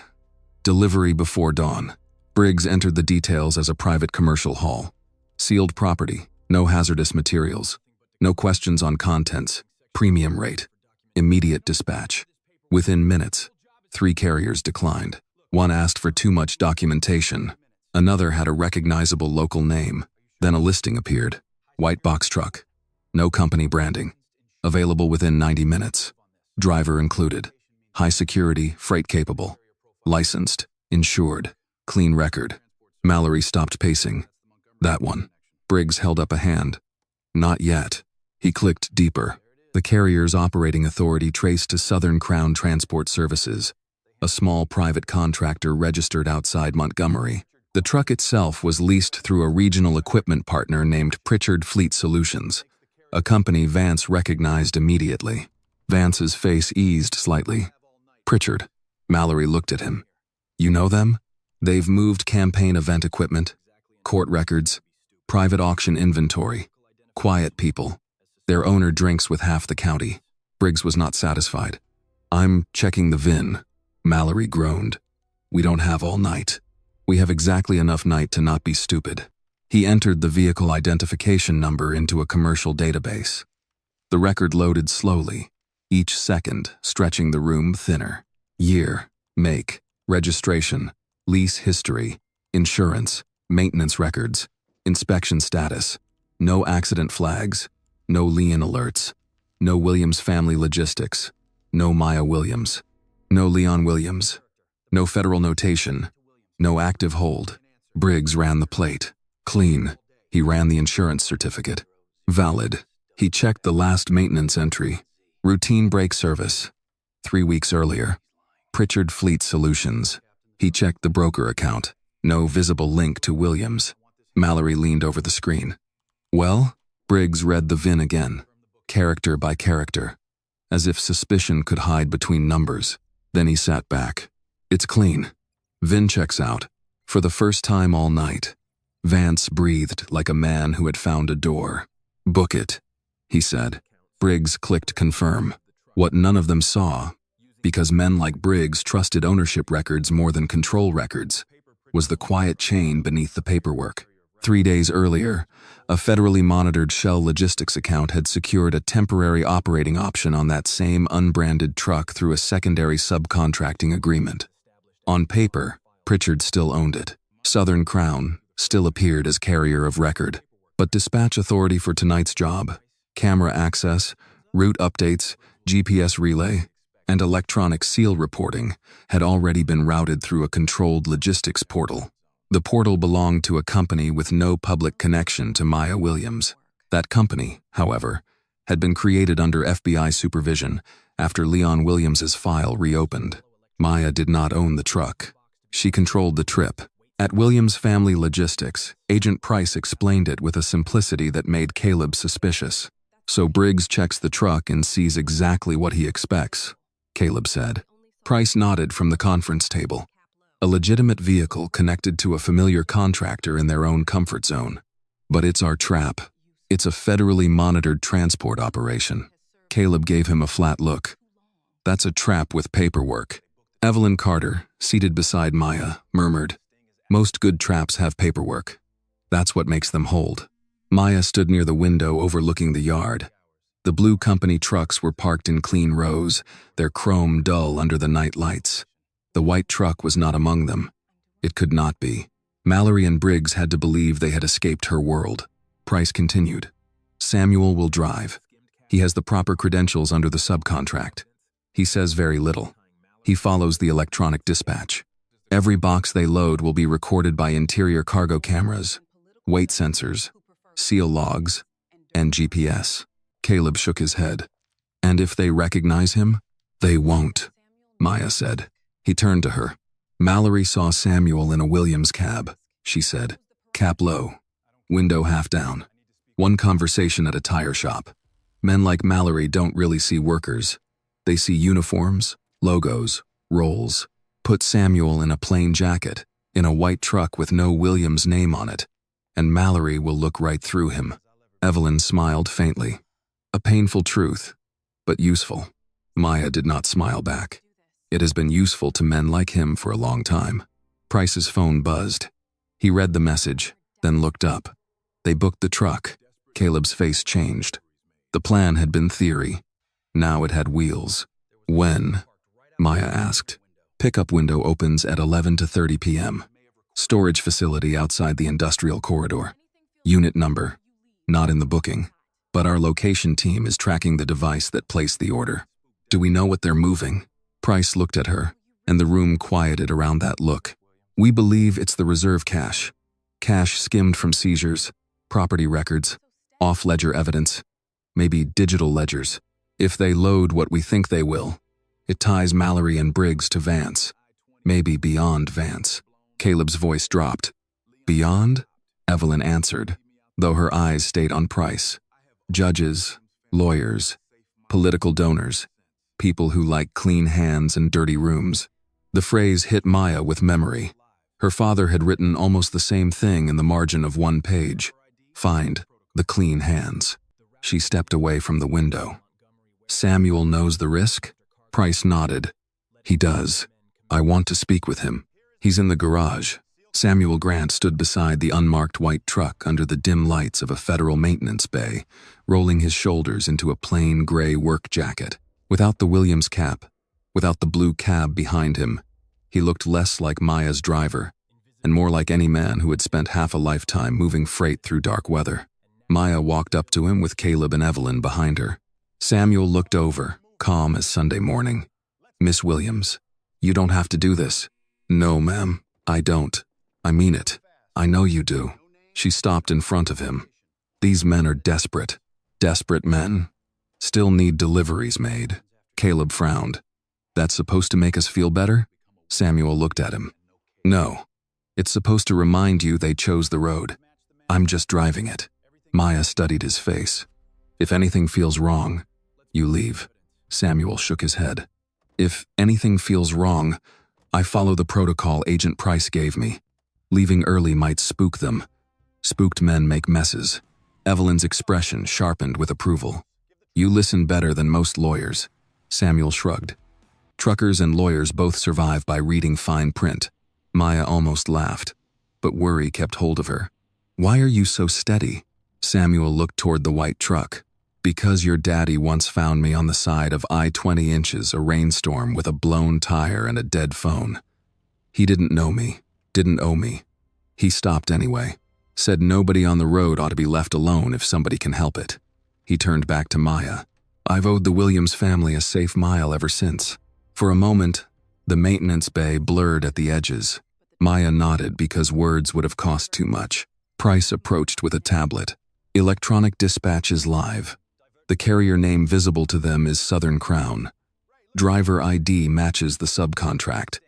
Delivery before dawn. Briggs entered the details as a private commercial hall. Sealed property, no hazardous materials. No questions on contents. Premium rate. Immediate dispatch. Within minutes, 3 carriers declined. One asked for too much documentation. Another had a recognizable local name. Then a listing appeared. White box truck. No company branding. Available within 90 minutes. Driver included. High security, freight capable. Licensed. Insured. Clean record. Mallory stopped pacing. That one. Briggs held up a hand. Not yet. He clicked deeper. The carrier's operating authority traced to Southern Crown Transport Services, a small private contractor registered outside Montgomery. The truck itself was leased through a regional equipment partner named Pritchard Fleet Solutions, a company Vance recognized immediately. Vance's face eased slightly. Pritchard. Mallory looked at him. You know them? They've moved campaign event equipment, court records, private auction inventory. Quiet people. Their owner drinks with half the county. Briggs was not satisfied. I'm checking the VIN. Mallory groaned. We don't have all night. We have exactly enough night to not be stupid. He entered the vehicle identification number into a commercial database. The record loaded slowly, each second stretching the room thinner. Year, make, registration, lease history, insurance, maintenance records, inspection status, no accident flags, no lien alerts, no Williams family logistics, no Maya Williams, no Leon Williams, no federal notation, no active hold. Briggs ran the plate. Clean. He ran the insurance certificate. Valid. He checked the last maintenance entry. Routine brake service. 3 weeks earlier. Pritchard Fleet Solutions. He checked the broker account. No visible link to Williams. Mallory leaned over the screen. Well? Briggs read the VIN again, character by character, as if suspicion could hide between numbers. Then he sat back. It's clean. VIN checks out. For the first time all night. Vance breathed like a man who had found a door. Book it, he said. Briggs clicked confirm. What none of them saw, because men like Briggs trusted ownership records more than control records. was the quiet chain beneath the paperwork. 3 days earlier, a federally monitored Shell Logistics account had secured a temporary operating option on that same unbranded truck through a secondary subcontracting agreement. On paper, Pritchard still owned it. Southern Crown still appeared as carrier of record. But dispatch authority for tonight's job, camera access, route updates, GPS relay, and electronic seal reporting had already been routed through a controlled logistics portal. The portal belonged to a company with no public connection to Maya Williams. That company, however, had been created under FBI supervision after Leon Williams's file reopened. Maya did not own the truck. She controlled the trip. At Williams Family Logistics, Agent Price explained it with a simplicity that made Caleb suspicious. So Briggs checks the truck and sees exactly what he expects, Caleb said. Price nodded from the conference table. A legitimate vehicle connected to a familiar contractor in their own comfort zone. But it's our trap. It's a federally monitored transport operation. Caleb gave him a flat look. That's a trap with paperwork. Evelyn Carter, seated beside Maya, murmured, "Most good traps have paperwork. That's what makes them hold." Maya stood near the window overlooking the yard. The blue company trucks were parked in clean rows, their chrome dull under the night lights. The white truck was not among them. It could not be. Mallory and Briggs had to believe they had escaped her world. Price continued. "Samuel will drive. He has the proper credentials under the subcontract. He says very little. He follows the electronic dispatch. Every box they load will be recorded by interior cargo cameras, weight sensors, seal logs, and GPS." Caleb shook his head. "And if they recognize him?" "They won't," Maya said. He turned to her. "Mallory saw Samuel in a Williams cab," she said. "Cap low, window half down. One conversation at a tire shop. Men like Mallory don't really see workers. They see uniforms, logos, roles. Put Samuel in a plain jacket, in a white truck with no Williams name on it, and Mallory will look right through him." Evelyn smiled faintly. A painful truth, but useful. Maya did not smile back. It has been useful to men like him for a long time. Price's phone buzzed. He read the message, then looked up. They booked the truck. Caleb's face changed. The plan had been theory. Now it had wheels. "When?" Maya asked. "Pickup window opens at 11 to 30 p.m. Storage facility outside the industrial corridor. Unit number. Not in the booking. But our location team is tracking the device that placed the order. Do we know what they're moving?" Price looked at her, and the room quieted around that look. "We believe it's the reserve cash. Cash skimmed from seizures, property records, off-ledger evidence, maybe digital ledgers. If they load what we think they will, it ties Mallory and Briggs to Vance. Maybe beyond Vance." Caleb's voice dropped. "Beyond?" Evelyn answered, though her eyes stayed on Price. "Judges, lawyers, political donors, people who like clean hands and dirty rooms." The phrase hit Maya with memory. Her father had written almost the same thing in the margin of one page. Find the clean hands. She stepped away from the window. "Samuel knows the risk?" Price nodded. "He does. I want to speak with him. He's in the garage." Samuel Grant stood beside the unmarked white truck under the dim lights of a federal maintenance bay, rolling his shoulders into a plain gray work jacket. Without the Williams cap, without the blue cab behind him, he looked less like Maya's driver, and more like any man who had spent half a lifetime moving freight through dark weather. Maya walked up to him with Caleb and Evelyn behind her. Samuel looked over, calm as Sunday morning. "Miss Williams, you don't have to do this." "No, ma'am, I don't. I mean it. I know you do." She stopped in front of him. "These men are desperate. Desperate men. Still need deliveries made." Caleb frowned. "That's supposed to make us feel better?" Samuel looked at him. "No. It's supposed to remind you they chose the road. I'm just driving it." Maya studied his face. "If anything feels wrong, you leave." Samuel shook his head. "If anything feels wrong, I follow the protocol Agent Price gave me. Leaving early might spook them. Spooked men make messes." Evelyn's expression sharpened with approval. "You listen better than most lawyers." Samuel shrugged. "Truckers and lawyers both survive by reading fine print. Maya almost laughed, but worry kept hold of her. "Why are you so steady?" Samuel looked toward the white truck. "Because your daddy once found me on the side of I-20 inches, a rainstorm with a blown tire and a dead phone. He didn't know me, didn't owe me. He stopped anyway. Said nobody on the road ought to be left alone if somebody can help it." He turned back to Maya. "I've owed the Williams family a safe mile ever since." For a moment, the maintenance bay blurred at the edges. Maya nodded because words would have cost too much. Price approached with a tablet. "Electronic dispatch is live. The carrier name visible to them is Southern Crown. Driver ID matches the subcontract.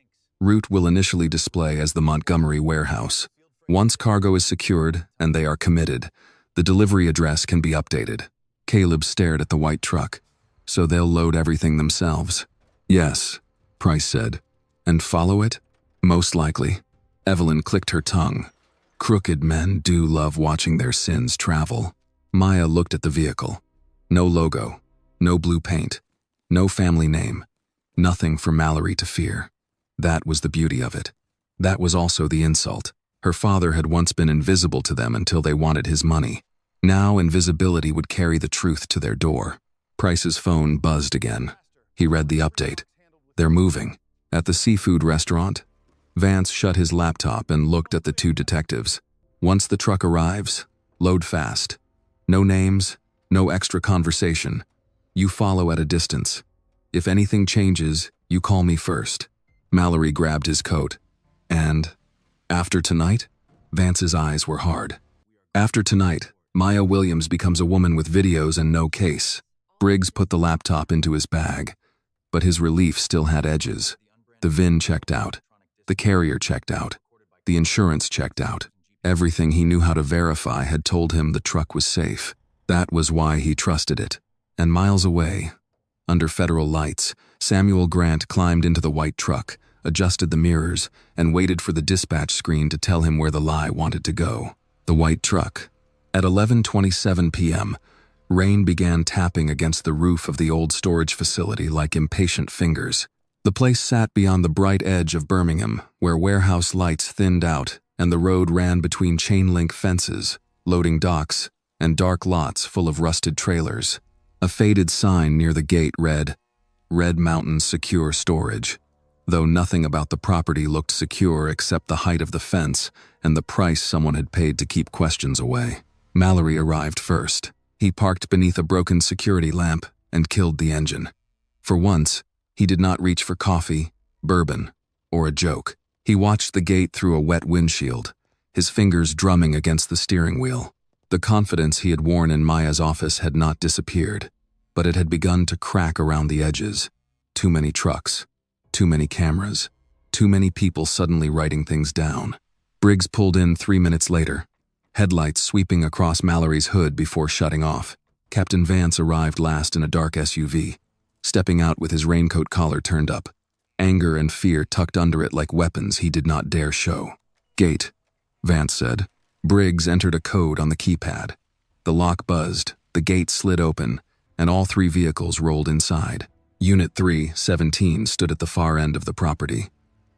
Route will initially display as the Montgomery warehouse. Once cargo is secured and they are committed, the delivery address can be updated." Caleb stared at the white truck. "So they'll load everything themselves?" "Yes," Price said. "And follow it?" "Most likely." Evelyn clicked her tongue. Crooked men do love watching their sins travel. Maya looked at the vehicle. No logo, no blue paint, no family name, nothing for Mallory to fear. That was the beauty of it. That was also the insult. Her father had once been invisible to them until they wanted his money. Now invisibility would carry the truth to their door. Price's phone buzzed again. He read the update. "They're moving. At the seafood restaurant?" Vance shut his laptop and looked at the two detectives. "Once the truck arrives, load fast. No names, no extra conversation. You follow at a distance. If anything changes, you call me first." Mallory grabbed his coat. "And after tonight?" Vance's eyes were hard. "After tonight, Maya Williams becomes a woman with videos and no case." Briggs put the laptop into his bag, but his relief still had edges. The VIN checked out. The carrier checked out. The insurance checked out. Everything he knew how to verify had told him the truck was safe. That was why he trusted it. And miles away, under federal lights, Samuel Grant climbed into the white truck, adjusted the mirrors, and waited for the dispatch screen to tell him where the lie wanted to go. The white truck. At 11:27 p.m., rain began tapping against the roof of the old storage facility like impatient fingers. The place sat beyond the bright edge of Birmingham, where warehouse lights thinned out and the road ran between chain-link fences, loading docks, and dark lots full of rusted trailers. A faded sign near the gate read, "Red Mountain Secure Storage," though nothing about the property looked secure except the height of the fence and the price someone had paid to keep questions away. Mallory arrived first. He parked beneath a broken security lamp and killed the engine. For once, he did not reach for coffee, bourbon, or a joke. He watched the gate through a wet windshield, his fingers drumming against the steering wheel. The confidence he had worn in Maya's office had not disappeared, but it had begun to crack around the edges. Too many trucks, too many cameras, too many people suddenly writing things down. Briggs pulled in 3 minutes later, headlights sweeping across Mallory's hood before shutting off. Captain Vance arrived last in a dark SUV, stepping out with his raincoat collar turned up, anger and fear tucked under it like weapons he did not dare show. "Gate," Vance said. Briggs entered a code on the keypad. The lock buzzed, the gate slid open, and all three vehicles rolled inside. Unit 317 stood at the far end of the property.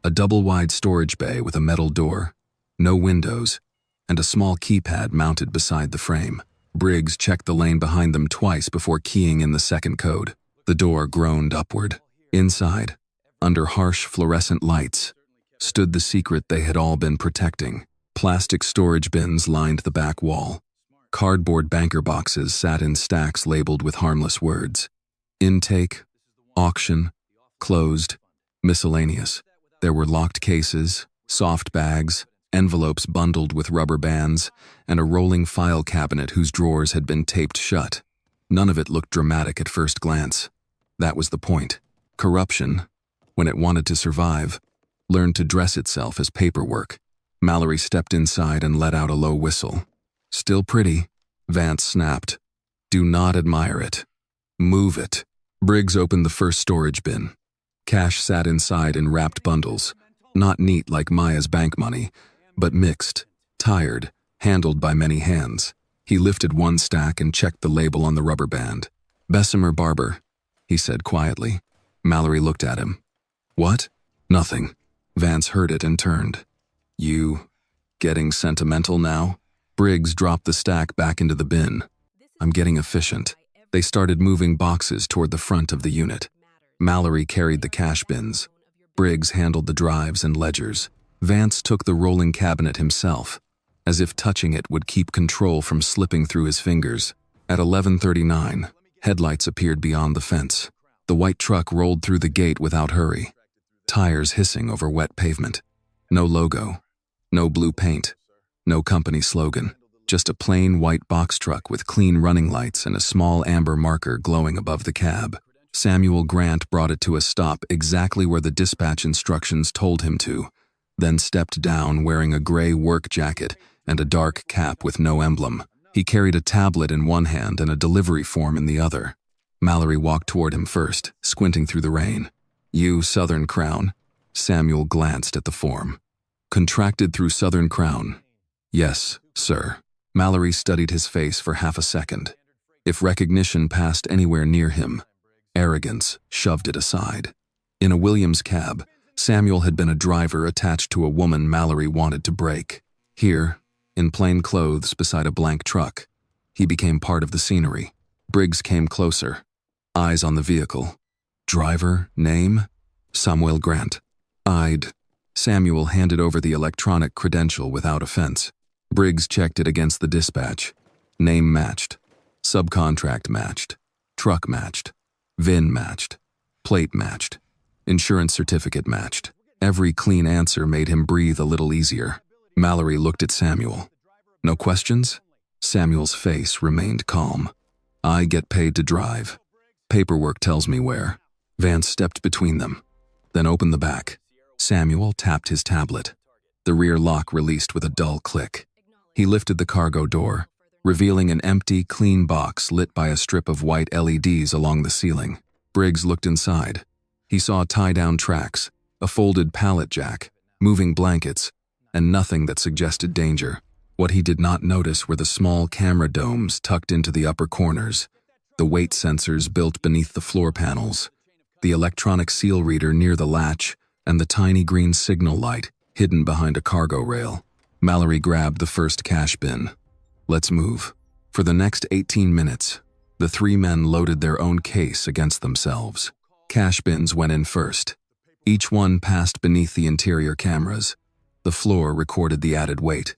A double-wide storage bay with a metal door, no windows, and a small keypad mounted beside the frame. Briggs checked the lane behind them twice before keying in the second code. The door groaned upward. Inside, under harsh fluorescent lights, stood the secret they had all been protecting. Plastic storage bins lined the back wall. Cardboard banker boxes sat in stacks labeled with harmless words. Intake, auction, closed, miscellaneous. There were locked cases, soft bags, envelopes bundled with rubber bands, and a rolling file cabinet whose drawers had been taped shut. None of it looked dramatic at first glance. That was the point. Corruption, when it wanted to survive, learned to dress itself as paperwork. Mallory stepped inside and let out a low whistle. "Still pretty," Vance snapped. "Do not admire it. Move it." Briggs opened the first storage bin. Cash sat inside in wrapped bundles, not neat like Maya's bank money, but mixed, tired, handled by many hands. He lifted one stack and checked the label on the rubber band. "Bessemer Barber," he said quietly. Mallory looked at him. "What?" "Nothing." Vance heard it and turned. You getting sentimental now? Briggs dropped the stack back into the bin. I'm getting efficient. They started moving boxes toward the front of the unit. Mallory carried the cash bins. Briggs handled the drives and ledgers. Vance took the rolling cabinet himself, as if touching it would keep control from slipping through his fingers. At 11:39, headlights appeared beyond the fence. The white truck rolled through the gate without hurry, tires hissing over wet pavement. No logo, no blue paint, no company slogan, just a plain white box truck with clean running lights and a small amber marker glowing above the cab. Samuel Grant brought it to a stop exactly where the dispatch instructions told him to, then stepped down wearing a gray work jacket and a dark cap with no emblem. He carried a tablet in one hand and a delivery form in the other. Mallory walked toward him first, squinting through the rain. You, Southern Crown? Samuel glanced at the form. Contracted through Southern Crown. Yes, sir. Mallory studied his face for half a second. If recognition passed anywhere near him, arrogance shoved it aside. In a Williams cab, Samuel had been a driver attached to a woman Mallory wanted to break. Here, in plain clothes beside a blank truck, he became part of the scenery. Briggs came closer, eyes on the vehicle. Driver, name? Samuel Grant. Samuel handed over the electronic credential without offense. Briggs checked it against the dispatch. Name matched. Subcontract matched. Truck matched. VIN matched. Plate matched. Insurance certificate matched. Every clean answer made him breathe a little easier. Mallory looked at Samuel. No questions? Samuel's face remained calm. I get paid to drive. Paperwork tells me where. Vance stepped between them, then opened the back. Samuel tapped his tablet. The rear lock released with a dull click. He lifted the cargo door, revealing an empty, clean box lit by a strip of white LEDs along the ceiling. Briggs looked inside. He saw tie-down tracks, a folded pallet jack, moving blankets, and nothing that suggested danger. What he did not notice were the small camera domes tucked into the upper corners, the weight sensors built beneath the floor panels, the electronic seal reader near the latch, and the tiny green signal light hidden behind a cargo rail. Mallory grabbed the first cash bin. Let's move. For the next 18 minutes, the three men loaded their own case against themselves. Cash bins went in first. Each one passed beneath the interior cameras. The floor recorded the added weight.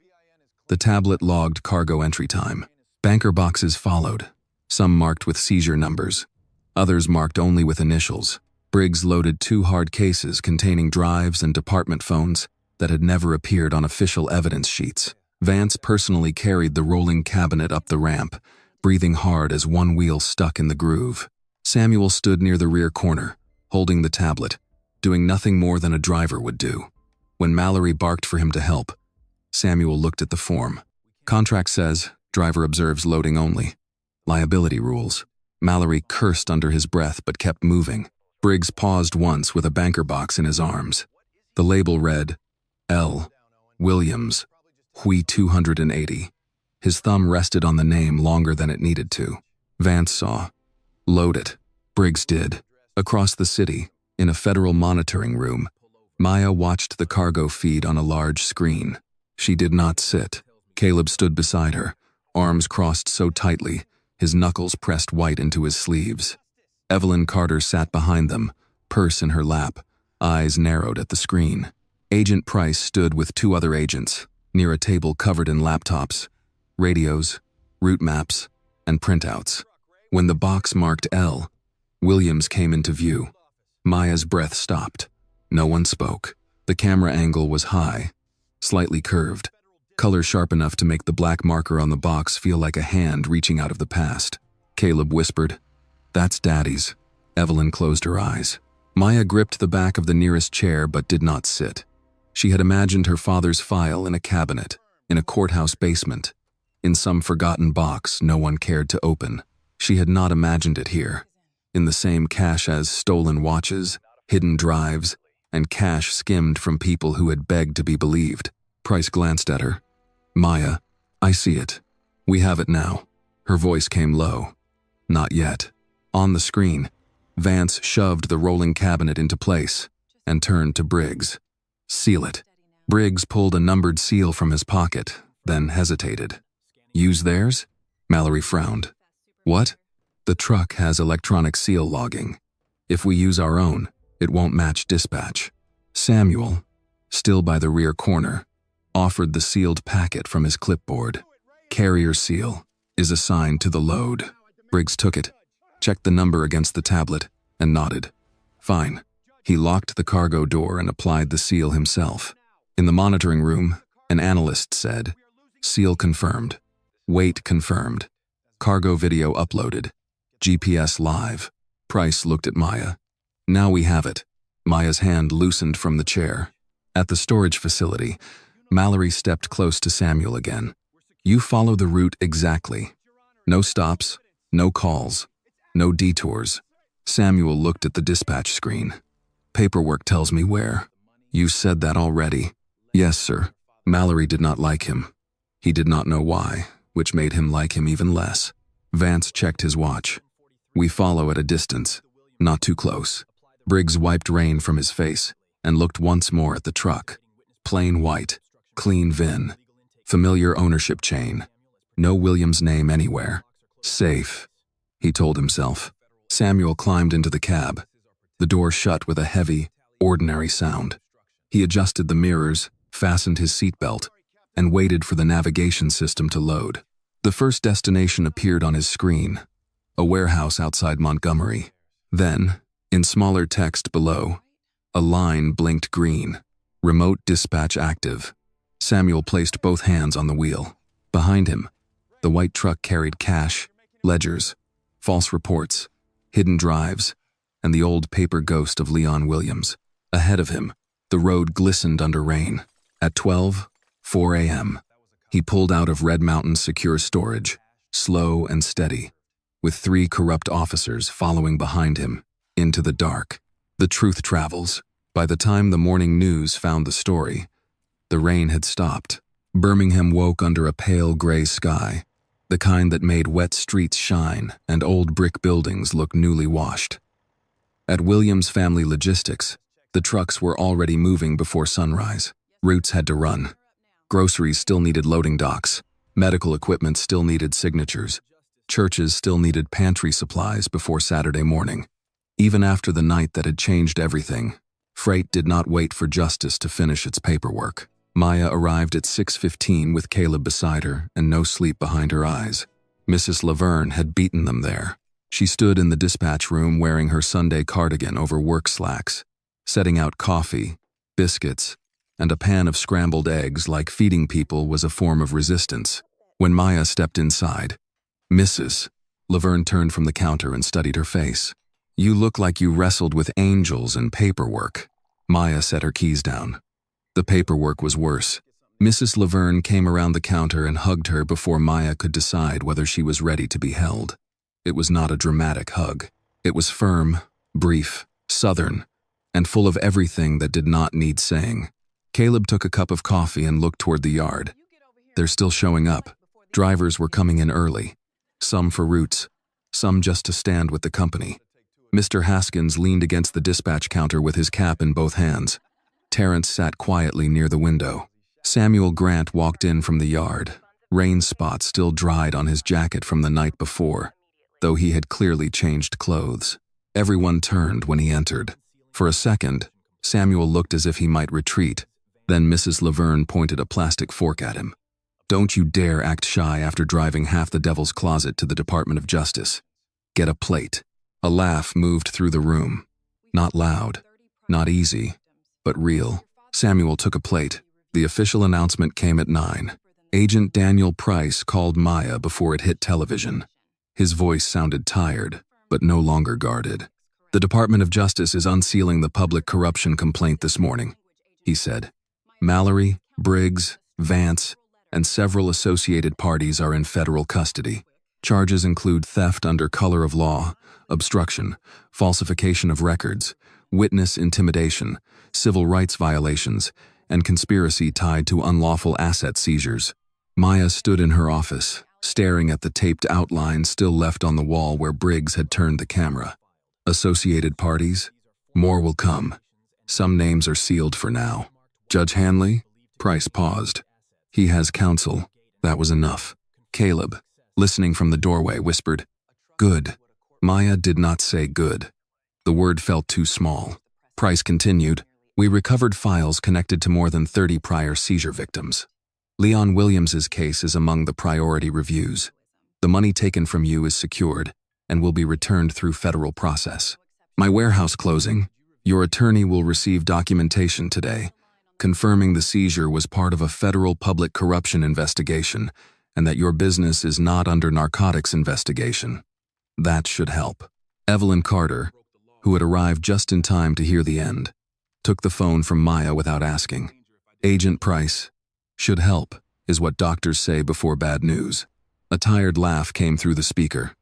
The tablet logged cargo entry time. Banker boxes followed, some marked with seizure numbers, others marked only with initials. Briggs loaded 2 hard cases containing drives and department phones that had never appeared on official evidence sheets. Vance personally carried the rolling cabinet up the ramp, breathing hard as one wheel stuck in the groove. Samuel stood near the rear corner, holding the tablet, doing nothing more than a driver would do. When Mallory barked for him to help, Samuel looked at the form. Contract says, driver observes loading only. Liability rules. Mallory cursed under his breath but kept moving. Briggs paused once with a banker box in his arms. The label read, L. Williams, Hui 280. His thumb rested on the name longer than it needed to. Vance saw. Load it. Briggs did. Across the city, in a federal monitoring room, Maya watched the cargo feed on a large screen. She did not sit. Caleb stood beside her, arms crossed so tightly, his knuckles pressed white into his sleeves. Evelyn Carter sat behind them, purse in her lap, eyes narrowed at the screen. Agent Price stood with 2 other agents, near a table covered in laptops, radios, route maps, and printouts. When the box marked L, Williams came into view. Maya's breath stopped. No one spoke. The camera angle was high, slightly curved, color sharp enough to make the black marker on the box feel like a hand reaching out of the past. Caleb whispered, "That's Daddy's." Evelyn closed her eyes. Maya gripped the back of the nearest chair but did not sit. She had imagined her father's file in a cabinet, in a courthouse basement, in some forgotten box no one cared to open. She had not imagined it here, in the same cache as stolen watches, hidden drives, and cash skimmed from people who had begged to be believed. Price glanced at her. "Maya, I see it. We have it now." Her voice came low. "Not yet." On the screen, Vance shoved the rolling cabinet into place and turned to Briggs. Seal it. Briggs pulled a numbered seal from his pocket, then hesitated. Use theirs? Mallory frowned. What? The truck has electronic seal logging. If we use our own, it won't match dispatch. Samuel, still by the rear corner, offered the sealed packet from his clipboard. Carrier seal is assigned to the load. Briggs took it, checked the number against the tablet, and nodded. Fine. He locked the cargo door and applied the seal himself. In the monitoring room, an analyst said, "Seal confirmed. Weight confirmed. Cargo video uploaded. GPS live." Price looked at Maya. "Now we have it." Maya's hand loosened from the chair. At the storage facility, Mallory stepped close to Samuel again. "You follow the route exactly. No stops, no calls, no detours." Samuel looked at the dispatch screen. "Paperwork tells me where." "You said that already." "Yes, sir." Mallory did not like him. He did not know why, which made him like him even less. Vance checked his watch. "We follow at a distance, not too close." Briggs wiped rain from his face and looked once more at the truck. Plain white, clean VIN, familiar ownership chain. No Williams name anywhere. Safe, he told himself. Samuel climbed into the cab. The door shut with a heavy, ordinary sound. He adjusted the mirrors, fastened his seatbelt, and waited for the navigation system to load. The first destination appeared on his screen, a warehouse outside Montgomery. Then, in smaller text below, a line blinked green. Remote dispatch active. Samuel placed both hands on the wheel. Behind him, the white truck carried cash, ledgers, false reports, hidden drives, and the old paper ghost of Leon Williams. Ahead of him, the road glistened under rain. At 12:04 a.m., he pulled out of Red Mountain's secure storage, slow and steady, with 3 corrupt officers following behind him, into the dark. The truth travels. By the time the morning news found the story, the rain had stopped. Birmingham woke under a pale gray sky, the kind that made wet streets shine and old brick buildings look newly washed. At Williams Family Logistics, the trucks were already moving before sunrise. Routes had to run. Groceries still needed loading docks. Medical equipment still needed signatures. Churches still needed pantry supplies before Saturday morning. Even after the night that had changed everything, freight did not wait for justice to finish its paperwork. Maya arrived at 6:15 with Caleb beside her and no sleep behind her eyes. Mrs. Laverne had beaten them there. She stood in the dispatch room wearing her Sunday cardigan over work slacks, setting out coffee, biscuits, and a pan of scrambled eggs like feeding people was a form of resistance. When Maya stepped inside, "Mrs." Laverne turned from the counter and studied her face. "You look like you wrestled with angels and paperwork." Maya set her keys down. The paperwork was worse. Mrs. Laverne came around the counter and hugged her before Maya could decide whether she was ready to be held. It was not a dramatic hug. It was firm, brief, southern, and full of everything that did not need saying. Caleb took a cup of coffee and looked toward the yard. They're still showing up. Drivers were coming in early. Some for routes, some just to stand with the company. Mr. Haskins leaned against the dispatch counter with his cap in both hands. Terrence sat quietly near the window. Samuel Grant walked in from the yard, rain spots still dried on his jacket from the night before, though he had clearly changed clothes. Everyone turned when he entered. For a second, Samuel looked as if he might retreat. Then Mrs. Laverne pointed a plastic fork at him. "Don't you dare act shy after driving half the Devil's Closet to the Department of Justice. Get a plate." A laugh moved through the room. Not loud, not easy, but real. Samuel took a plate. The official announcement came at 9. Agent Daniel Price called Maya before it hit television. His voice sounded tired, but no longer guarded. "The Department of Justice is unsealing the public corruption complaint this morning," he said. "Mallory, Briggs, Vance, and several associated parties are in federal custody. Charges include theft under color of law, obstruction, falsification of records, witness intimidation, civil rights violations, and conspiracy tied to unlawful asset seizures." Maya stood in her office, staring at the taped outline still left on the wall where Briggs had turned the camera. Associated parties? More will come. Some names are sealed for now. Judge Hanley? Price paused. He has counsel. That was enough. Caleb, listening from the doorway, whispered, "Good." Maya did not say good. The word felt too small. Price continued, "We recovered files connected to more than 30 prior seizure victims. Leon Williams's case is among the priority reviews. The money taken from you is secured and will be returned through federal process. My warehouse closing. Your attorney will receive documentation today, confirming the seizure was part of a federal public corruption investigation and that your business is not under narcotics investigation. That should help." Evelyn Carter, who had arrived just in time to hear the end, took the phone from Maya without asking. "Agent Price, should help, is what doctors say before bad news." A tired laugh came through the speaker.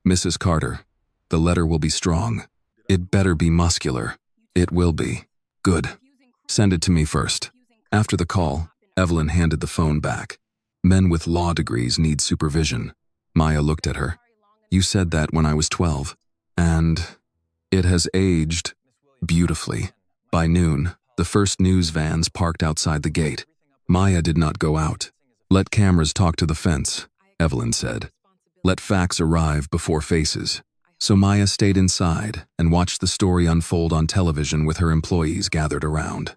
"Mrs. Carter, the letter will be strong. It better be muscular." "It will be." "Good. Send it to me first." After the call, Evelyn handed the phone back. "Men with law degrees need supervision." Maya looked at her. "You said that when I was 12. And it has aged beautifully." By noon, the first news vans parked outside the gate. Maya did not go out. "Let cameras talk to the fence," Evelyn said. "Let facts arrive before faces." So Maya stayed inside and watched the story unfold on television with her employees gathered around.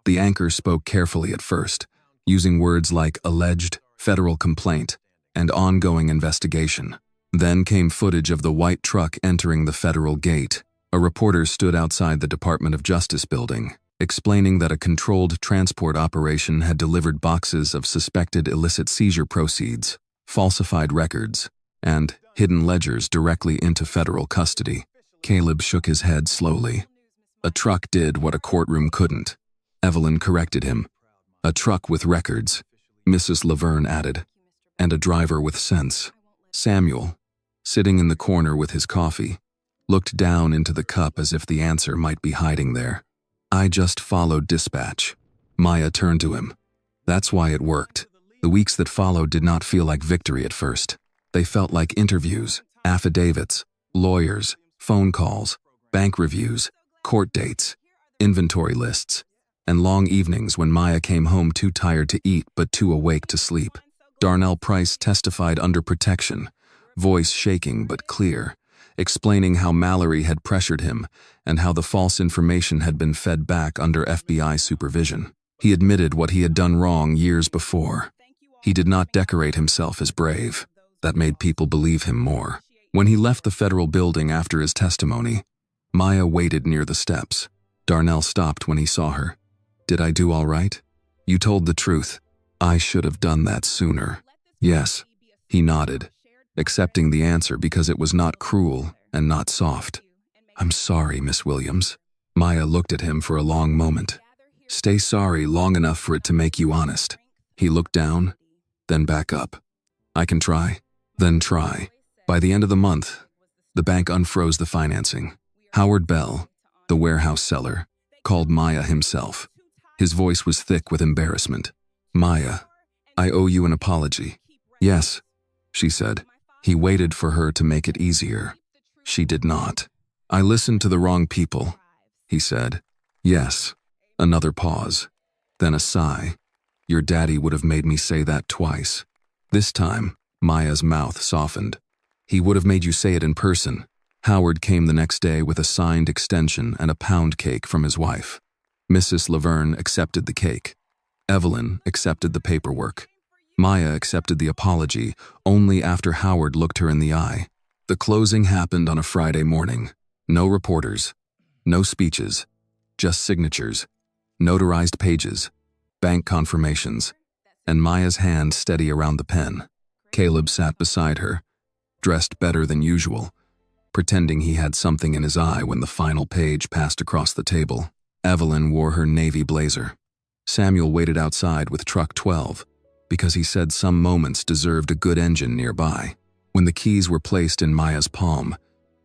The anchor spoke carefully at first, using words like alleged, federal complaint, and ongoing investigation. Then came footage of the white truck entering the federal gate. A reporter stood outside the Department of Justice building, explaining that a controlled transport operation had delivered boxes of suspected illicit seizure proceeds, falsified records, and hidden ledgers directly into federal custody. Caleb shook his head slowly. "A truck did what a courtroom couldn't." Evelyn corrected him. "A truck with records," Mrs. Laverne added, "and a driver with sense." Samuel, sitting in the corner with his coffee, looked down into the cup as if the answer might be hiding there. "I just followed dispatch." Maya turned to him. "That's why it worked." The weeks that followed did not feel like victory at first. They felt like interviews, affidavits, lawyers, phone calls, bank reviews, court dates, inventory lists, and long evenings when Maya came home too tired to eat but too awake to sleep. Darnell Price testified under protection, voice shaking but clear, explaining how Mallory had pressured him and how the false information had been fed back under FBI supervision. He admitted what he had done wrong years before. He did not decorate himself as brave. That made people believe him more. When he left the federal building after his testimony, Maya waited near the steps. Darnell stopped when he saw her. "Did I do all right?" "You told the truth." "I should have done that sooner." "Yes." He nodded, accepting the answer because it was not cruel and not soft. "I'm sorry, Miss Williams." Maya looked at him for a long moment. "Stay sorry long enough for it to make you honest." He looked down, then back up. "I can try." "Then try." By the end of the month, the bank unfroze the financing. Howard Bell, the warehouse seller, called Maya himself. His voice was thick with embarrassment. "Maya, I owe you an apology." "Yes," she said. He waited for her to make it easier. She did not. "I listened to the wrong people," he said. "Yes." Another pause, then a sigh. "Your daddy would have made me say that twice." This time, Maya's mouth softened. "He would have made you say it in person." Howard came the next day with a signed extension and a pound cake from his wife. Mrs. Laverne accepted the cake. Evelyn accepted the paperwork. Maya accepted the apology only after Howard looked her in the eye. The closing happened on a Friday morning. No reporters, no speeches, just signatures, notarized pages, bank confirmations, and Maya's hand steady around the pen. Caleb sat beside her, dressed better than usual, pretending he had something in his eye when the final page passed across the table. Evelyn wore her navy blazer. Samuel waited outside with truck 12 because he said some moments deserved a good engine nearby. When the keys were placed in Maya's palm,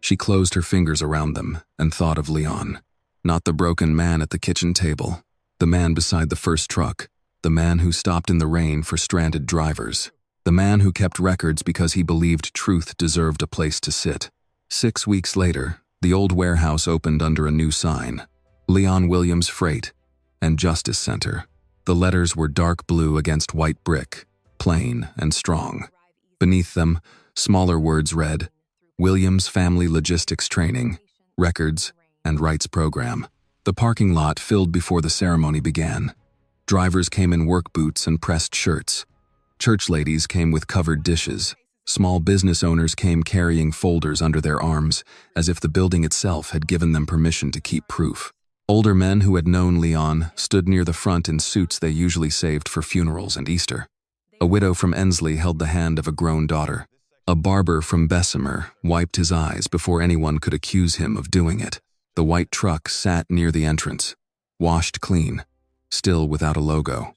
she closed her fingers around them and thought of Leon. Not the broken man at the kitchen table, the man beside the first truck, the man who stopped in the rain for stranded drivers, the man who kept records because he believed truth deserved a place to sit. 6 weeks later, the old warehouse opened under a new sign, Leon Williams Freight, and Justice Center. The letters were dark blue against white brick, plain and strong. Beneath them, smaller words read, Williams Family Logistics Training, Records, and Rights Program. The parking lot filled before the ceremony began. Drivers came in work boots and pressed shirts. Church ladies came with covered dishes. Small business owners came carrying folders under their arms, as if the building itself had given them permission to keep proof. Older men who had known Leon stood near the front in suits they usually saved for funerals and Easter. A widow from Ensley held the hand of a grown daughter. A barber from Bessemer wiped his eyes before anyone could accuse him of doing it. The white truck sat near the entrance, washed clean, still without a logo.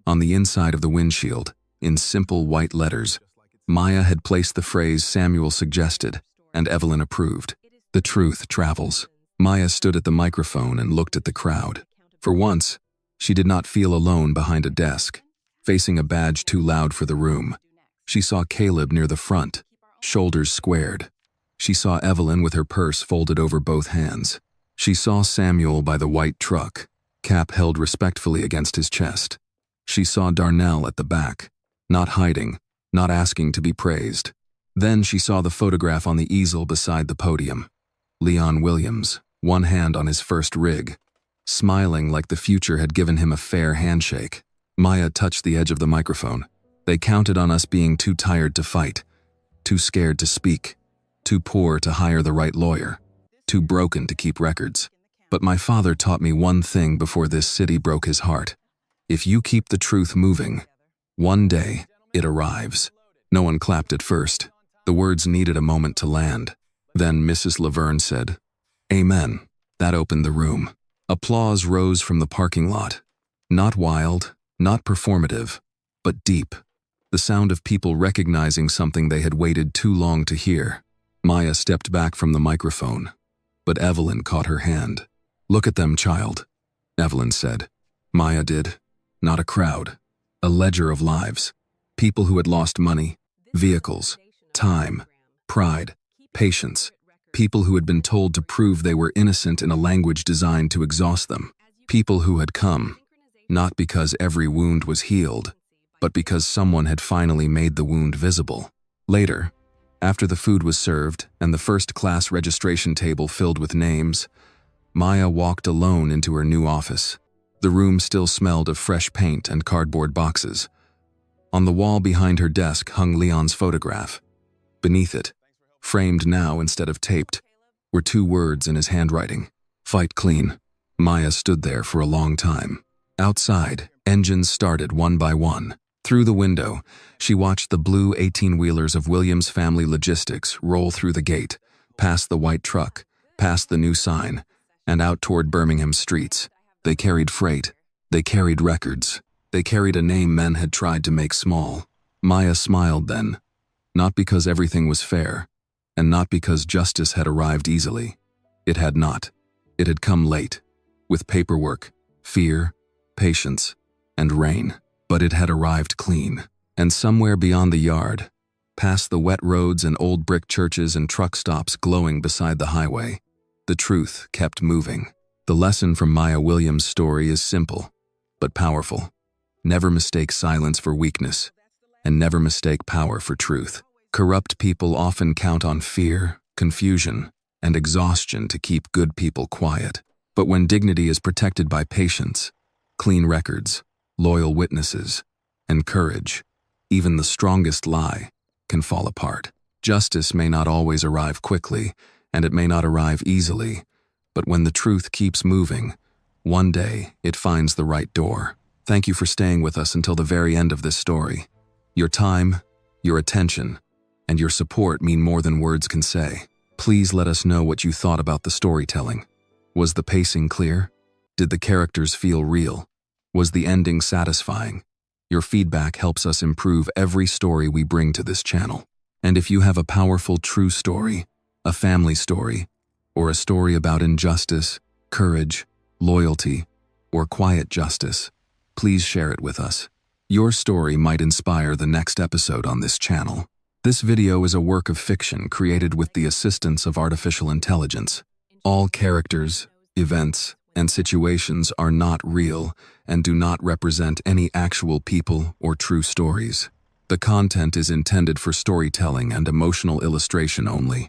On the inside of the windshield, in simple white letters, Maya had placed the phrase Samuel suggested, and Evelyn approved. The truth travels. Maya stood at the microphone and looked at the crowd. For once, she did not feel alone behind a desk, facing a badge too loud for the room. She saw Caleb near the front, shoulders squared. She saw Evelyn with her purse folded over both hands. She saw Samuel by the white truck, cap held respectfully against his chest. She saw Darnell at the back, not hiding, not asking to be praised. Then she saw the photograph on the easel beside the podium. Leon Williams, one hand on his first rig, smiling like the future had given him a fair handshake. Maya touched the edge of the microphone. They counted on us being too tired to fight, too scared to speak, too poor to hire the right lawyer, too broken to keep records. But my father taught me one thing before this city broke his heart. If you keep the truth moving, one day it arrives. No one clapped at first. The words needed a moment to land. Then Mrs. Laverne said, Amen. That opened the room. Applause rose from the parking lot. Not wild, not performative, but deep. The sound of people recognizing something they had waited too long to hear. Maya stepped back from the microphone, but Evelyn caught her hand. Look at them, child, Evelyn said. Maya did. Not a crowd. A ledger of lives. People who had lost money, vehicles, time, pride, patience. People who had been told to prove they were innocent in a language designed to exhaust them. People who had come, not because every wound was healed, but because someone had finally made the wound visible. Later, after the food was served and the first-class registration table filled with names, Maya walked alone into her new office. The room still smelled of fresh paint and cardboard boxes. On the wall behind her desk hung Leon's photograph. Beneath it, framed now instead of taped, were two words in his handwriting. Fight clean. Maya stood there for a long time. Outside, engines started one by one. Through the window, she watched the blue 18-wheelers of Williams Family Logistics roll through the gate, past the white truck, past the new sign, and out toward Birmingham streets. They carried freight. They carried records. They carried a name men had tried to make small. Maya smiled then, not because everything was fair, and not because justice had arrived easily. It had not. It had come late, with paperwork, fear, patience, and rain. But it had arrived clean, and somewhere beyond the yard, past the wet roads and old brick churches and truck stops glowing beside the highway, the truth kept moving. The lesson from Maya Williams' story is simple, but powerful. Never mistake silence for weakness, and never mistake power for truth. Corrupt people often count on fear, confusion, and exhaustion to keep good people quiet. But when dignity is protected by patience, clean records, loyal witnesses, and courage, even the strongest lie can fall apart. Justice may not always arrive quickly, and it may not arrive easily, but when the truth keeps moving, one day it finds the right door. Thank you for staying with us until the very end of this story. Your time, your attention, and your support mean more than words can say. Please let us know what you thought about the storytelling. Was the pacing clear? Did the characters feel real? Was the ending satisfying? Your feedback helps us improve every story we bring to this channel. And if you have a powerful true story, a family story, or a story about injustice, courage, loyalty, or quiet justice, please share it with us. Your story might inspire the next episode on this channel. This video is a work of fiction created with the assistance of artificial intelligence. All characters, events, and situations are not real and do not represent any actual people or true stories. The content is intended for storytelling and emotional illustration only.